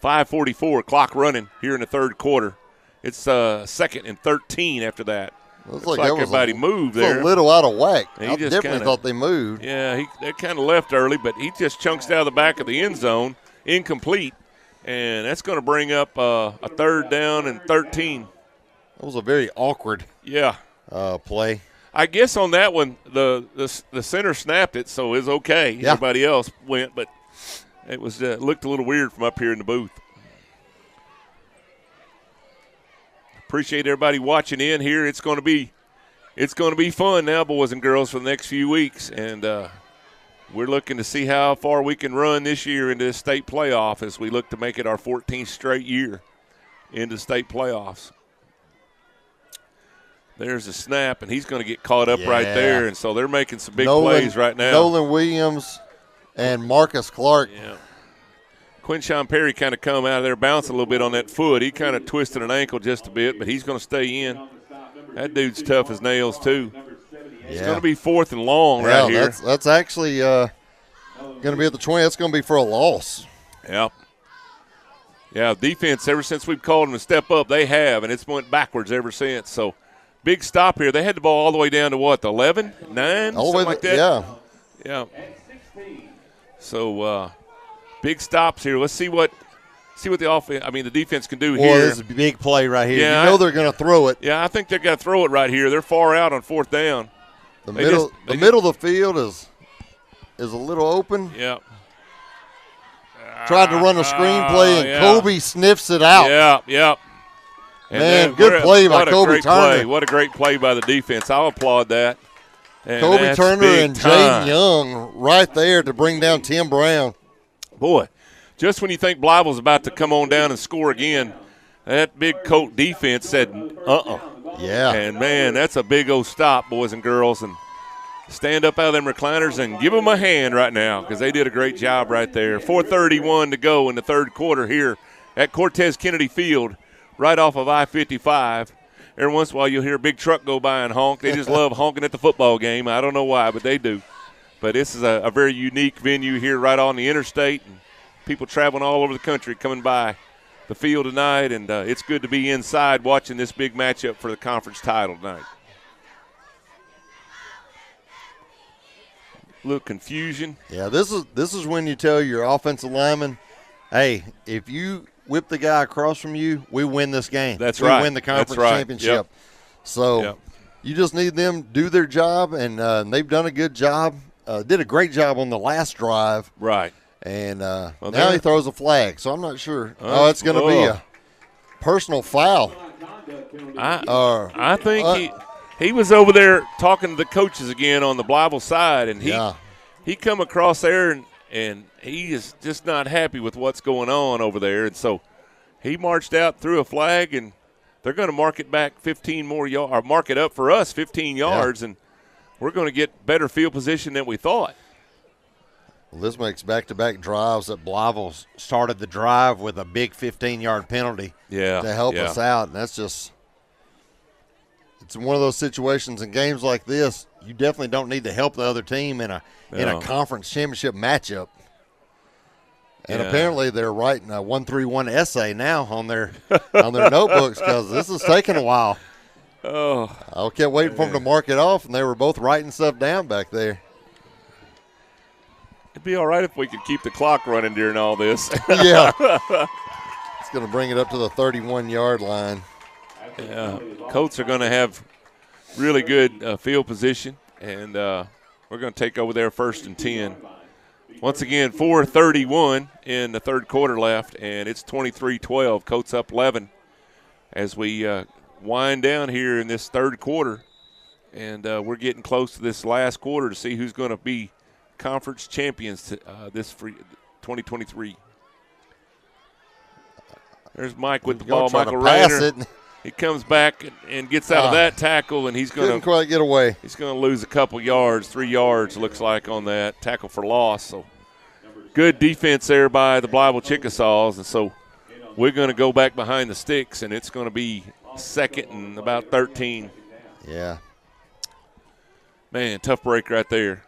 5:44, clock running here in the third quarter. It's 2nd and 13 after that. Looks like everybody moved there. A little out of whack. I definitely thought they moved. Yeah, they kind of left early, but he just chunks out of the back of the end zone, incomplete, and that's going to bring up a 3rd down and 13. That was a very awkward play. I guess on that one, the center snapped it, so it was okay. Yeah. Everybody else went, but it was looked a little weird from up here in the booth. Appreciate everybody watching in here. It's going to be fun now, boys and girls, for the next few weeks, and we're looking to see how far we can run this year into the state playoff as we look to make it our 14th straight year into state playoffs. There's a snap, and he's going to get caught up right there, and so they're making some big plays right now. Nolan Williams and Marcus Clark. Yeah. Quinshawn Perry kind of come out of there, bouncing a little bit on that foot. He kind of twisted an ankle just a bit, but he's going to stay in. That dude's tough as nails, too. It's going to be 4th and long right here. That's actually going to be at the 20. That's going to be for a loss. Yep. Yeah, defense, ever since we've called them to step up, they have, and it's went backwards ever since. So, big stop here. They had the ball all the way down to what, the 11, 9, something like that? Yeah. So, big stops here. Let's see what the defense can do here. This is a big play right here. Yeah, you know they're going to throw it. Yeah, I think they're going to throw it right here. They're far out on 4th down. The middle of the field is a little open. Yeah. Tried to run a screenplay, and Kobe sniffs it out. Yeah. Man, good play by Kobe Turner. What a great play by the defense. I'll applaud that. And Kobe Turner and Jaden Young right there to bring down Tim Brown. Boy, just when you think Blytheville's about to come on down and score again, that big Colt defense said, Yeah. And, man, that's a big old stop, boys and girls. And stand up out of them recliners and give them a hand right now because they did a great job right there. 4:31 to go in the third quarter here at Cortez Kennedy Field, right off of I-55. Every once in a while you'll hear a big truck go by and honk. They just love honking at the football game. I don't know why, but they do. But this is a very unique venue here right on the interstate, and people traveling all over the country coming by the field tonight, and it's good to be inside watching this big matchup for the conference title tonight. A little confusion. Yeah, this is when you tell your offensive lineman, hey, if you whip the guy across from you, we win this game. That's right. We win the conference championship. Yep. So you just need them to do their job, and they've done a good job. did a great job on the last drive. Right. And now he throws a flag, so I'm not sure. It's going to be a personal foul. I think he was over there talking to the coaches again on the Blytheville side, and he come across there, and he is just not happy with what's going on over there. And so he marched out, threw a flag, and they're going to mark it back 15 more yards, or mark it up for us 15 yards, and we're going to get better field position than we thought. Well, this makes back-to-back drives. That Blytheville started the drive with a big 15-yard penalty to help us out, and that's just – it's one of those situations in games like this, you definitely don't need to help the other team in a conference championship matchup. And apparently they're writing a 131 essay now on their notebooks because this is taking a while. Oh, I kept waiting for them to mark it off, and they were both writing stuff down back there. It'd be all right if we could keep the clock running during all this. Yeah. It's going to bring it up to the 31-yard line. Yeah. Colts are going to have really good field position, and we're going to take over there 1st and 10. Once again, 4:31 in the third quarter left, and it's 23-12. Colts up 11 as we wind down here in this third quarter, and we're getting close to this last quarter to see who's going to be conference champions this 2023. There's Mike with the ball. Michael Rayner. He comes back and gets out of that tackle, and he's going to quite get away. He's going to lose a couple yards, 3 yards looks like on that tackle for loss. So good defense there by the Blytheville Chickasaws, and so we're going to go back behind the sticks, and it's going to be 2nd and about 13. Yeah. Man, tough break right there.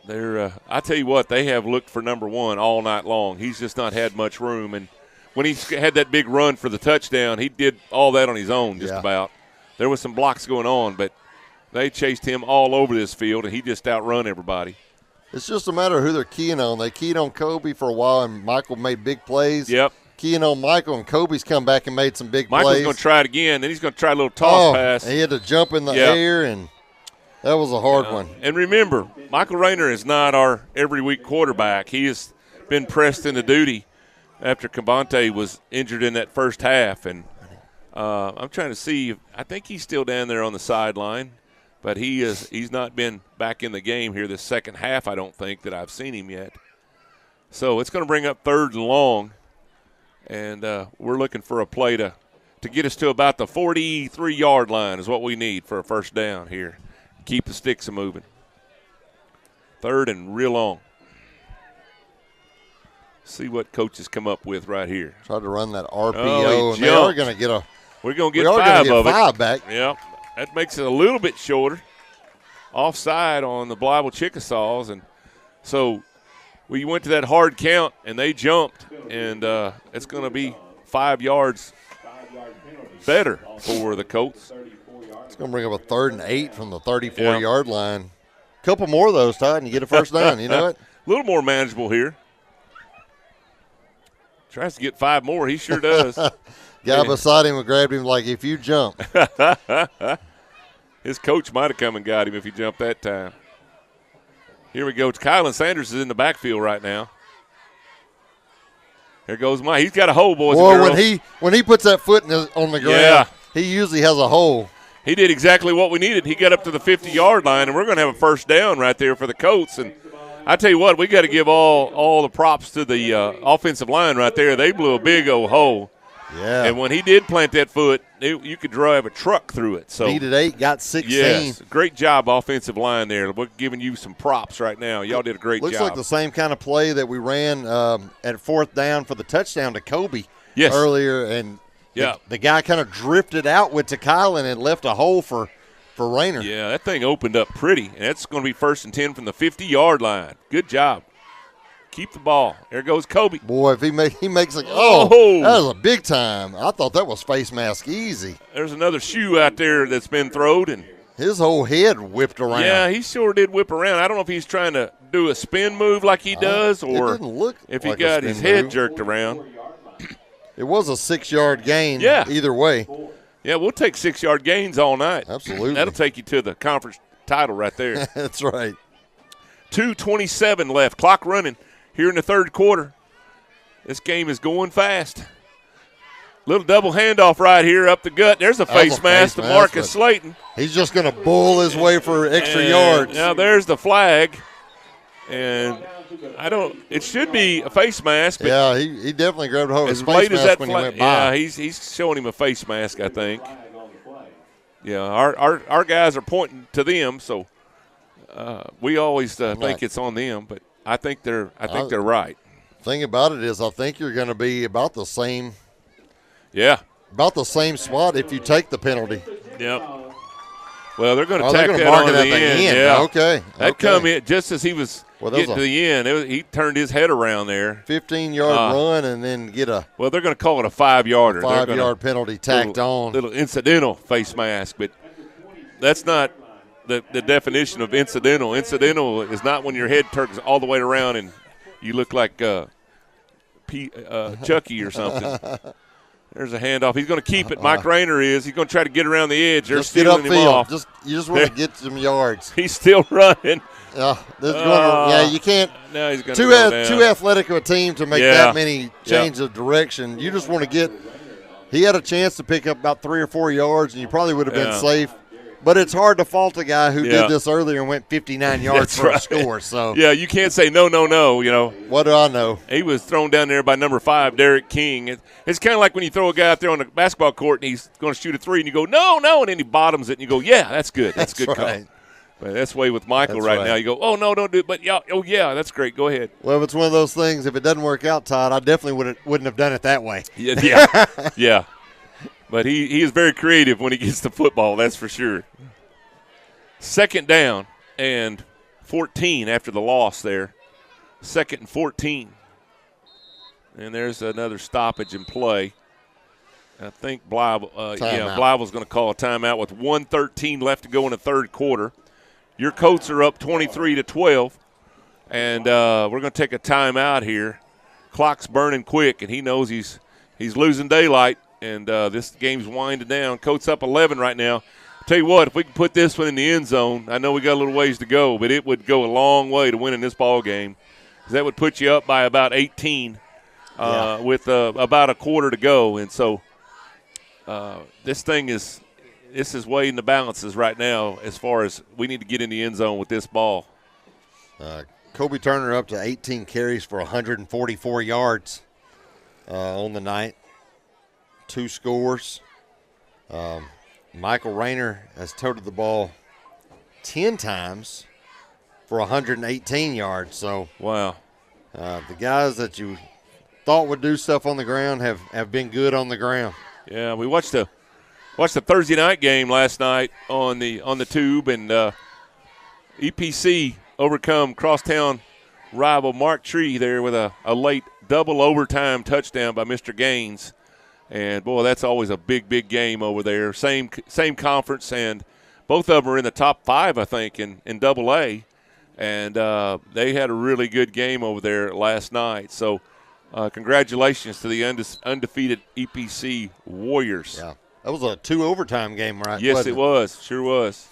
I tell you what, they have looked for number one all night long. He's just not had much room, and when he had that big run for the touchdown, he did all that on his own just about. There was some blocks going on, but they chased him all over this field, and he just outrun everybody. It's just a matter of who they're keying on. They keyed on Kobe for a while, and Michael made big plays. Yep. Keying on Michael, and Kobe's come back and made some big plays. Michael's going to try it again, then he's going to try a little toss pass. He had to jump in the air, and that was a hard one. And remember, Michael Rayner is not our every-week quarterback. He has been pressed into duty after Cabante was injured in that first half. And I'm trying to see. I think he's still down there on the sideline, but he's not been back in the game here this second half, I don't think, that I've seen him yet. So it's going to bring up 3rd and long, and we're looking for a play to get us to about the 43-yard line is what we need for a first down here. Keep the sticks moving. 3rd and real long. See what coaches come up with right here. Tried to run that RPO, and they are going to get We're going to get 5 of it. 5 back. Yep. That makes it a little bit shorter. Offside on the Blytheville Chickasaws, and so we went to that hard count, and they jumped, and it's going to be 5 yards better for the Colts. It's going to bring up a 3rd and 8 from the 34-yard line. A couple more of those, Todd, and you get a first down. You know it? A little more manageable here. Tries to get 5 more. He sure does. Guy beside him grabbed him like, if you jump. His coach might have come and got him if he jumped that time. Here we go. Kylan Sanders is in the backfield right now. Here goes Mike. He's got a hole, boys and girls. When he puts that foot on the ground, he usually has a hole. He did exactly what we needed. He got up to the 50-yard line, and we're going to have a first down right there for the Colts. And I tell you what, we got to give all the props to the offensive line right there. They blew a big old hole. Yeah. And when he did plant that foot, you could drive a truck through it. So needed 8, got 16. Yes, great job offensive line there. We're giving you some props right now. Y'all did a great job. Looks like the same kind of play that we ran at 4th down for the touchdown to Kobe earlier. And the guy kind of drifted out with Kylan and left a hole for Rayner. Yeah, that thing opened up pretty, and that's going to be 1st and 10 from the 50-yard line. Good job. Keep the ball. There goes Kobe. Boy, if he makes it, that was a big time. I thought that was face mask easy. There's another shoe out there that's been thrown, and his whole head whipped around. Yeah, he sure did whip around. I don't know if he's trying to do a spin move like he does, or if he got his head jerked around. It was a 6-yard gain. Either way. Yeah, we'll take 6-yard gains all night. Absolutely. That'll take you to the conference title right there. That's right. 2:27 left. Clock running here in the third quarter. This game is going fast. Little double handoff right here up the gut. There's a face mask to Marcus Slayton. He's just going to bull his way for extra yards. Now there's the flag. And it should be a face mask. But yeah, he definitely grabbed hold of his face mask when he went by. Yeah, he's showing him a face mask, I think. Yeah, our guys are pointing to them, so we always think it's on them, but I think they're right. Thing about it is I think you're going to be about the same. Yeah. About the same spot if you take the penalty. Yep. Well, they're going to tack that on to the end. Yeah. Okay. That come in just as he was getting to the end. He turned his head around there. 15-yard run and then get a. Well, they're going to call it a 5-yarder. 5-yard penalty tacked on. Little incidental face mask, but that's not the definition of incidental. Incidental is not when your head turns all the way around and you look like Chucky or something. There's a handoff. He's going to keep it. Mike Rayner is. He's going to try to get around the edge. They're stealing him off. You just want to get some yards. He's still running. You can't. Now he's going to go down. Too athletic of a team to make that many changes of direction. You just want to get. He had a chance to pick up about 3 or 4 yards, and you probably would have been safe. But it's hard to fault a guy who did this earlier and went 59 yards for a score. So you can't say no. You know what do I know? He was thrown down there by number 5, Derek King. It's kind of like when you throw a guy out there on the basketball court and he's going to shoot a 3, and you go no, and then he bottoms it and you go that's good, that's good right. call. But that's the way with Michael right now. You go no, don't do it, but that's great. Go ahead. Well, if it's one of those things, if it doesn't work out, Todd, I definitely wouldn't have done it that way. Yeah. But he is very creative when he gets the football. That's for sure. Second down and 14 after the loss there. 2nd and 14. And there's another stoppage in play. I think Blytheville's going to call a timeout with 1:13 left to go in the third quarter. Your Colts are up 23-12, and we're going to take a timeout here. Clock's burning quick, and he knows he's losing daylight, and this game's winding down. Colts up 11 right now. Tell you what, if we can put this one in the end zone, I know we got a little ways to go, but it would go a long way to winning this ball game. That would put you up by about 18 with about a quarter to go. And so this is weighing the balances right now as far as we need to get in the end zone with this ball. Kobe Turner up to 18 carries for 144 yards on the night. 2 scores. Michael Rayner has toted the ball 10 times for 118 yards. So, wow. The guys that you thought would do stuff on the ground have been good on the ground. Yeah, we watched the Thursday night game last night on the tube, and EPC overcome crosstown rival Mark Tree there with a late double overtime touchdown by Mr. Gaines. And, boy, that's always a big, big game over there. Same conference, and both of them are in the top 5, I think, in AA. And they had a really good game over there last night. So, congratulations to the undefeated EPC Warriors. Yeah, that was a 2 overtime game, right? Yes, it was. Sure was.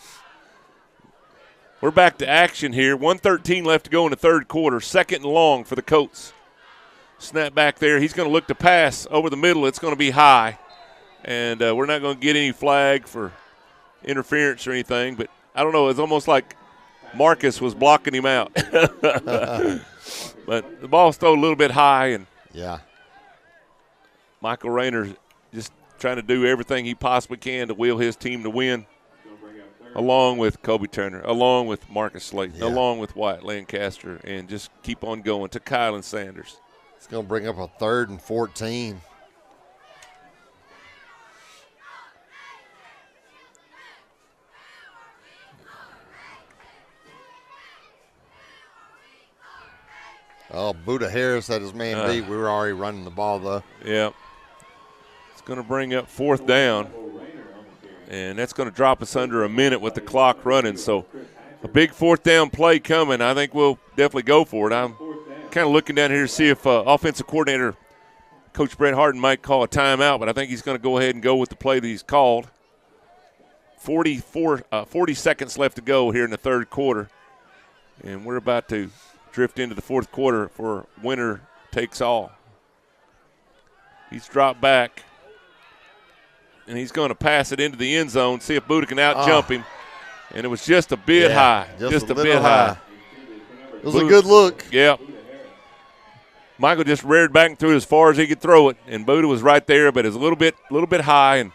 We're back to action here. 1:13 left to go in the third quarter. 2nd and long for the Colts. Snap back there. He's going to look to pass over the middle. It's going to be high. And we're not going to get any flag for interference or anything. But I don't know. It's almost like Marcus was blocking him out. But the ball's thrown a little bit high. And Michael Rayner just trying to do everything he possibly can to will his team to win, along with Kobe Turner, along with Marcus Slayton, along with Wyatt Lancaster, and just keep on going to Kylan Sanders. It's going to bring up a 3rd and 14. Oh, Buddha Harris had his man beat. We were already running the ball, though. Yeah. It's going to bring up 4th down, and that's going to drop us under a minute with the clock running. So a big 4th down play coming. I think we'll definitely go for it. I'm kind of looking down here to see if offensive coordinator Coach Brett Harden might call a timeout, but I think he's going to go ahead and go with the play that he's called. 40 seconds left to go here in the third quarter. And we're about to drift into the fourth quarter for winner takes all. He's dropped back, and he's going to pass it into the end zone, see if Buddha can out-jump him. And it was just a bit high. Just a bit high. It was a good look. Yep. Michael just reared back and threw it as far as he could throw it, and Buddha was right there, but it was a little bit high and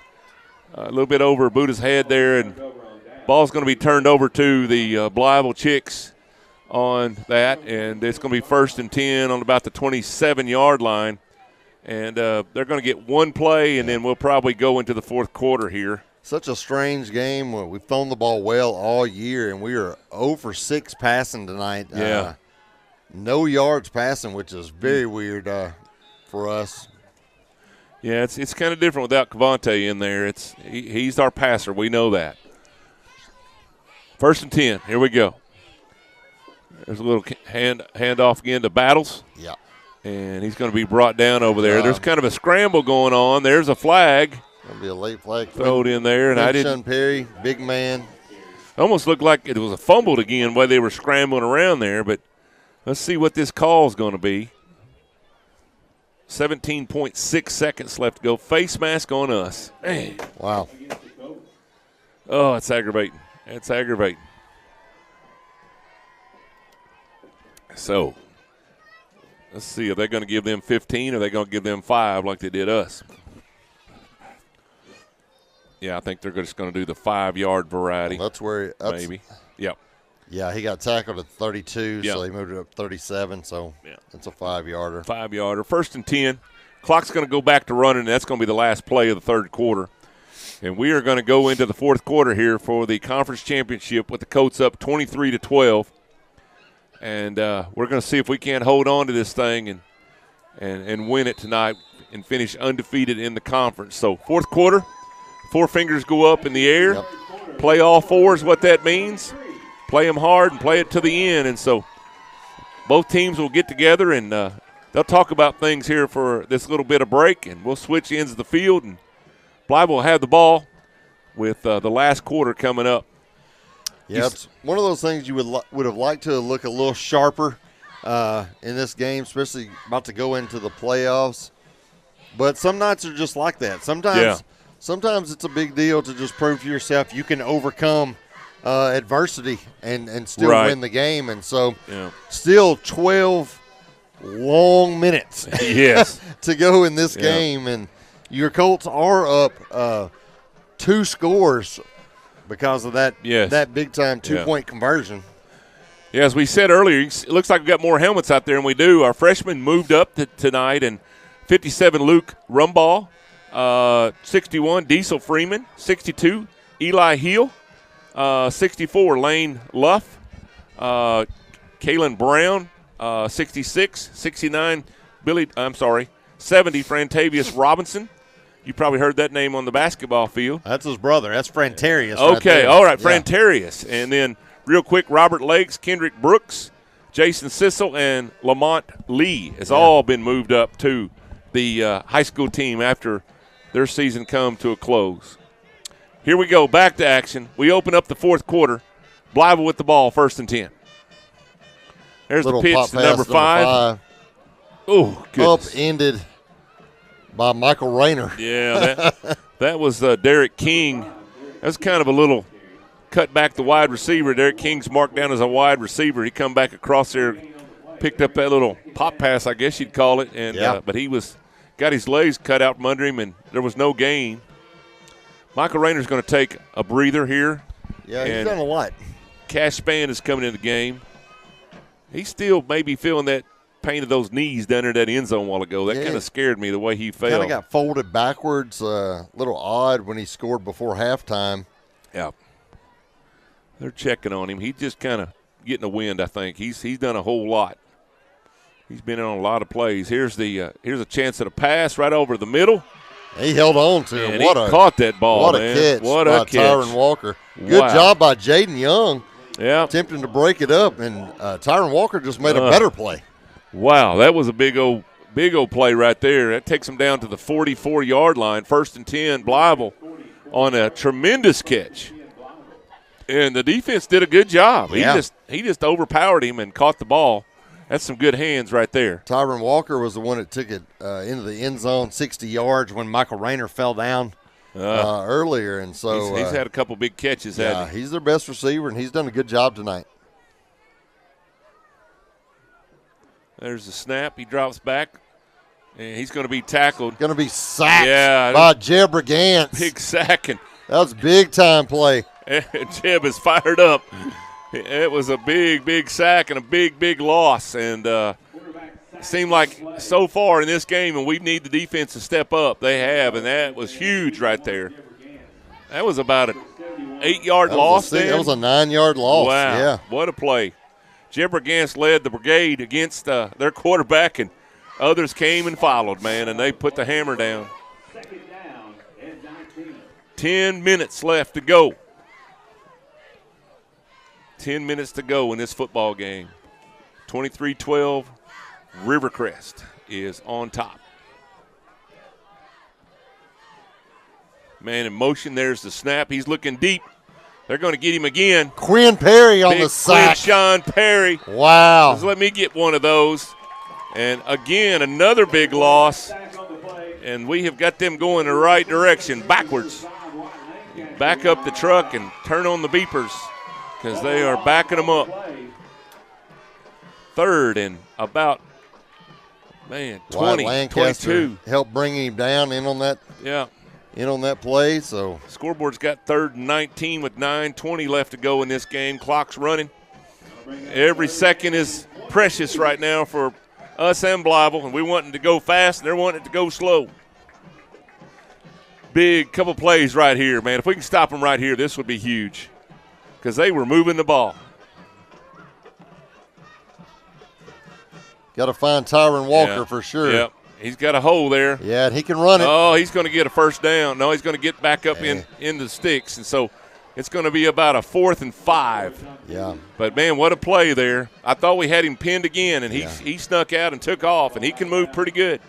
a little bit over Buddha's head there, and ball's going to be turned over to the Blytheville Chicks on that, and it's going to be 1st and 10 on about the 27-yard line. And they're going to get one play, and then we'll probably go into the fourth quarter here. Such a strange game. We've thrown the ball well all year, and we are 0 for 6 passing tonight. Yeah. No yards passing, which is very weird for us. Yeah, it's kind of different without Cavante in there. He's our passer. We know that. 1st and 10. Here we go. There's a little handoff again to Battles. Yeah. And he's going to be brought down over there. There's kind of a scramble going on. There's a flag. Going to be a late flag. Thrown in there. And I didn't. Perry, big man. Almost looked like it was a fumbled again while they were scrambling around there. But let's see what this call is going to be. 17.6 seconds left to go. Face mask on us. Man. Wow. Oh, it's aggravating. It's aggravating. So. Let's see, are they going to give them 15 or are they going to give them 5 like they did us? Yeah, I think they're just going to do the 5-yard variety. Well, that's where maybe. Yep. Yeah, he got tackled at 32, yep. So he moved it up 37, so it's a 5-yarder. 5-yarder. 1st and 10. Clock's going to go back to running, and that's going to be the last play of the third quarter. And we are going to go into the fourth quarter here for the conference championship with the Colts up 23-12. And we're going to see if we can't hold on to this thing and win it tonight and finish undefeated in the conference. So fourth quarter, 4 fingers go up in the air. Yep. Play all 4 is what that means. Play them hard and play it to the end. And so both teams will get together and they'll talk about things here for this little bit of break, and we'll switch ends of the field. And Blytheville will have the ball with the last quarter coming up. Yeah, it's one of those things you would have liked to look a little sharper in this game, especially about to go into the playoffs. But some nights are just like that. Sometimes it's a big deal to just prove to yourself you can overcome adversity and still win the game. And so still 12 long minutes yes. to go in this game. And your Colts are up 2 scores because of that big-time 2-point conversion. Yeah, as we said earlier, it looks like we've got more helmets out there than we do. Our freshmen moved up tonight, and 57, Luke Rumbaugh, 61, Diesel Freeman, 62, Eli Heel, 64, Lane Luff, Kalen Brown, 66, 69, 70, Frantavius Robinson. You probably heard that name on the basketball field. That's his brother. That's Frantarius. Okay, all right, Frantarius. And then real quick, Robert Lakes, Kendrick Brooks, Jason Sissel, and Lamont Lee has all been moved up to the high school team after their season come to a close. Here we go, back to action. We open up the fourth quarter. Blytheville with the ball, 1st and 10. There's the pitch to number 5. Oh, goodness. Upended by Michael Rayner. Yeah, that was Derek King. That's kind of a little cut back the wide receiver. Derek King's marked down as a wide receiver. He come back across there, picked up that little pop pass, I guess you'd call it, and but he got his legs cut out from under him, and there was no gain. Michael Rayner's going to take a breather here. Yeah, he's done a lot. Cash Spann is coming in the game. He's still maybe feeling that pain of those knees down in that end zone a while ago. That kind of scared me the way he fell. Kind of got folded backwards, a little odd when he scored before halftime. Yeah. They're checking on him. He's just kind of getting a wind, I think. He's done a whole lot. He's been in on a lot of plays. Here's a chance at a pass right over the middle. He held on to him. He caught that ball, What man. a catch What by a catch. Tyron Walker. Good job by Jaden Young. Yeah. Attempting to break it up, and Tyron Walker just made a better play. Wow, that was a big old play right there. That takes him down to the 44-yard line. 1st and 10, Blytheville on a tremendous catch. And the defense did a good job. Yeah. He just overpowered him and caught the ball. That's some good hands right there. Tyron Walker was the one that took it into the end zone 60 yards when Michael Rayner fell down earlier. And so he's had a couple big catches. Yeah, he's their best receiver, and he's done a good job tonight. There's the snap. He drops back, and he's going to be tackled. Going to be sacked by Jeb Brigance. Big sacking. That was a big-time play. Jeb is fired up. It was a big, big sack and a big, big loss. And it seemed like so far in this game, and we need the defense to step up. They have, and that was huge right there. That was about an 8-yard loss there. That was a 9-yard loss. Wow. Yeah. What a play. Jeb Brigance led the brigade against their quarterback, and others came and followed, man, and they put the hammer down. 10 minutes left to go. 10 minutes to go in this football game. 23-12, Rivercrest is on top. Man in motion, there's the snap. He's looking deep. They're going to get him again. Quinn Perry on the sack. Sean Perry. Wow. Just let me get one of those. And again, another big loss. And we have got them going the right direction, backwards. Back up the truck and turn on the beepers because they are backing them up. Third and about, 20, 22. Helped bring him down in on that. Yeah. In on that play, so. Scoreboard's got 3rd and 19 with 9:20 left to go in this game. Clock's running. Every second is precious right now for us and Blytheville, and we want it to go fast, and they're wanting it to go slow. Big couple plays right here, man. If we can stop them right here, this would be huge because they were moving the ball. Got to find Tyron Walker for sure. Yep. He's got a hole there. Yeah, and he can run it. Oh, he's going to get a first down. No, he's going to get back up in the sticks. And so it's going to be about a 4th and 5. Yeah. But, man, what a play there. I thought we had him pinned again, and he snuck out and took off, and he can move pretty good.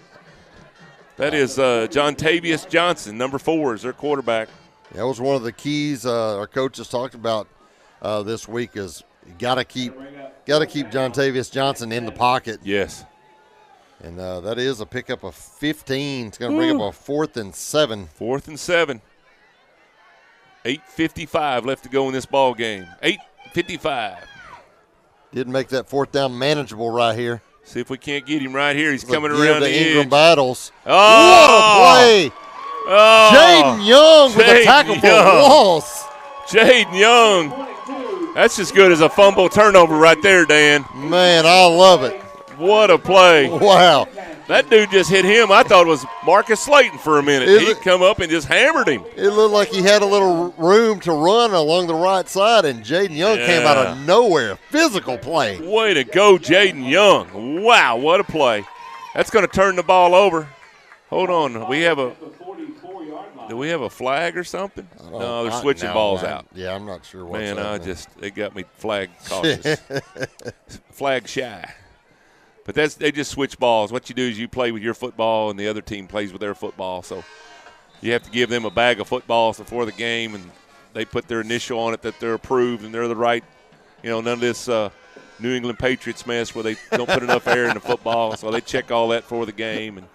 That is John Tavius Johnson, number 4, is their quarterback. That was one of the keys our coaches talked about this week is you got to keep John Tavius Johnson in the pocket. Yes. And that is a pickup of 15. It's going to bring up a 4th and 7. 4th and 7. 8:55 left to go in this ball game. 8:55. Didn't make that 4th down manageable right here. See if we can't get him right here. He's coming around the Ingram edge. Battles. Oh! What a play. Oh! Jaden Young with a tackle for loss. Jaden Young. That's as good as a fumble turnover right there, Dan. Man, I love it. What a play. Wow. That dude just hit him. I thought it was Marcus Slayton for a minute. He'd come up and just hammered him. It looked like he had a little room to run along the right side, and Jaden Young came out of nowhere. Physical play. Way to go, Jaden Young. Wow, what a play. That's going to turn the ball over. Hold on. Do we have a flag or something? No, they're switching balls out. Yeah, I'm not sure what's Man, they got me flag cautious. Flag shy. But they just switch balls. What you do is you play with your football and the other team plays with their football. So you have to give them a bag of footballs before the game, and they put their initial on it that they're approved and they're the right, none of this New England Patriots mess where they don't put enough air in the football. So they check all that for the game. And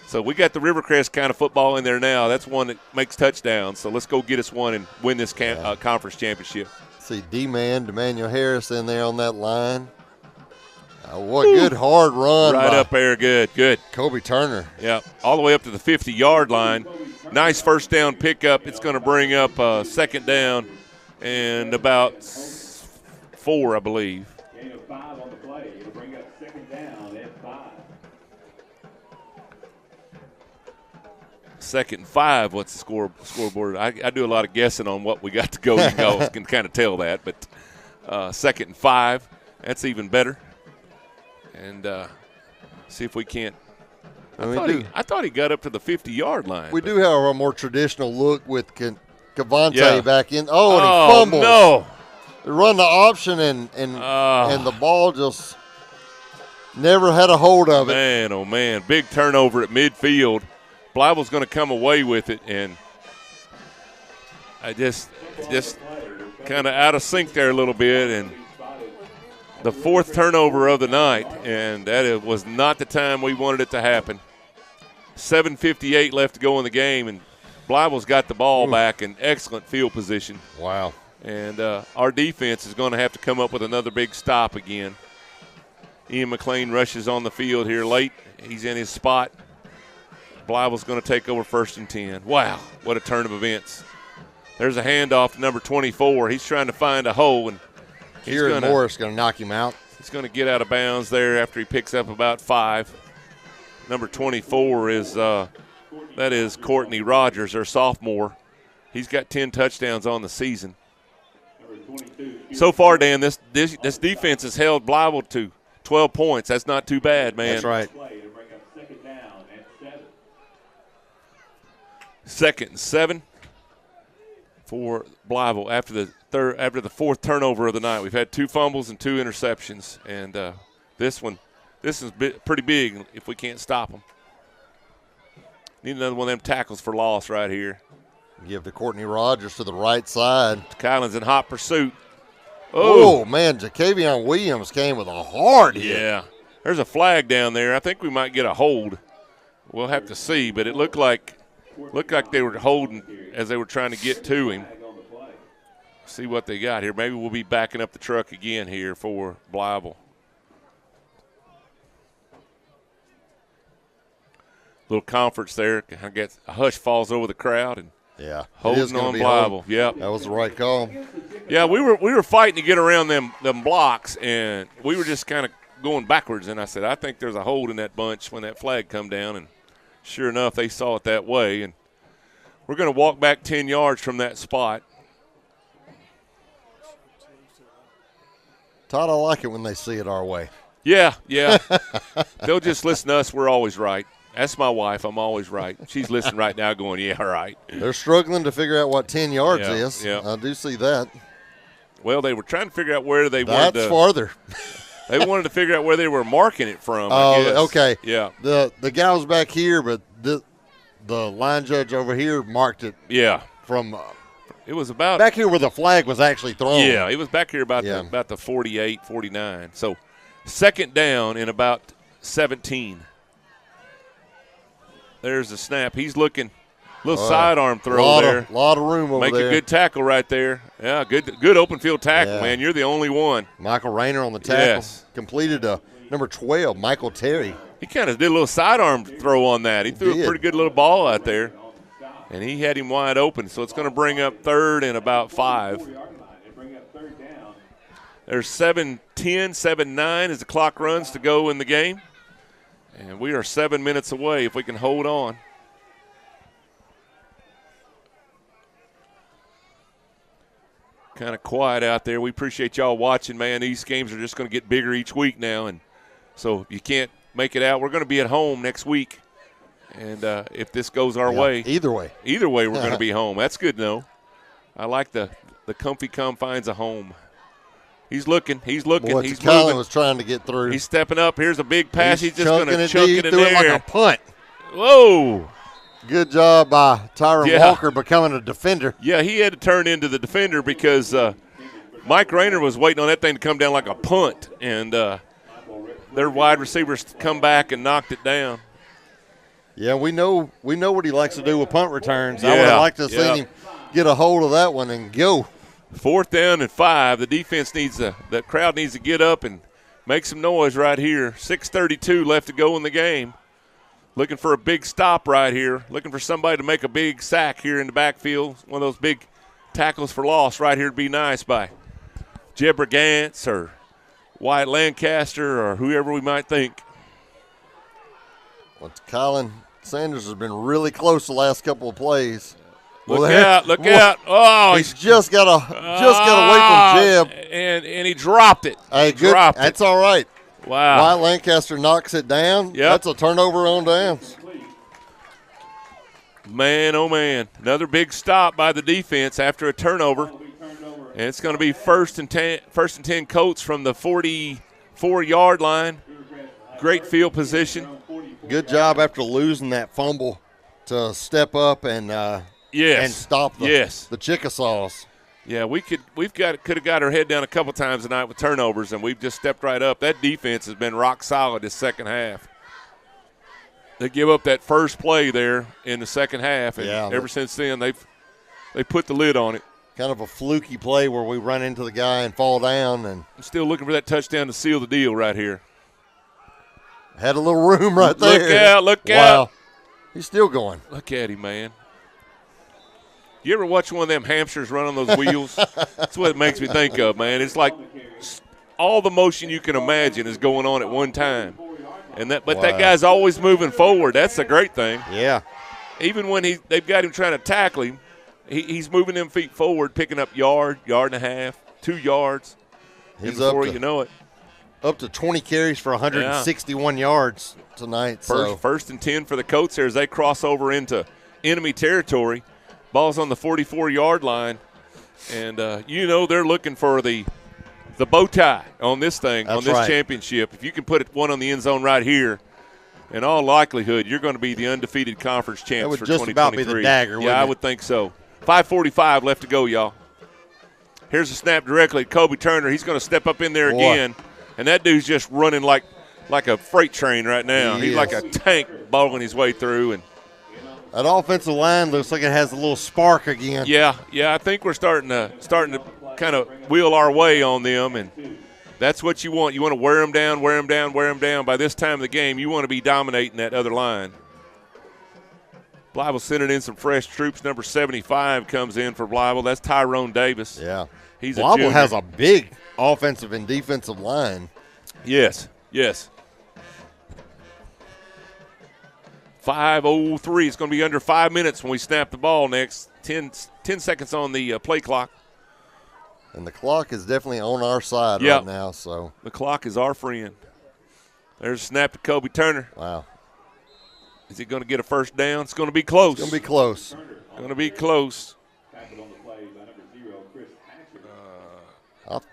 so we got the Rivercrest kind of football in there now. That's one that makes touchdowns. So let's go get us one and win this conference championship. See D-Man, D'Emmanuel Harris in there on that line. What a good hard run. Right up there, good. Kobe Turner. Yeah, all the way up to the 50-yard line. Nice first down pickup. It's going to bring up 2nd down and about 4, I believe. Gain of 5 on the play. It'll bring up 2nd down at 5. 2nd and 5, what's the scoreboard? I do a lot of guessing on what we got to go. You can kind of tell that. But 2nd and 5, that's even better. And see if we can't. I thought he got up to the 50-yard line. We do have a more traditional look with Cavante back in. Oh, and he fumbles. No. They run the option, and the ball just never had a hold of it. Man, oh, man. Big turnover at midfield. Blytheville's going to come away with it, and I just kind of out of sync there a little bit, and the 4th turnover of the night, and that was not the time we wanted it to happen. 7:58 left to go in the game, and Blytheville's got the ball back in excellent field position. Wow. And our defense is going to have to come up with another big stop again. Ian McLean rushes on the field here late. He's in his spot. Blytheville's going to take over 1st and 10. Wow, what a turn of events. There's a handoff to number 24. He's trying to find a hole, and Kieran Morris going to knock him out. He's going to get out of bounds there after he picks up about 5. Number 24 is that is Courtney Rogers, their sophomore. He's got 10 touchdowns on the season. So far, Dan, this defense has held Blytheville to 12 points. That's not too bad, man. That's right. 2nd and 7 for Blytheville after the 4th turnover of the night. We've had 2 fumbles and 2 interceptions, and this is pretty big if we can't stop them. Need another one of them tackles for loss right here. Give to Courtney Rogers to the right side. Kylan's in hot pursuit. Oh, man, Jacavion Williams came with a hard hit. Yeah. There's a flag down there. I think we might get a hold. We'll have to see, but it looked like they were holding as they were trying to get to him. See what they got here. Maybe we'll be backing up the truck again here for Blytheville. Little conference there. I guess a hush falls over the crowd and holding on Blytheville. Yep. That was the right call. Yeah, we were fighting to get around them blocks, and we were just kind of going backwards. And I said, I think there's a hold in that bunch when that flag come down. And sure enough, they saw it that way. And we're going to walk back 10 yards from that spot. Todd, I like it when they see it our way. Yeah. They'll just listen to us. We're always right. That's my wife. I'm always right. She's listening right now going, yeah, all right. They're struggling to figure out what 10 yards is. Yeah. I do see that. Well, they were trying to figure out where they wanted to. That's farther. They wanted to figure out where they were marking it from, I Oh, guess. okay. Yeah. The guy was back here, but the line judge over here marked it from it was about back here where the flag was actually thrown. Yeah, it was back here about the 48, 49. So 2nd down in about 17. There's the snap. He's looking, little sidearm throw there. A lot of room over there. Make a good tackle right there. Yeah, good open field tackle, man. You're the only one. Michael Rayner on the tackle. Yes. Completed number 12, Michael Terry. He kind of did a little sidearm throw on that. He threw a pretty good little ball out there, and he had him wide open. So it's going to bring up 3rd and about 5. There's 7:10, 7:09 as the clock runs to go in the game. And we are 7 minutes away if we can hold on. Kind of quiet out there. We appreciate y'all watching, man. These games are just going to get bigger each week now. And so if you can't make it out, we're going to be at home next week. And if this goes our way. Either way, we're going to be home. That's good to know. I like the comfy confines of home. He's looking. He's Boy, moving. Colin was trying to get through. He's stepping up. Here's a big pass. He's just going to chuck it in there. there. Like a punt. Whoa. Good job by Tyron Walker becoming a defender. Yeah, he had to turn into the defender because Mike Rayner was waiting on that thing to come down like a punt, and their wide receivers come back and knocked it down. Yeah, we know what he likes to do with punt returns. I would have liked to have seen him get a hold of that one and go. 4th down and 5. The defense the crowd needs to get up and make some noise right here. 6:32 left to go in the game. Looking for a big stop right here. Looking for somebody to make a big sack here in the backfield. One of those big tackles for loss right here would be nice by Jeb Brigance or Wyatt Lancaster or whoever we might think. Well, Colin Sanders has been really close the last couple of plays. Look out. Oh, he's just got away from Jeb. And he dropped it. That's all right. Wow. Wyatt Lancaster knocks it down. Yep. That's a turnover on downs. Man, oh, man. Another big stop by the defense after a turnover. And it's going to be first and 10 Colts from the 44-yard line. Great field position. Good job after losing that fumble to step up and stop the Chickasaws. Yeah, could have got our head down a couple times tonight with turnovers, and we've just stepped right up. That defense has been rock solid this second half. They give up that first play there in the second half, and ever since then they put the lid on it. Kind of a fluky play where we run into the guy and fall down. And I'm still looking for that touchdown to seal the deal right here. Had a little room right there. Look out. He's still going. Look at him, man. You ever watch one of them hamsters run on those wheels? That's what it makes me think of, man. It's like all the motion you can imagine is going on at one time. But that guy's always moving forward. That's a great thing. Yeah. Even when they've got him trying to tackle him, he's moving them feet forward, picking up yard and a half, 2 yards. He's before you know it. Up to 20 carries for 161 yards tonight. First and 10 for the Colts here as they cross over into enemy territory. Ball's on the 44-yard line. And, they're looking for the bow tie on this thing, on this championship. If you can put one on the end zone right here, in all likelihood, you're going to be the undefeated conference champs for 2023. That would just about be the dagger, yeah, I would think so. 5:45 left to go, y'all. Here's a snap directly at Kobe Turner. He's going to step up in there again. And that dude's just running like a freight train right now. He's like a tank bogging his way through. And that offensive line looks like it has a little spark again. Yeah, I think we're starting to kind of wheel our way on them, and that's what you want. You want to wear them down. By this time of the game, you want to be dominating that other line. Blytheville sending in some fresh troops. Number 75 comes in for Blytheville. That's Tyrone Davis. Yeah. Blytheville has a big offensive and defensive line. Yes. 5:03. It's going to be under 5 minutes when we snap the ball next. 10 seconds on the play clock. And the clock is definitely on our side right now. So the clock is our friend. There's a snap to Kobe Turner. Wow. Is he going to get a first down? It's going to be close. It's going to be close.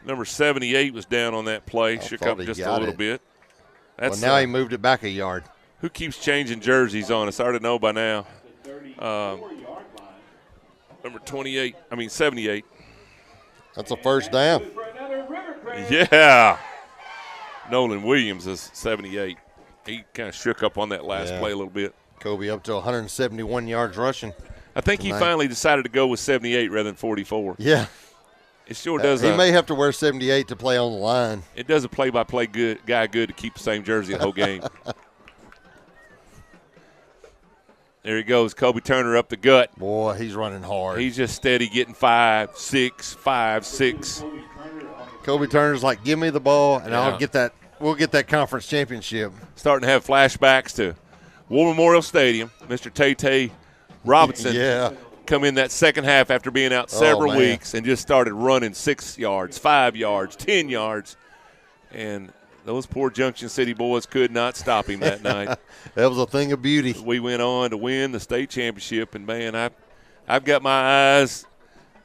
Number 78 was down on that play. Shook up just a little bit. Now he moved it back a yard. Who keeps changing jerseys on us? I already know by now. Number 78. That's a first down. Yeah. Nolan Williams is 78. He kind of shook up on that last play a little bit. Kobe up to 171 yards rushing. I think he finally decided to go with 78 rather than 44. Yeah. It sure does. He may have to wear 78 to play on the line. It does a play-by-play guy good to keep the same jersey the whole game. There he goes, Kobe Turner up the gut. Boy, he's running hard. He's just steady getting 5, 6, 5, 6. Kobe Turner's like, give me the ball, and I'll get that. We'll get that conference championship. Starting to have flashbacks to War Memorial Stadium. Mr. Tay Robinson come in that second half after being out several weeks and just started running 6 yards, 5 yards, 10 yards. And those poor Junction City boys could not stop him that night. That was a thing of beauty. We went on to win the state championship, and, man, I've got my eyes.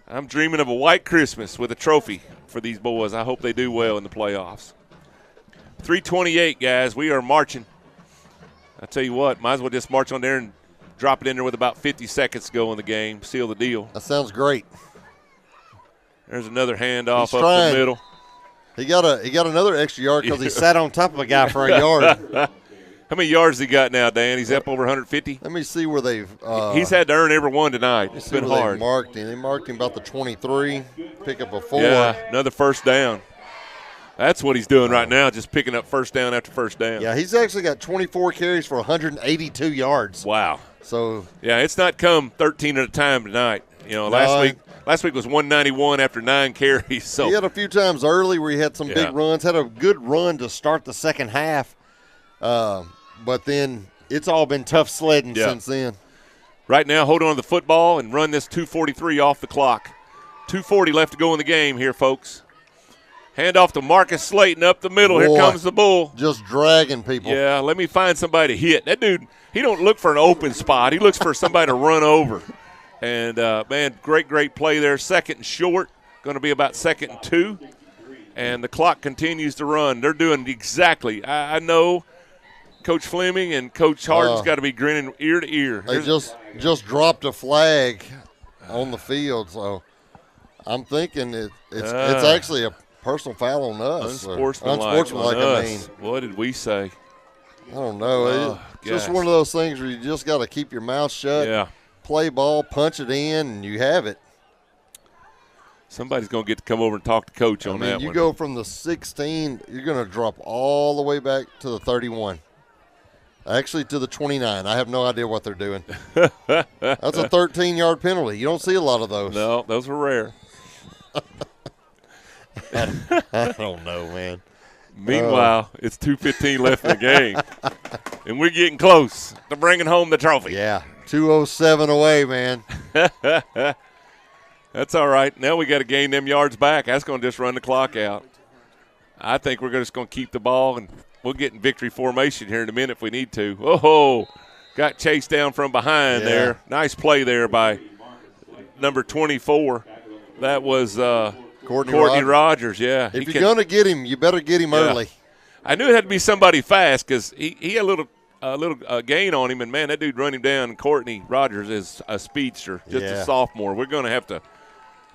I'm dreaming of a white Christmas with a trophy for these boys. I hope they do well in the playoffs. 3:28, guys. We are marching. I tell you what, might as well just march on there and drop it in there with about 50 seconds to go in the game, seal the deal. That sounds great. There's another handoff up the middle. He got another extra yard because he sat on top of a guy for a yard. How many yards he got now, Dan? He's up over 150? Let me see where they've he's had to earn every one tonight. It's been hard. They marked him about the 23, pick up a 4. Yeah, another first down. That's what he's doing right now, just picking up first down after first down. Yeah, he's actually got 24 carries for 182 yards. Wow. So yeah, it's not come 13 at a time tonight. You know, last week was 191 after 9 carries. So he had a few times early where he had some big runs, had a good run to start the second half. But then it's all been tough sledding since then. Right now, hold on to the football and run this 2:43 off the clock. 2:40 left to go in the game here, folks. Hand off to Marcus Slayton up the middle. Here comes the bull. Just dragging people. Yeah, let me find somebody to hit. That dude, he don't look for an open spot. He looks for somebody to run over. And, man, great play there. Second and short. Going to be about 2nd and 2. And the clock continues to run. They're doing exactly. I know Coach Fleming and Coach Harden's got to be grinning ear to ear. They just dropped a flag on the field, so I'm thinking it's actually a personal foul on us. Unsportsmanlike on us. What did we say? I don't know. It's just one of those things where you just got to keep your mouth shut, play ball, punch it in, and you have it. Somebody's going to get to come over and talk to Coach on that one. You go from the 16, you're going to drop all the way back to the 31. Actually, to the 29. I have no idea what they're doing. That's a 13-yard penalty. You don't see a lot of those. No, those are rare. I don't know, man. Meanwhile, it's 2:15 left in the game, and we're getting close to bringing home the trophy. Yeah, 2:07 away, man. That's all right. Now we got to gain them yards back. That's going to just run the clock out. I think we're just going to keep the ball, and we'll get in victory formation here in a minute if we need to. Oh, got chased down from behind there. Nice play there by number 24. That was Courtney Rogers, yeah. If you're going to get him, you better get him early. I knew it had to be somebody fast because he had a little gain on him, and, man, that dude run him down. Courtney Rogers is a speedster, just a sophomore. We're going to have to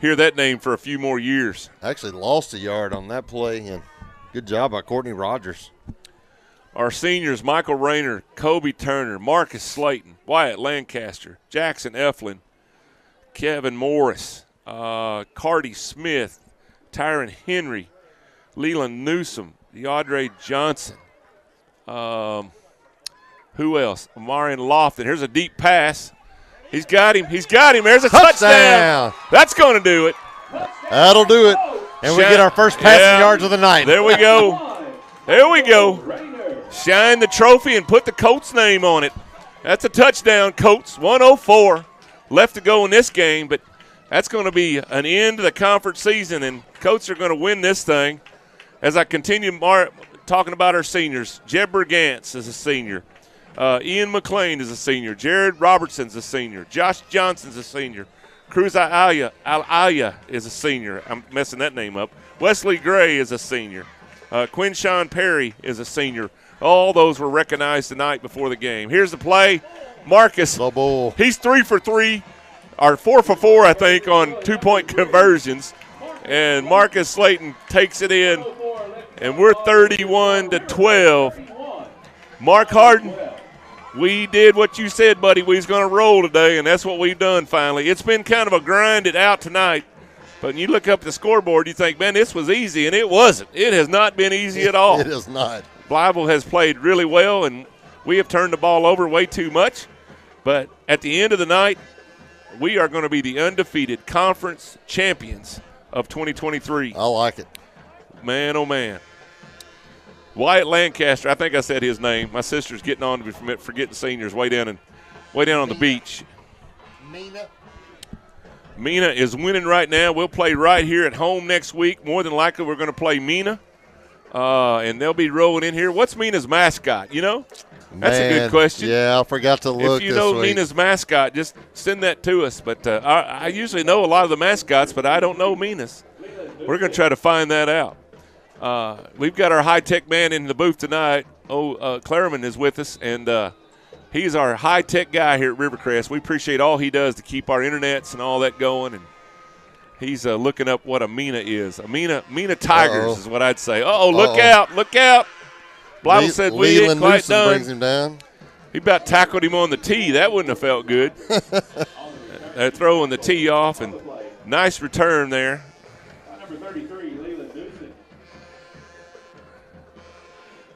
hear that name for a few more years. Actually lost a yard on that play, and good job by Courtney Rogers. Our seniors, Michael Rayner, Kobe Turner, Marcus Slayton, Wyatt Lancaster, Jackson Eflin, Kevin Morris, Cardi Smith, Tyron Henry, Leland Newsom, DeAndre Johnson. Who else? Marion Lofton. Here's a deep pass. He's got him. There's a touchdown. That's going to do it. That'll do it. And we get our first passing yards of the night. There we go. Shine the trophy and put the Colts name on it. That's a touchdown, Colts. 1:04 left to go in this game, but that's going to be an end to the conference season, and Colts are going to win this thing. As I continue talking about our seniors, Jeb Brigance is a senior. Ian McLean is a senior. Jared Robertson's a senior. Josh Johnson's a senior. Cruz Alaya is a senior. I'm messing that name up. Wesley Gray is a senior. Quinshawn Perry is a senior. All those were recognized tonight before the game. Here's the play. Marcus, he's 3 for 3, or 4 for 4, I think, on 2-point conversions. And Marcus Slayton takes it in, and we're 31-12. Mark Harden, we did what you said, buddy. We was going to roll today, and that's what we've done finally. It's been kind of a grinded out tonight, but when you look up the scoreboard, you think, man, this was easy, and it wasn't. It has not been easy at all. It is not. Blytheville has played really well, and we have turned the ball over way too much. But at the end of the night, we are going to be the undefeated conference champions of 2023. I like it. Man, oh, man. Wyatt Lancaster, I think I said his name. My sister's getting on to me from forgetting seniors way down on the beach. Mina is winning right now. We'll play right here at home next week. More than likely, we're going to play Mina, and they'll be rolling in here. What's Mina's mascot? You know, that's a good question. Yeah, I forgot to look. If you know Mina's mascot, just send that to us. But I usually know a lot of the mascots, but I don't know Mina's. We're going to try to find that out. We've got our high-tech man in the booth tonight. Clareman is with us, and he's our high-tech guy here at Rivercrest. We appreciate all he does to keep our internets and all that going, and he's looking up what a Mina is. A Mina Tigers is what I'd say. Look out. Blytheville said we ain't quite done. Brings him down. He about tackled him on the tee. That wouldn't have felt good. They're throwing the tee off, and nice return there.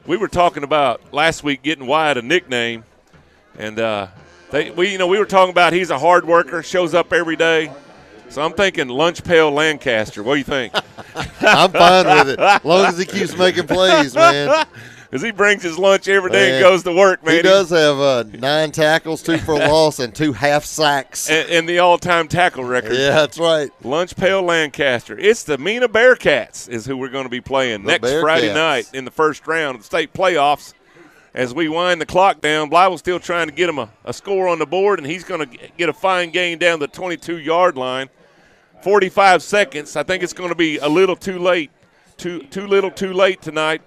We were talking about last week getting Wyatt a nickname, and we were talking about he's a hard worker, shows up every day. So I'm thinking Lunch Pail Lancaster. What do you think? I'm fine with it, as long as he keeps making plays, man. Because he brings his lunch every day and goes to work, man. He does have 9 tackles, 2 for a loss, and 2 half sacks. And the all-time tackle record. Yeah, that's right. Lunch Pail Lancaster. It's the Mina Bearcats is who we're going to be playing next Friday night in the first round of the state playoffs. As we wind the clock down, Blytheville's still trying to get him a score on the board, and he's going to get a fine gain down the 22-yard line. 45 seconds. I think it's going to be a little too late. Too little too late tonight.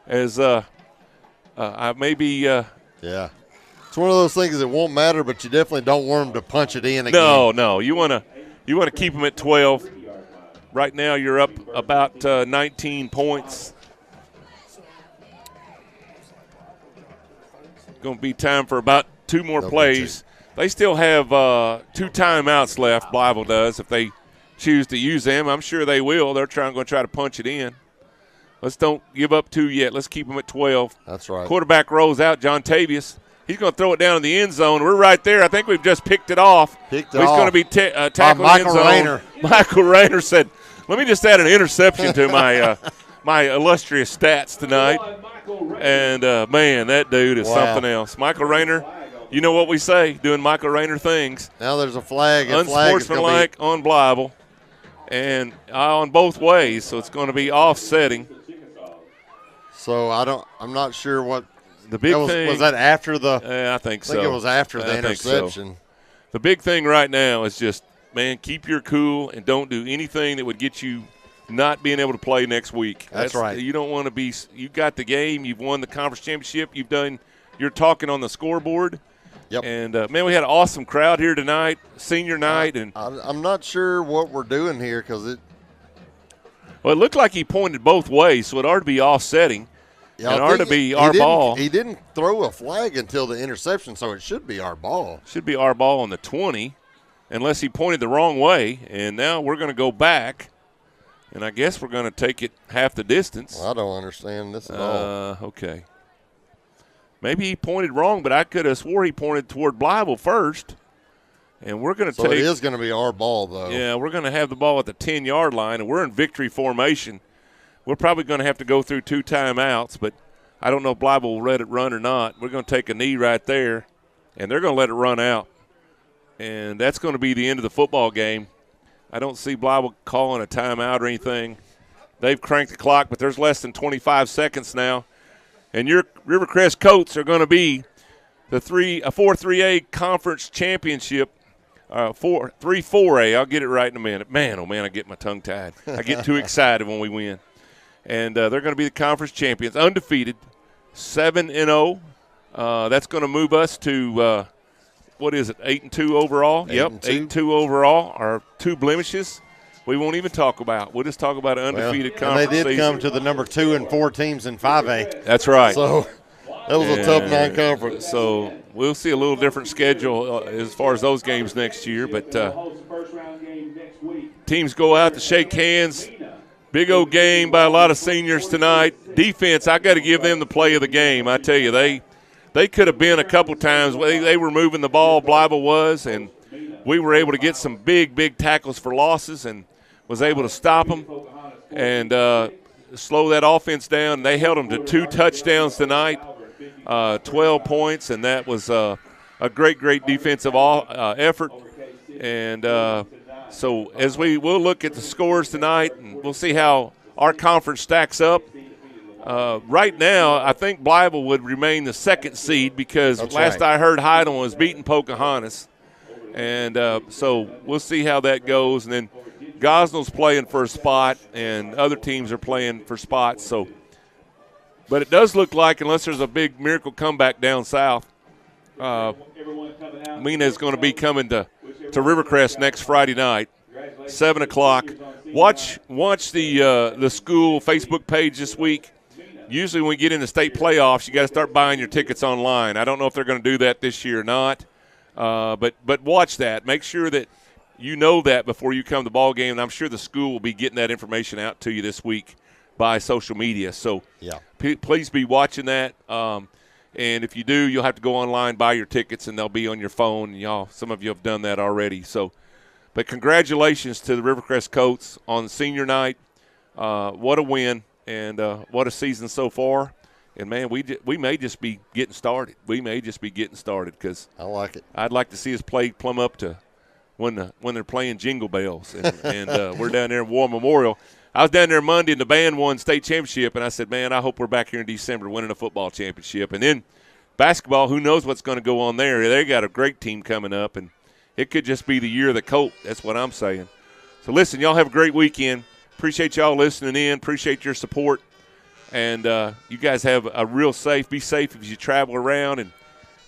As I maybe yeah, it's one of those things that won't matter, but you definitely don't want them to punch it in again. No, you want to keep them at 12. Right now you're up about 19 points. Going to be time for about 2 more plays. They still have 2 timeouts left, Blytheville does, if they choose to use them. I'm sure they will. They're going to try to punch it in. Let's don't give up 2 yet. Let's keep them at 12. That's right. Quarterback rolls out, John Tavius. He's going to throw it down in the end zone. We're right there. I think we've just picked it off. He's going to be tackled in the end zone. Rayner. Michael Rayner said, let me just add an interception to my my illustrious stats tonight. And, man, that dude is something else. Michael Rayner, you know what we say, doing Michael Rayner things. Now there's a flag. Unsportsmanlike on Blytheville. And on both ways, so it's going to be offsetting. So I'm not sure what the big thing was that after the. I think so. I think it was after the interception. So. The big thing right now is just, man, keep your cool and don't do anything that would get you not being able to play next week. That's right. You don't want to be. You got the game. You've won the conference championship. You're talking on the scoreboard. Yep. And, man, we had an awesome crowd here tonight, senior night. And I'm not sure what we're doing here because it. Well, it looked like he pointed both ways, so it ought to be offsetting. Yeah, it ought to be our ball. He didn't throw a flag until the interception, so it should be our ball. Should be our ball on the 20, unless he pointed the wrong way. And now we're going to go back, and I guess we're going to take it half the distance. Well, I don't understand this at all. Okay. Maybe he pointed wrong, but I could have swore he pointed toward Blytheville first. And we're going to take – it is going to be our ball, though. Yeah, we're going to have the ball at the 10-yard line, and we're in victory formation. We're probably going to have to go through 2 timeouts, but I don't know if Blytheville will let it run or not. We're going to take a knee right there, and they're going to let it run out. And that's going to be the end of the football game. I don't see Blytheville calling a timeout or anything. They've cranked the clock, but there's less than 25 seconds now. And your Rivercrest Colts are going to be the 4-3A conference championship, 3-4A. I'll get it right in a minute. Man, oh, man, I get my tongue tied. I get too excited when we win. And they're going to be the conference champions, undefeated, 7-0. That's going to move us to, 8-2 overall? 8-2 overall. Our 2 blemishes we won't even talk about. We'll just talk about an undefeated conference season. They did season. come to the number 2 and 4 teams in 5A. That's right. So that was a tough non-conference. So we'll see a little different schedule as far as those games next year. But teams go out to shake hands. Big old game by a lot of seniors tonight. Defense, I got to give them the play of the game. I tell you, they could have been a couple times. They were moving the ball, Blytheville was, and we were able to get some big tackles for losses and was able to stop them and slow that offense down. They held them to 2 touchdowns tonight, 12 points, and that was a great defensive effort. And so as we'll look at the scores tonight, and we'll see how our conference stacks up. Right now, I think Blytheville would remain the 2nd seed because last I heard Heidelberg was beating Pocahontas. And so we'll see how that goes. And then Gosnell's playing for a spot, and other teams are playing for spots. So, but it does look like, unless there's a big miracle comeback down south, Mina is going to be coming to Rivercrest next Friday night, 7 o'clock. Watch the school Facebook page this week. Usually when we get into state playoffs, you got to start buying your tickets online. I don't know if they're going to do that this year or not. But watch that. Make sure that you know that before you come to the ball game, and I'm sure the school will be getting that information out to you this week by social media. So please be watching that. And if you do, you'll have to go online, buy your tickets, and they'll be on your phone. Some of you have done that already. So, but congratulations to the Rivercrest Colts on senior night. What a win, and what a season so far. And, man, we may just be getting started. Because I like it. I'd like to see us play plumb up to when they're playing Jingle Bells. And we're down there in War Memorial. I was down there Monday, and the band won state championship, and I said, man, I hope we're back here in December winning a football championship. And then basketball, who knows what's going to go on there. They got a great team coming up, and it could just be the year of the Colt. That's what I'm saying. So, listen, y'all have a great weekend. Appreciate y'all listening in. Appreciate your support. And you guys have a real safe. Be safe as you travel around,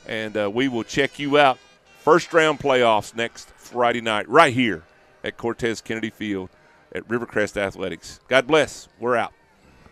and we will check you out. First round playoffs next Friday night right here at Cortez Kennedy Field. at Rivercrest Athletics. God bless. We're out.